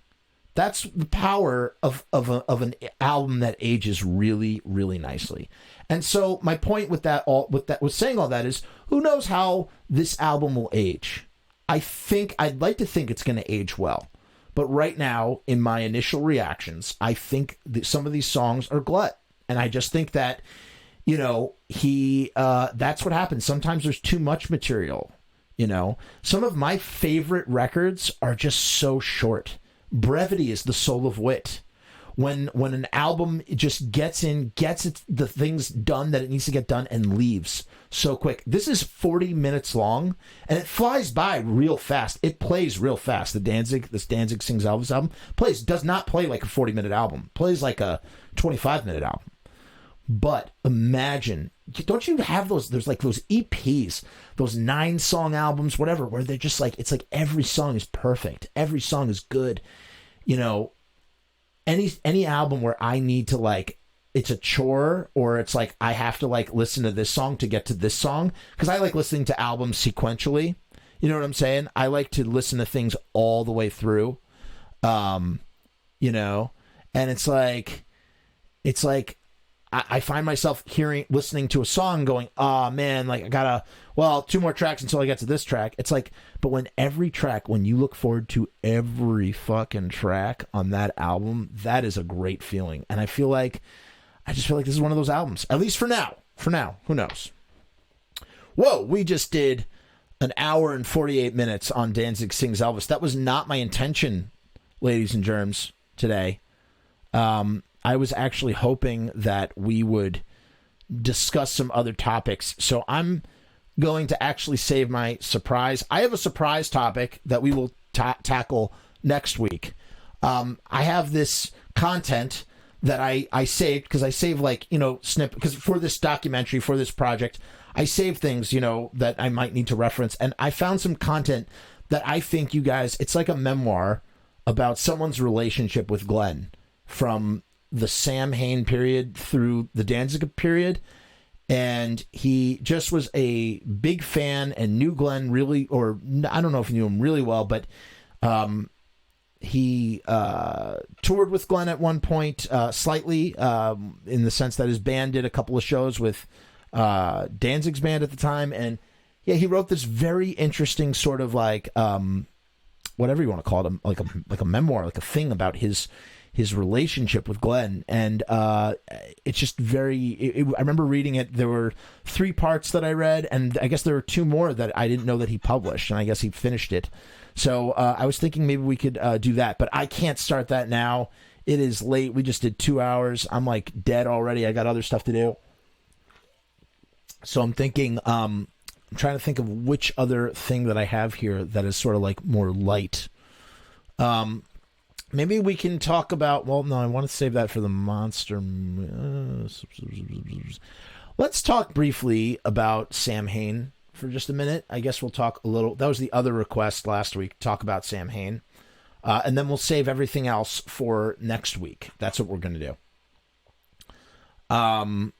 That's the power of an album that ages really, really nicely. And so my point with saying all that is, who knows how this album will age? I'd like to think it's going to age well. But right now, in my initial reactions, I think that some of these songs are glut. And I just think that, that's what happens. Sometimes there's too much material. Some of my favorite records are just so short. Brevity is the soul of wit. when an album just gets the things done that it needs to get done and leaves so quick. This is 40 minutes long, and it flies by real fast. It plays real fast. This Danzig Sings Elvis album does not play like a 40-minute album. Plays like a 25-minute album. But imagine, don't you have those? There's like those EPs, those 9-song albums, whatever, where they're just like, it's like every song is perfect, every song is good. You know, any album where I need to like, it's a chore, or it's like I have to like listen to this song to get to this song, because I like listening to albums sequentially. You know what I'm saying? I like to listen to things all the way through. You know, and it's like I find myself listening to a song going, oh man, like I gotta, 2 more tracks until I get to this track. It's like, but when you look forward to every fucking track on that album, that is a great feeling. And I just feel like this is one of those albums, at least for now, who knows? Whoa, we just did an hour and 48 minutes on Danzig Sings Elvis. That was not my intention, ladies and germs, today. I was actually hoping that we would discuss some other topics. So I'm going to actually save my surprise. I have a surprise topic that we will tackle next week. I have this content that I saved, because I save like, snip, because for this documentary, for this project, I save things, that I might need to reference. And I found some content that I think you guys, it's like a memoir about someone's relationship with Glenn from the Samhain period through the Danzig period. And he just was a big fan and knew Glenn really, or I don't know if he knew him really well, but he toured with Glenn at one point, slightly, in the sense that his band did a couple of shows with Danzig's band at the time. And yeah, he wrote this very interesting sort of like, whatever you want to call it, like a memoir, like a thing about his relationship with Glenn. And it's just very, I remember reading it. There were 3 parts that I read, and I guess there were 2 more that I didn't know that he published, and I guess he finished it. So I was thinking maybe we could do that, but I can't start that now. It is late. We just did 2 hours. I'm like dead already. I got other stuff to do. So I'm thinking, I'm trying to think of which other thing that I have here that is sort of like more light. Maybe we can talk about, no, I want to save that for the monster. Let's talk briefly about Samhain for just a minute. I guess we'll talk a little. That was the other request last week, talk about Samhain. And then we'll save everything else for next week. That's what we're going to do.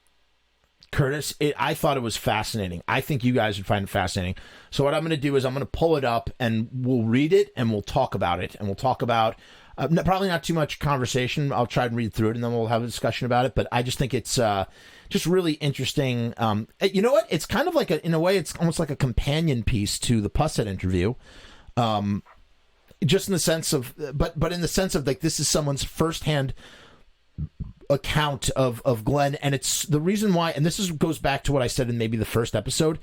Curtis, I thought it was fascinating. I think you guys would find it fascinating. So what I'm going to do is I'm going to pull it up and we'll read it and we'll talk about it. And we'll talk about, probably not too much conversation. I'll try and read through it and then we'll have a discussion about it. But I just think it's just really interesting. You know what? It's kind of like, in a way, it's almost like a companion piece to the Pusset interview. Just in the sense of, but in the sense of like, this is someone's firsthand account of Glenn, and it's the reason why, and this goes back to what I said in maybe the first episode.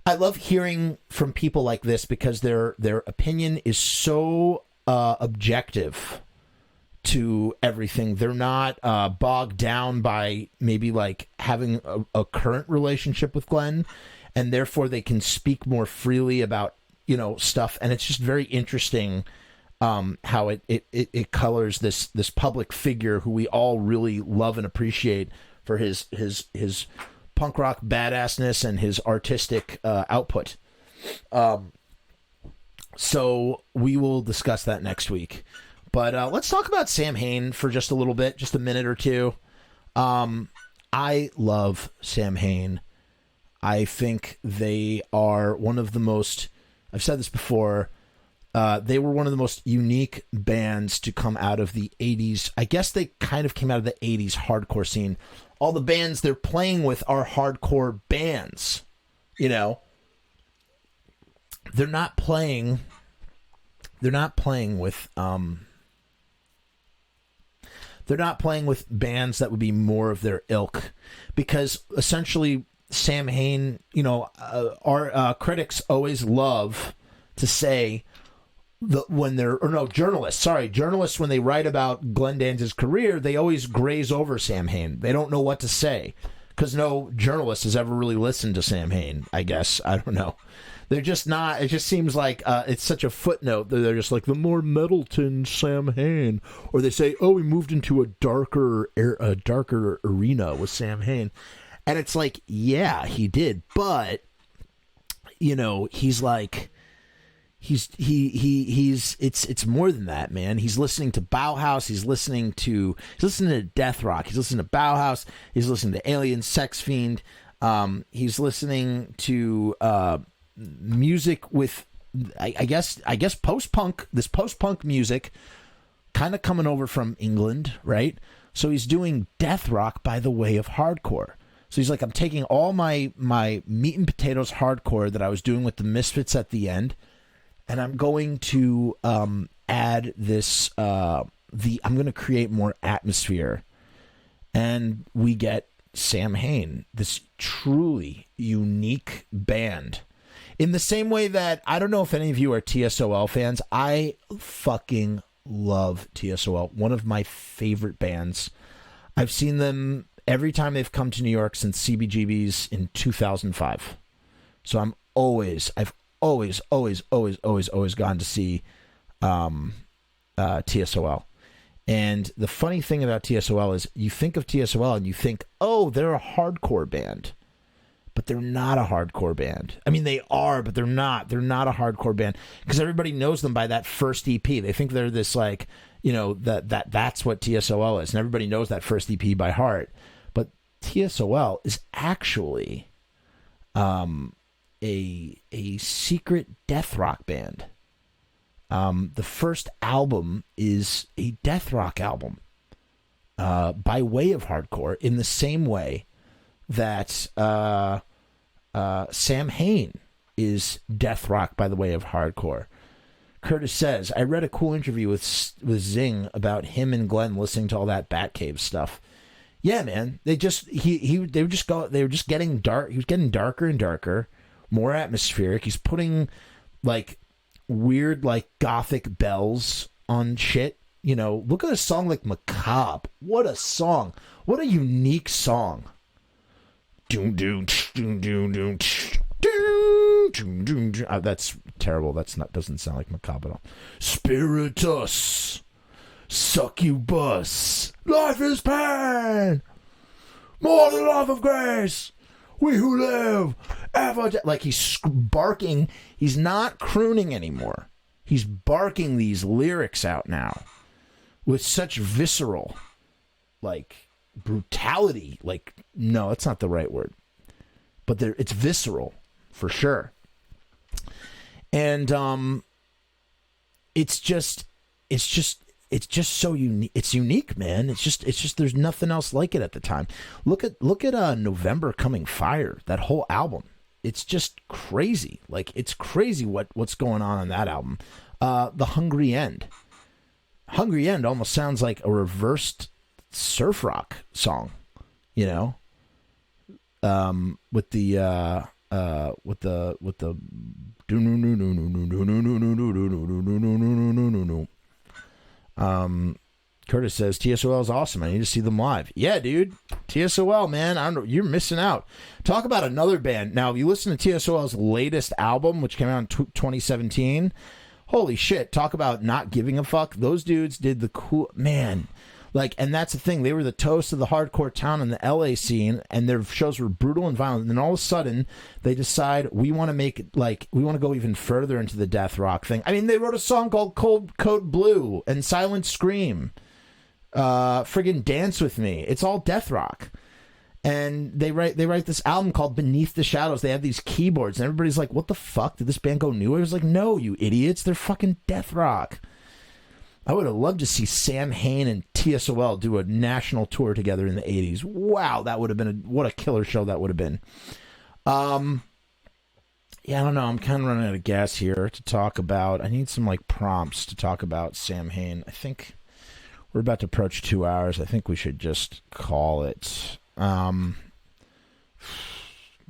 I love hearing from people like this because their opinion is so objective to everything. They're not bogged down by maybe like having a current relationship with Glenn, and therefore they can speak more freely about stuff. And it's just very interesting how it colors this public figure who we all really love and appreciate for his punk rock badassness and his artistic output. So we will discuss that next week. But let's talk about Samhain for just a little bit, just a minute or two. I love Samhain. I think they are one of the most, I've said this before, they were one of the most unique bands to come out of the 80s. I guess they kind of came out of the 80s hardcore scene. All the bands they're playing with are hardcore bands. They're not playing with bands that would be more of their ilk, because essentially Samhain, our critics always love to say, journalists, when they write about Glenn Danzig's career, they always graze over Samhain. They don't know what to say because no journalist has ever really listened to Samhain, I guess. I don't know. They're just not. It just seems like it's such a footnote that they're just like the more Middleton Samhain, or they say, "Oh, we moved into a darker arena with Samhain," and it's like, yeah, he did, but he's like. It's more than that, man. He's listening to Bauhaus. He's listening to death rock. He's listening to Bauhaus. He's listening to Alien Sex Fiend. He's listening to music with, I guess post-punk. This post-punk music, kind of coming over from England, right? So he's doing death rock by the way of hardcore. So he's like, I'm taking all my meat and potatoes hardcore that I was doing with the Misfits at the end. And I'm going to add this. I'm going to create more atmosphere, and we get Samhain, this truly unique band. In the same way that I don't know if any of you are TSOL fans. I fucking love TSOL. One of my favorite bands. I've seen them every time they've come to New York since CBGB's in 2005. So I've always gone to see TSOL. And the funny thing about TSOL is you think of TSOL and you think, oh, they're a hardcore band. But they're not a hardcore band. I mean, they are, but they're not. They're not a hardcore band because everybody knows them by that first EP. They think they're this like, that's what TSOL is. And everybody knows that first EP by heart. But TSOL is actually a secret death rock band. The first album is a death rock album by way of hardcore, in the same way that Samhain is death rock by the way of hardcore. Curtis says, I read a cool interview with Zing about him and Glenn listening to all that Batcave stuff. Yeah, man. They were just getting dark. He was getting darker and darker, more atmospheric. He's putting like weird like gothic bells on shit. Look at a song like Macabre. What a song. What a unique song. That's terrible. Doesn't sound like Macabre at all. Spiritus. Succubus. Life is pain. More than love of grace. We who live ever. Like he's barking. He's not crooning anymore. He's barking these lyrics out now with such visceral, like, brutality. Like, no, that's not the right word. But it's visceral for sure. And it's just so unique. It's unique, man. It's just there's nothing else like it at the time. Look at November Coming Fire, that whole album. It's just crazy. Like, it's crazy what's going on that album. The Hungry End. Hungry End almost sounds like a reversed surf rock song, with the Curtis says TSOL is awesome. I need to see them live. Yeah, dude. TSOL, man. I don't know. You're missing out. Talk about another band. Now, if you listen to TSOL's latest album, which came out in 2017, holy shit. Talk about not giving a fuck. Those dudes did the cool, man. Like, and that's the thing. They were the toast of the hardcore town in the LA scene, and their shows were brutal and violent. And then all of a sudden, they decide we want to go even further into the death rock thing. I mean, they wrote a song called Cold Code Blue and Silent Scream. Friggin' Dance With Me. It's all death rock. And they write this album called Beneath the Shadows. They have these keyboards, and everybody's like, what the fuck? Did this band go new? I was like, no, you idiots. They're fucking death rock. I would have loved to see Samhain and TSOL do a national tour together in the 80s. Wow, that would have been what a killer show that would have been. Yeah, I don't know. I'm kind of running out of gas here to talk about. I need some like prompts to talk about Samhain. I think we're about to approach 2 hours. I think we should just call it.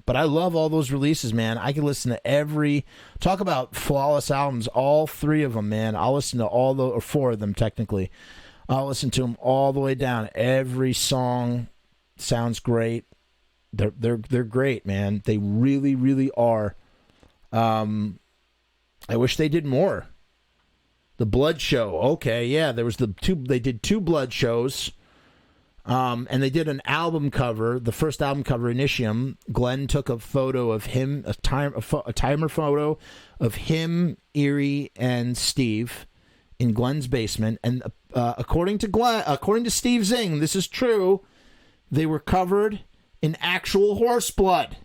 But I love all those releases, man. I can listen to every... Talk about flawless albums, all 3 of them, man. I'll listen to all the... Or 4 of them, technically. I'll listen to them all the way down. Every song sounds great. They're great, man. They really, really are. I wish they did more. The Blood Show. Okay, yeah, there was they did 2 Blood shows. And they did an album cover, the first album cover, Initium. Glenn took a photo of him, a timer photo of him, Erie, and Steve in Glenn's basement. And according to Steve Zing, this is true, they were covered in actual horse blood.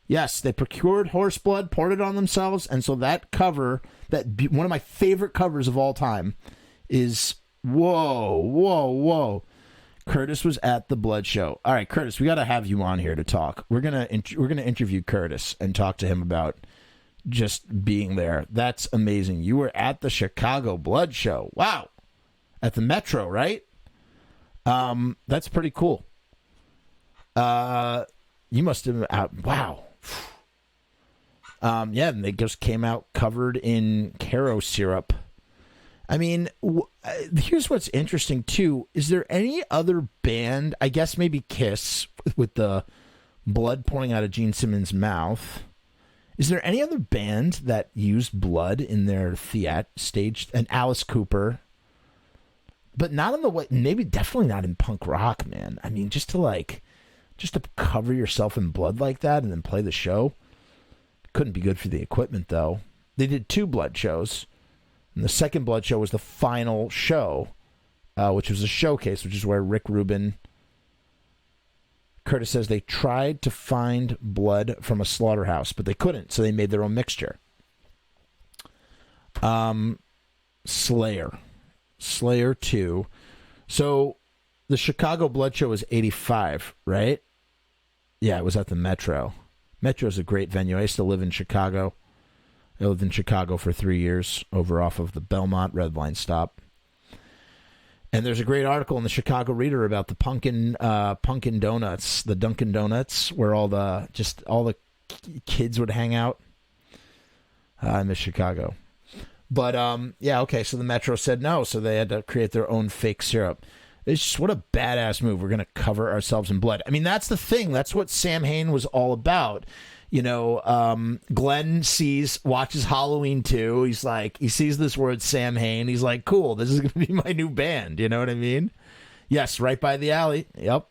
Yes, they procured horse blood, poured it on themselves, and so that cover, one of my favorite covers of all time, is whoa. Curtis was at the Blood Show. All right, Curtis, we got to have you on here to talk. We're gonna interview Curtis and talk to him about just being there. That's amazing. You were at the Chicago Blood Show. Wow, at the Metro, right? That's pretty cool. You must have. Wow. Yeah, and they just came out covered in Caro syrup. I mean, here's what's interesting, too. Is there any other band, I guess maybe Kiss, with the blood pouring out of Gene Simmons' mouth. Is there any other band that used blood in their stage? And Alice Cooper. But not in the way, maybe definitely not in punk rock, man. I mean, just to cover yourself in blood like that and then play the show. Couldn't be good for the equipment, though. They did 2 Blood shows. And the second Blood show was the final show, which was a showcase, which is where Rick Rubin... Curtis says they tried to find blood from a slaughterhouse, but they couldn't, so they made their own mixture. Slayer 2. So the Chicago Blood Show was 85, right? Yeah, it was at the Metro. Metro's a great venue. I used to live in Chicago. I lived in Chicago for 3 years, over off of the Belmont Red Line stop. And there's a great article in the Chicago Reader about the Punkin Donuts, the Dunkin' Donuts, where all the kids would hang out. I miss Chicago. But, yeah, okay, so the Metro said no, so they had to create their own fake syrup. It's just, what a badass move. We're going to cover ourselves in blood. I mean, that's the thing. That's what Samhain was all about. You know, Glenn watches Halloween 2. He's like, he sees this word Samhain. He's like, cool, this is going to be my new band. You know what I mean? Yes, right by the alley. Yep.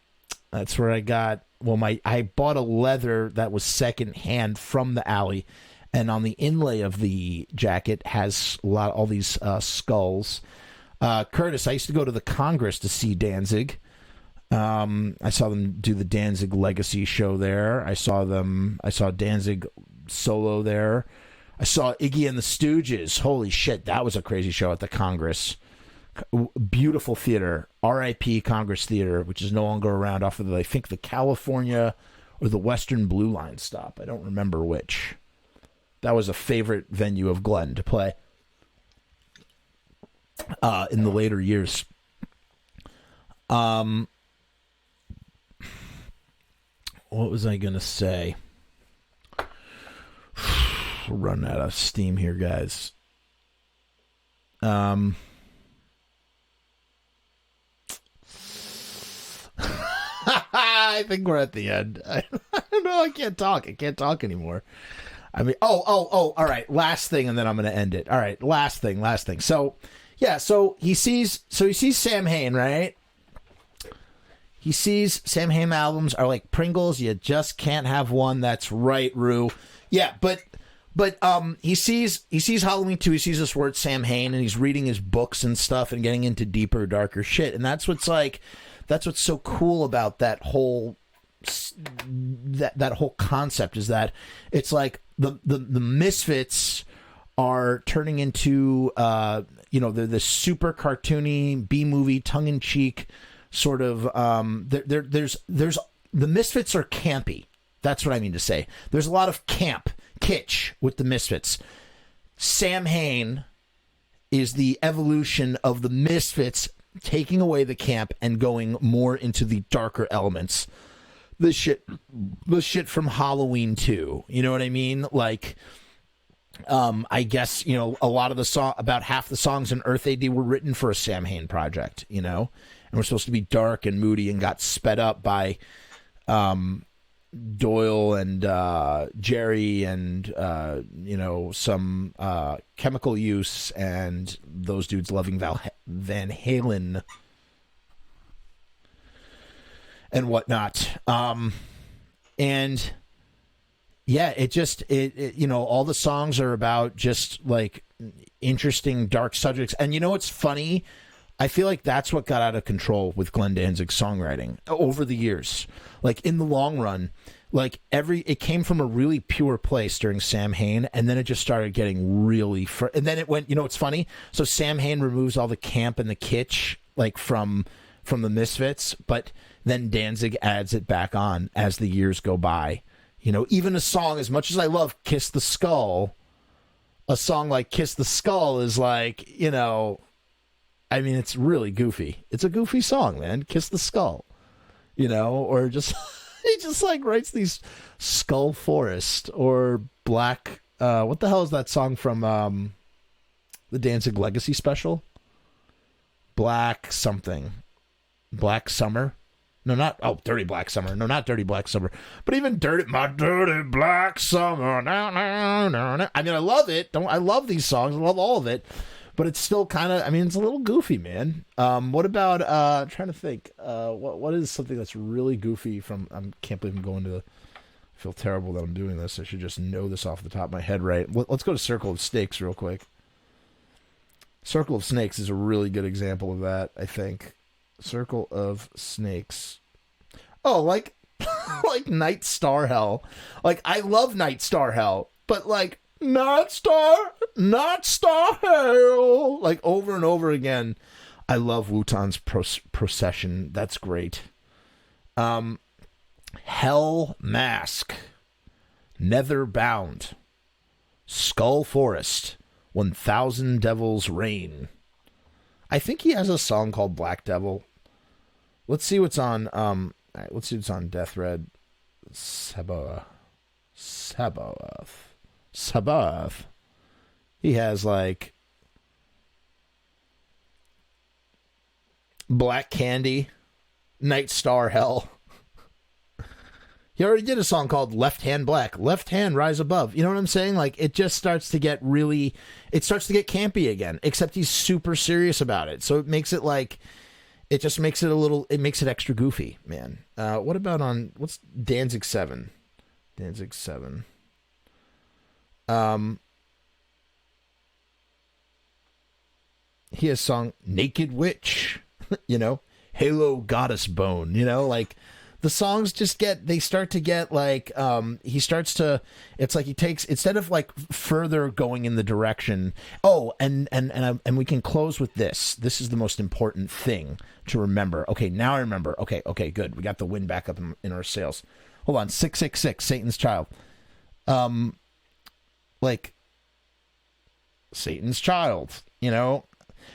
That's where I got, I bought a leather that was secondhand from the alley. And on the inlay of the jacket has all these skulls. Curtis, I used to go to the Congress to see Danzig. I saw them do the Danzig Legacy show there. I saw Danzig solo there. I saw Iggy and the Stooges. Holy shit, that was a crazy show at the Congress. Beautiful theater. R.I.P. Congress Theater, which is no longer around, off of I think the California or the Western Blue Line stop. I don't remember which. That was a favorite venue of Glenn to play in the later years. What was I going to say? We're running out of steam here, guys. I think we're at the end. I don't know. I can't talk. I can't talk anymore. I mean, all right. Last thing, and then I'm going to end it. All right. Last thing. So, yeah. So he sees Samhain, right? He sees Samhain albums are like Pringles. You just can't have one. That's right, Rue. Yeah, but he sees Halloween 2. He sees this word Samhain, and he's reading his books and stuff and getting into deeper, darker shit. And that's what's so cool about that whole concept, is that it's like the Misfits are turning into they're this super cartoony B-movie, tongue-in-cheek sort of there's the Misfits are campy. That's what I mean to say. There's a lot of kitsch with the Misfits. Samhain is the evolution of the Misfits taking away the camp and going more into the darker elements. the shit from Halloween 2. You know what I mean? Like, I guess, you know, a lot of about half the songs in Earth AD were written for a Samhain project, you know, and were supposed to be dark and moody and got sped up by Doyle and Jerry and, you know, some chemical use and those dudes loving Van Halen and whatnot. And yeah, it you know, all the songs are about just like interesting dark subjects. And you know what's funny? I feel like that's what got out of control with Glenn Danzig's songwriting over the years. Like in the long run, like it came from a really pure place during Samhain, and then it just started getting really and then it went, you know, it's funny. So Samhain removes all the camp and the kitsch like from the Misfits, but then Danzig adds it back on as the years go by. You know, even a song, as much as I love Kiss the Skull, a song like Kiss the Skull is like, you know, I mean, it's really goofy. It's a goofy song, man. Kiss the Skull, you know, or just, he just like writes these Skull Forest or Black, what the hell is that song from the Danzig Legacy special? Black something. Black Summer. No, not Dirty Black Summer. No, not Dirty Black Summer. But even My Dirty Black Summer. I mean, I love it. I love these songs. I love all of it. But it's still kind of, I mean, it's a little goofy, man. What about, I'm trying to think, what is something that's really goofy from, I can't believe I'm going to, I feel terrible that I'm doing this. I should just know this off the top of my head, right? Let's go to Circle of Snakes real quick. Circle of Snakes is a really good example of that, I think. Circle of Snakes. Oh, like like Night Star Hell. Like, I love Night Star Hell, but like Night Star Hell, like over and over again. I love Wutan's Procession. That's great. Hell Mask, Nether Bound, Skull Forest, 1000 Devils Reign. I think he has a song called Black Devil. Let's see what's on let's see what's on Death Red. Sabaoth. He has like Black Candy, Night Star Hell. He already did a song called Left Hand Black, Left Hand Rise Above. You know what I'm saying? Like, it just starts to get really, it starts to get campy again, except he's super serious about it. So it makes it like, it just makes it a little, it makes it extra goofy, man. What about what's Danzig 7? Danzig 7. He has song Naked Witch, you know, Halo Goddess Bone, you know, like, the songs just start to get like, he starts to, it's like he takes, instead of like further going in the direction. Oh, and we can close with this. This is the most important thing to remember. Okay, now I remember. Okay, good. We got the wind back up in our sails. Hold on. 666, Satan's Child. Like, Satan's Child, you know?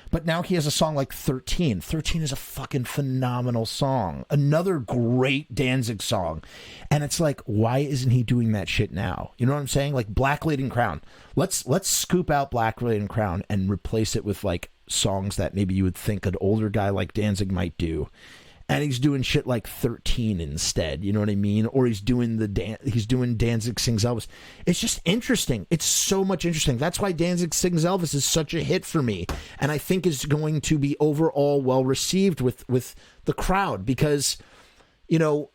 But now he has a song like 13. 13 is a fucking phenomenal song. Another great Danzig song. And it's like, why isn't he doing that shit now? You know what I'm saying? Like Black Laden Crown. Let's scoop out Black Laden Crown and replace it with like songs that maybe you would think an older guy like Danzig might do. And he's doing shit like 13 instead, you know what I mean? Or he's doing Danzig Sings Elvis. It's just interesting. It's so much interesting. That's why Danzig Sings Elvis is such a hit for me, and I think is going to be overall well received with the crowd, because, you know,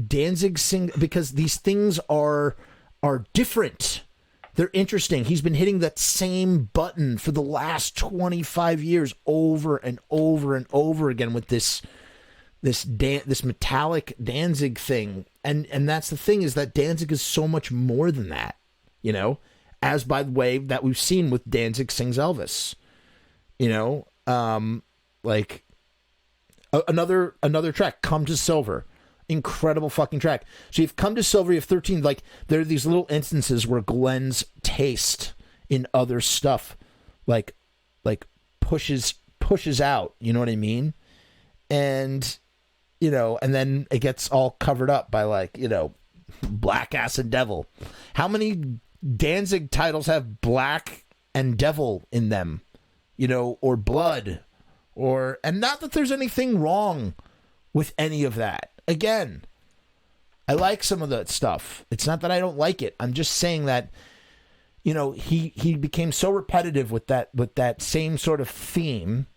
because these things are different. They're interesting. He's been hitting that same button for the last 25 years over and over and over again with this metallic Danzig thing. And that's the thing, is that Danzig is so much more than that, you know, as by the way that we've seen with Danzig Sings Elvis, you know, like another track, Come to Silver, incredible fucking track. So you've Come to Silver, you have 13, like there are these little instances where Glenn's taste in other stuff, like pushes out, you know what I mean? And you know, and then it gets all covered up by like, you know, Black Ass and Devil. How many Danzig titles have Black and Devil in them? You know, or Blood, and not that there's anything wrong with any of that. Again, I like some of that stuff. It's not that I don't like it. I'm just saying that, you know, he became so repetitive with that same sort of theme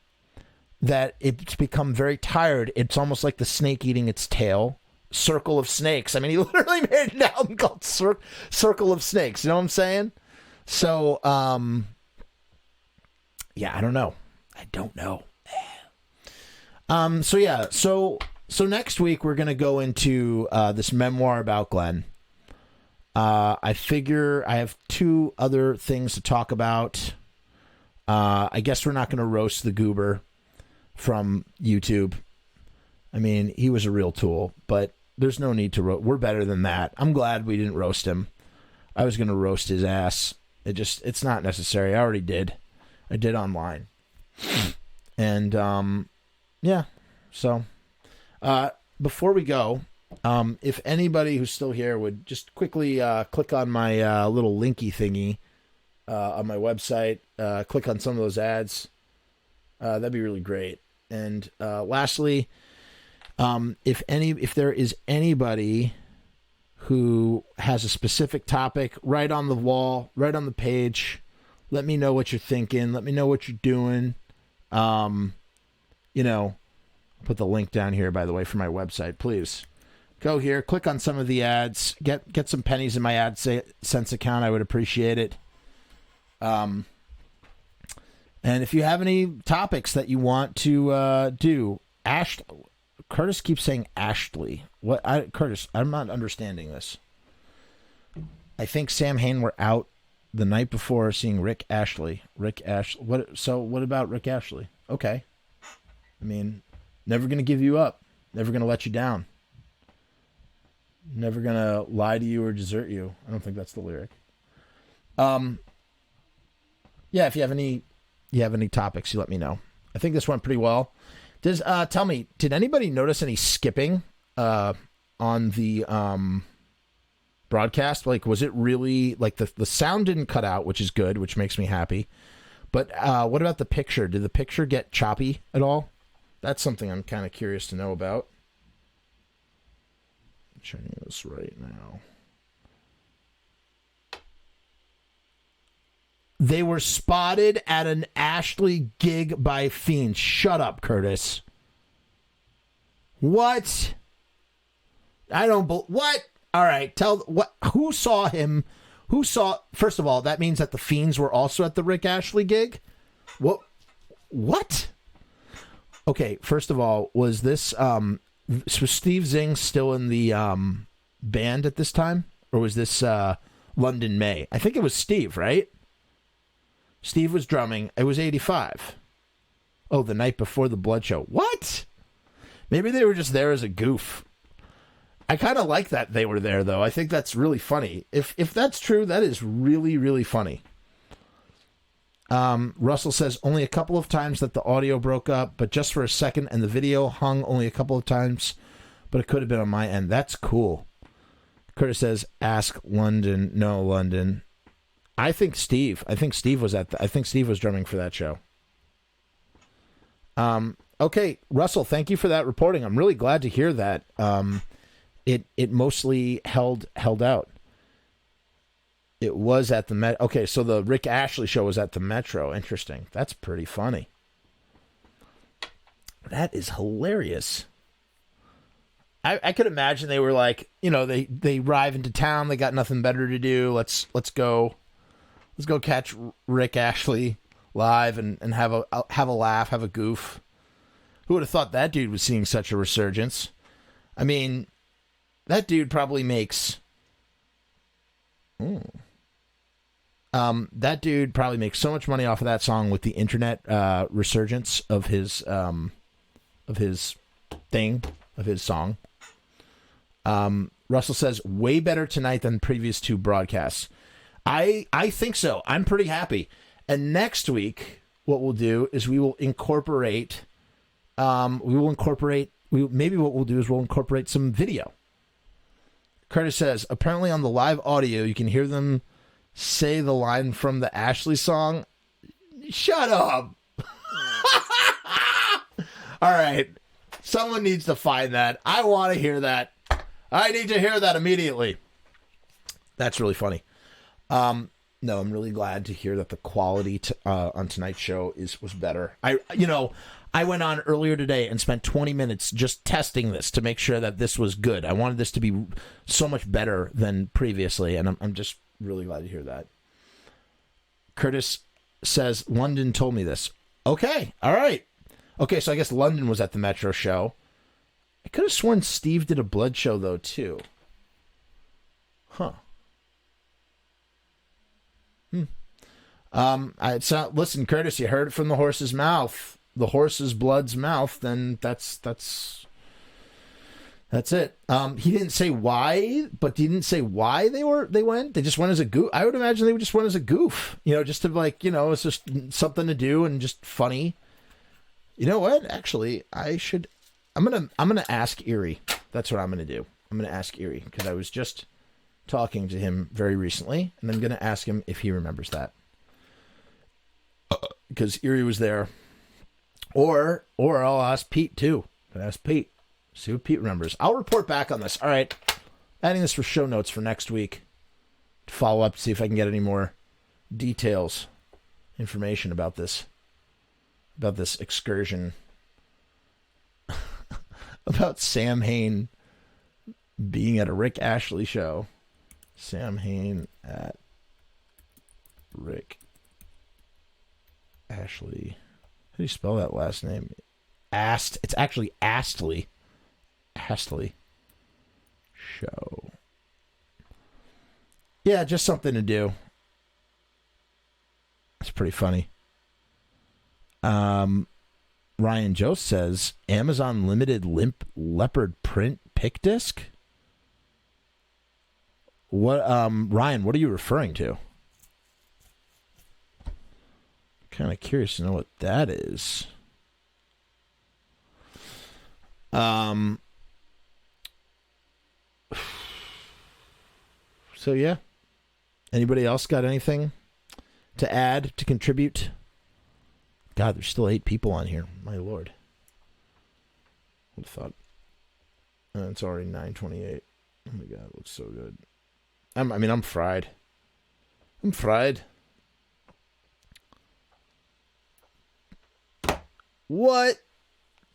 that it's become very tired. It's almost like the snake eating its tail. Circle of Snakes. I mean, he literally made an album called Circle of Snakes. You know what I'm saying? So, yeah, I don't know. So next week we're gonna go into this memoir about Glenn. I figure I have 2 other things to talk about. I guess we're not gonna roast the goober from YouTube. I mean, he was a real tool, but there's no need to roast. We're better than that. I'm glad we didn't roast him. I was gonna roast his ass. It's not necessary. I already did. I did online. And yeah. So before we go, if anybody who's still here would just quickly click on my little linky thingy on my website, click on some of those ads, that'd be really great. And lastly, if there is anybody who has a specific topic right on the wall, right on the page, let me know what you're thinking. Let me know what you're doing. You know, I'll put the link down here, by the way, for my website. Please go here, click on some of the ads, get some pennies in my AdSense account. I would appreciate it. And if you have any topics that you want to do, Curtis keeps saying Ashley. Curtis, I'm not understanding this. I think Samhain were out the night before seeing Rick Ashley. What about Rick Ashley? Okay. I mean, never going to give you up. Never going to let you down. Never going to lie to you or desert you. I don't think that's the lyric. Yeah, if you have any topics, you let me know. I think this went pretty well. Tell me, did anybody notice any skipping on the broadcast? Like, was it really like the sound didn't cut out, which is good, which makes me happy. But what about the picture? Did the picture get choppy at all? That's something I'm kind of curious to know about. I'm turning this right now. They were spotted at an Ashley gig by Fiends. Shut up, Curtis. What? What? All right, who saw him? First of all, that means that the Fiends were also at the Rick Ashley gig? What? Okay, first of all, was Steve Zing still in the band at this time? Or was this London May? I think it was Steve, right? Steve was drumming. It was 85. Oh, the night before the Blood Show. What? Maybe they were just there as a goof. I kind of like that they were there, though. I think that's really funny. If that's true, that is really, really funny. Russell says only a couple of times that the audio broke up, but just for a second, and the video hung only a couple of times, but it could have been on my end. That's cool. Curtis says, ask London. No, London. I think Steve was drumming for that show. Okay, Russell, thank you for that reporting. I'm really glad to hear that. It mostly held out. It was at the Met. Okay, so the Rick Ashley show was at the Metro. Interesting. That's pretty funny. That is hilarious. I could imagine they were like, you know, they arrive into town. They got nothing better to do. Let's go catch Rick Ashley live and have a laugh, have a goof. Who would have thought that dude was seeing such a resurgence? I mean, that dude probably makes. That dude probably makes so much money off of that song with the internet resurgence of his song. Russell says way better tonight than previous 2 broadcasts. I think so. I'm pretty happy. And next week, what we'll do is we will incorporate maybe what we'll do is we'll incorporate some video. Curtis says, apparently on the live audio, you can hear them say the line from the Ashley song. Shut up. All right. Someone needs to find that. I want to hear that. I need to hear that immediately. That's really funny. No, I'm really glad to hear that the quality on tonight's show was better. I went on earlier today and spent 20 minutes just testing this to make sure that this was good. I wanted this to be so much better than previously, and I'm just really glad to hear that. Curtis says, London told me this. Okay, all right. Okay, so I guess London was at the Metro show. I could have sworn Steve did a Blood show, though, too. Huh. Listen, Curtis, you heard it from the horse's mouth. The horse's blood's mouth, then that's it. He didn't say why, but he didn't say why they went. They just went as a goof. I would imagine they just went as a goof, just to it's just something to do and just funny. You know what? Actually, I'm gonna ask Erie. That's what I'm gonna do. I'm gonna ask Erie because I was just talking to him very recently, and I'm gonna ask him if he remembers that. Because Erie was there. Or I'll ask Pete too. Ask Pete. See what Pete remembers. I'll report back on this. All right. Adding this for show notes for next week. To follow up, see if I can get any more details, information about this excursion. About Samhain being at a Rick Ashley show. Samhain at Rick Ashley. How do you spell that last name? It's actually Astley. Astley show. Yeah, just something to do. It's pretty funny. Ryan Joe says Amazon limited leopard print pick disc. What Ryan, what are you referring to? Kind of curious to know what that is. So yeah. Anybody else got anything to add, to contribute? God, there's still 8 people on here. My Lord. Would have thought. It's already 9:28. Oh my God, it looks so good. I'm fried. I'm fried. What?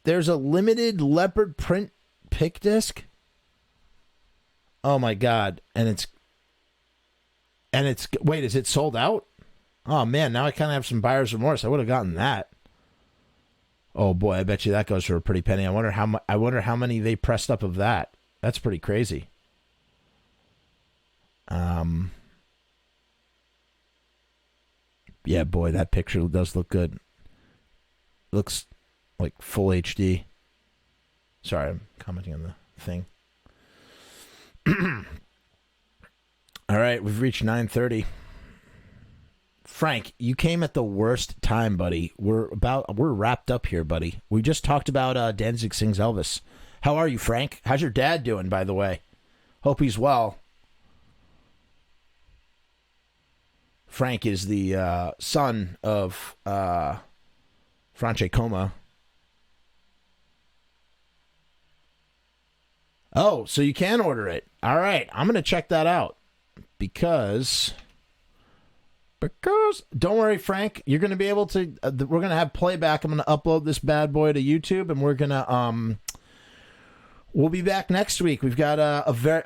There's a limited leopard print pick disc? Oh my God. And it's wait, is it sold out? Oh man, now I kind of have some buyer's remorse. I would have gotten that. Oh boy, I bet you that goes for a pretty penny. I wonder how many they pressed up of that. That's pretty crazy. Yeah, boy, that picture does look good. Looks like full HD. Sorry, I'm commenting on the thing. All right, we've reached 9:30. Frank, you came at the worst time, buddy. We're wrapped up here, buddy. We just talked about Danzig Sings Elvis. How are you, Frank? How's your dad doing, by the way? Hope he's well. Frank is the son of Coma. Oh, so you can order it. All right, I'm going to check that out. Because don't worry, Frank, you're going to be able to we're going to have playback. I'm going to upload this bad boy to YouTube, and we're going to we'll be back next week. We've got a very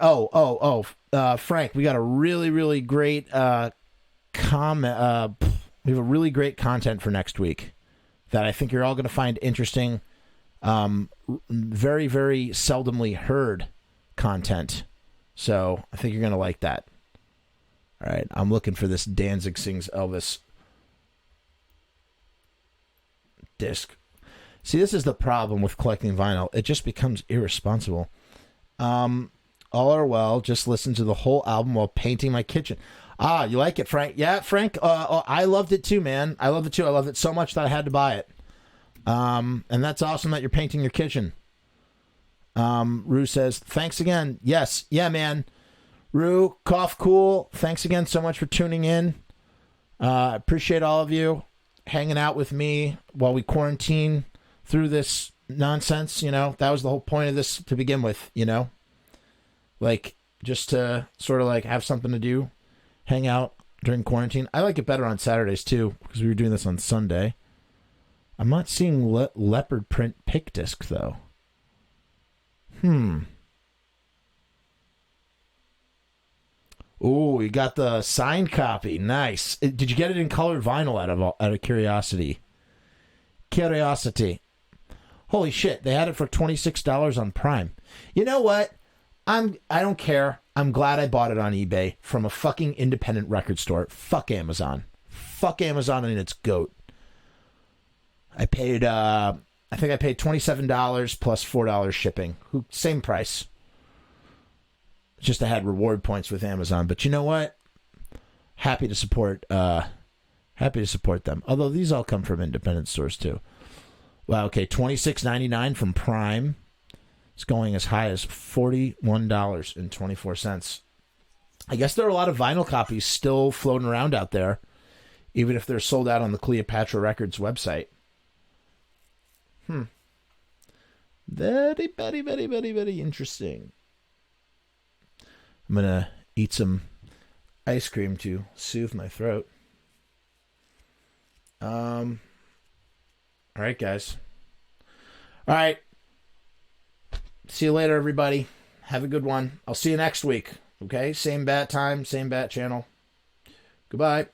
Frank, we got a really, really great comment. We have a really great content for next week that I think you're all going to find interesting. Very, very seldomly heard content. So I think you're going to like that. All right, I'm looking for this Danzig Sings Elvis disc. See, this is the problem with collecting vinyl. It just becomes irresponsible. All are well. Just listen to the whole album while painting my kitchen. Ah, you like it, Frank? Yeah, Frank. I loved it too, man. I loved it too. I loved it so much that I had to buy it. And that's awesome that you're painting your kitchen. Rue says, thanks again. Yes. Yeah, man. Rue, Cough Cool, thanks again so much for tuning in. Appreciate all of you hanging out with me while we quarantine through this nonsense. That was the whole point of this to begin with, like just to sort of like have something to do, hang out during quarantine. I like it better on Saturdays too, because we were doing this on Sunday. I'm not seeing leopard print pick disc though. Oh, you got the signed copy. Nice. Did you get it in colored vinyl out of curiosity? Curiosity. Holy shit, they had it for $26 on Prime. You know what? I don't care. I'm glad I bought it on eBay from a fucking independent record store. Fuck Amazon. Fuck Amazon and its goat. I paid I think I paid $27 plus $4 shipping. Same price. Just I had reward points with Amazon, but you know what? Happy to support them. Although these all come from independent stores too. Wow, okay, $26.99 from Prime. It's going as high as $41.24. I guess there are a lot of vinyl copies still floating around out there, even if they're sold out on the Cleopatra Records website. Very, very, very, very, very interesting. I'm going to eat some ice cream to soothe my throat. All right, guys. All right. See you later, everybody. Have a good one. I'll see you next week. Okay? Same bat time, same bat channel. Goodbye.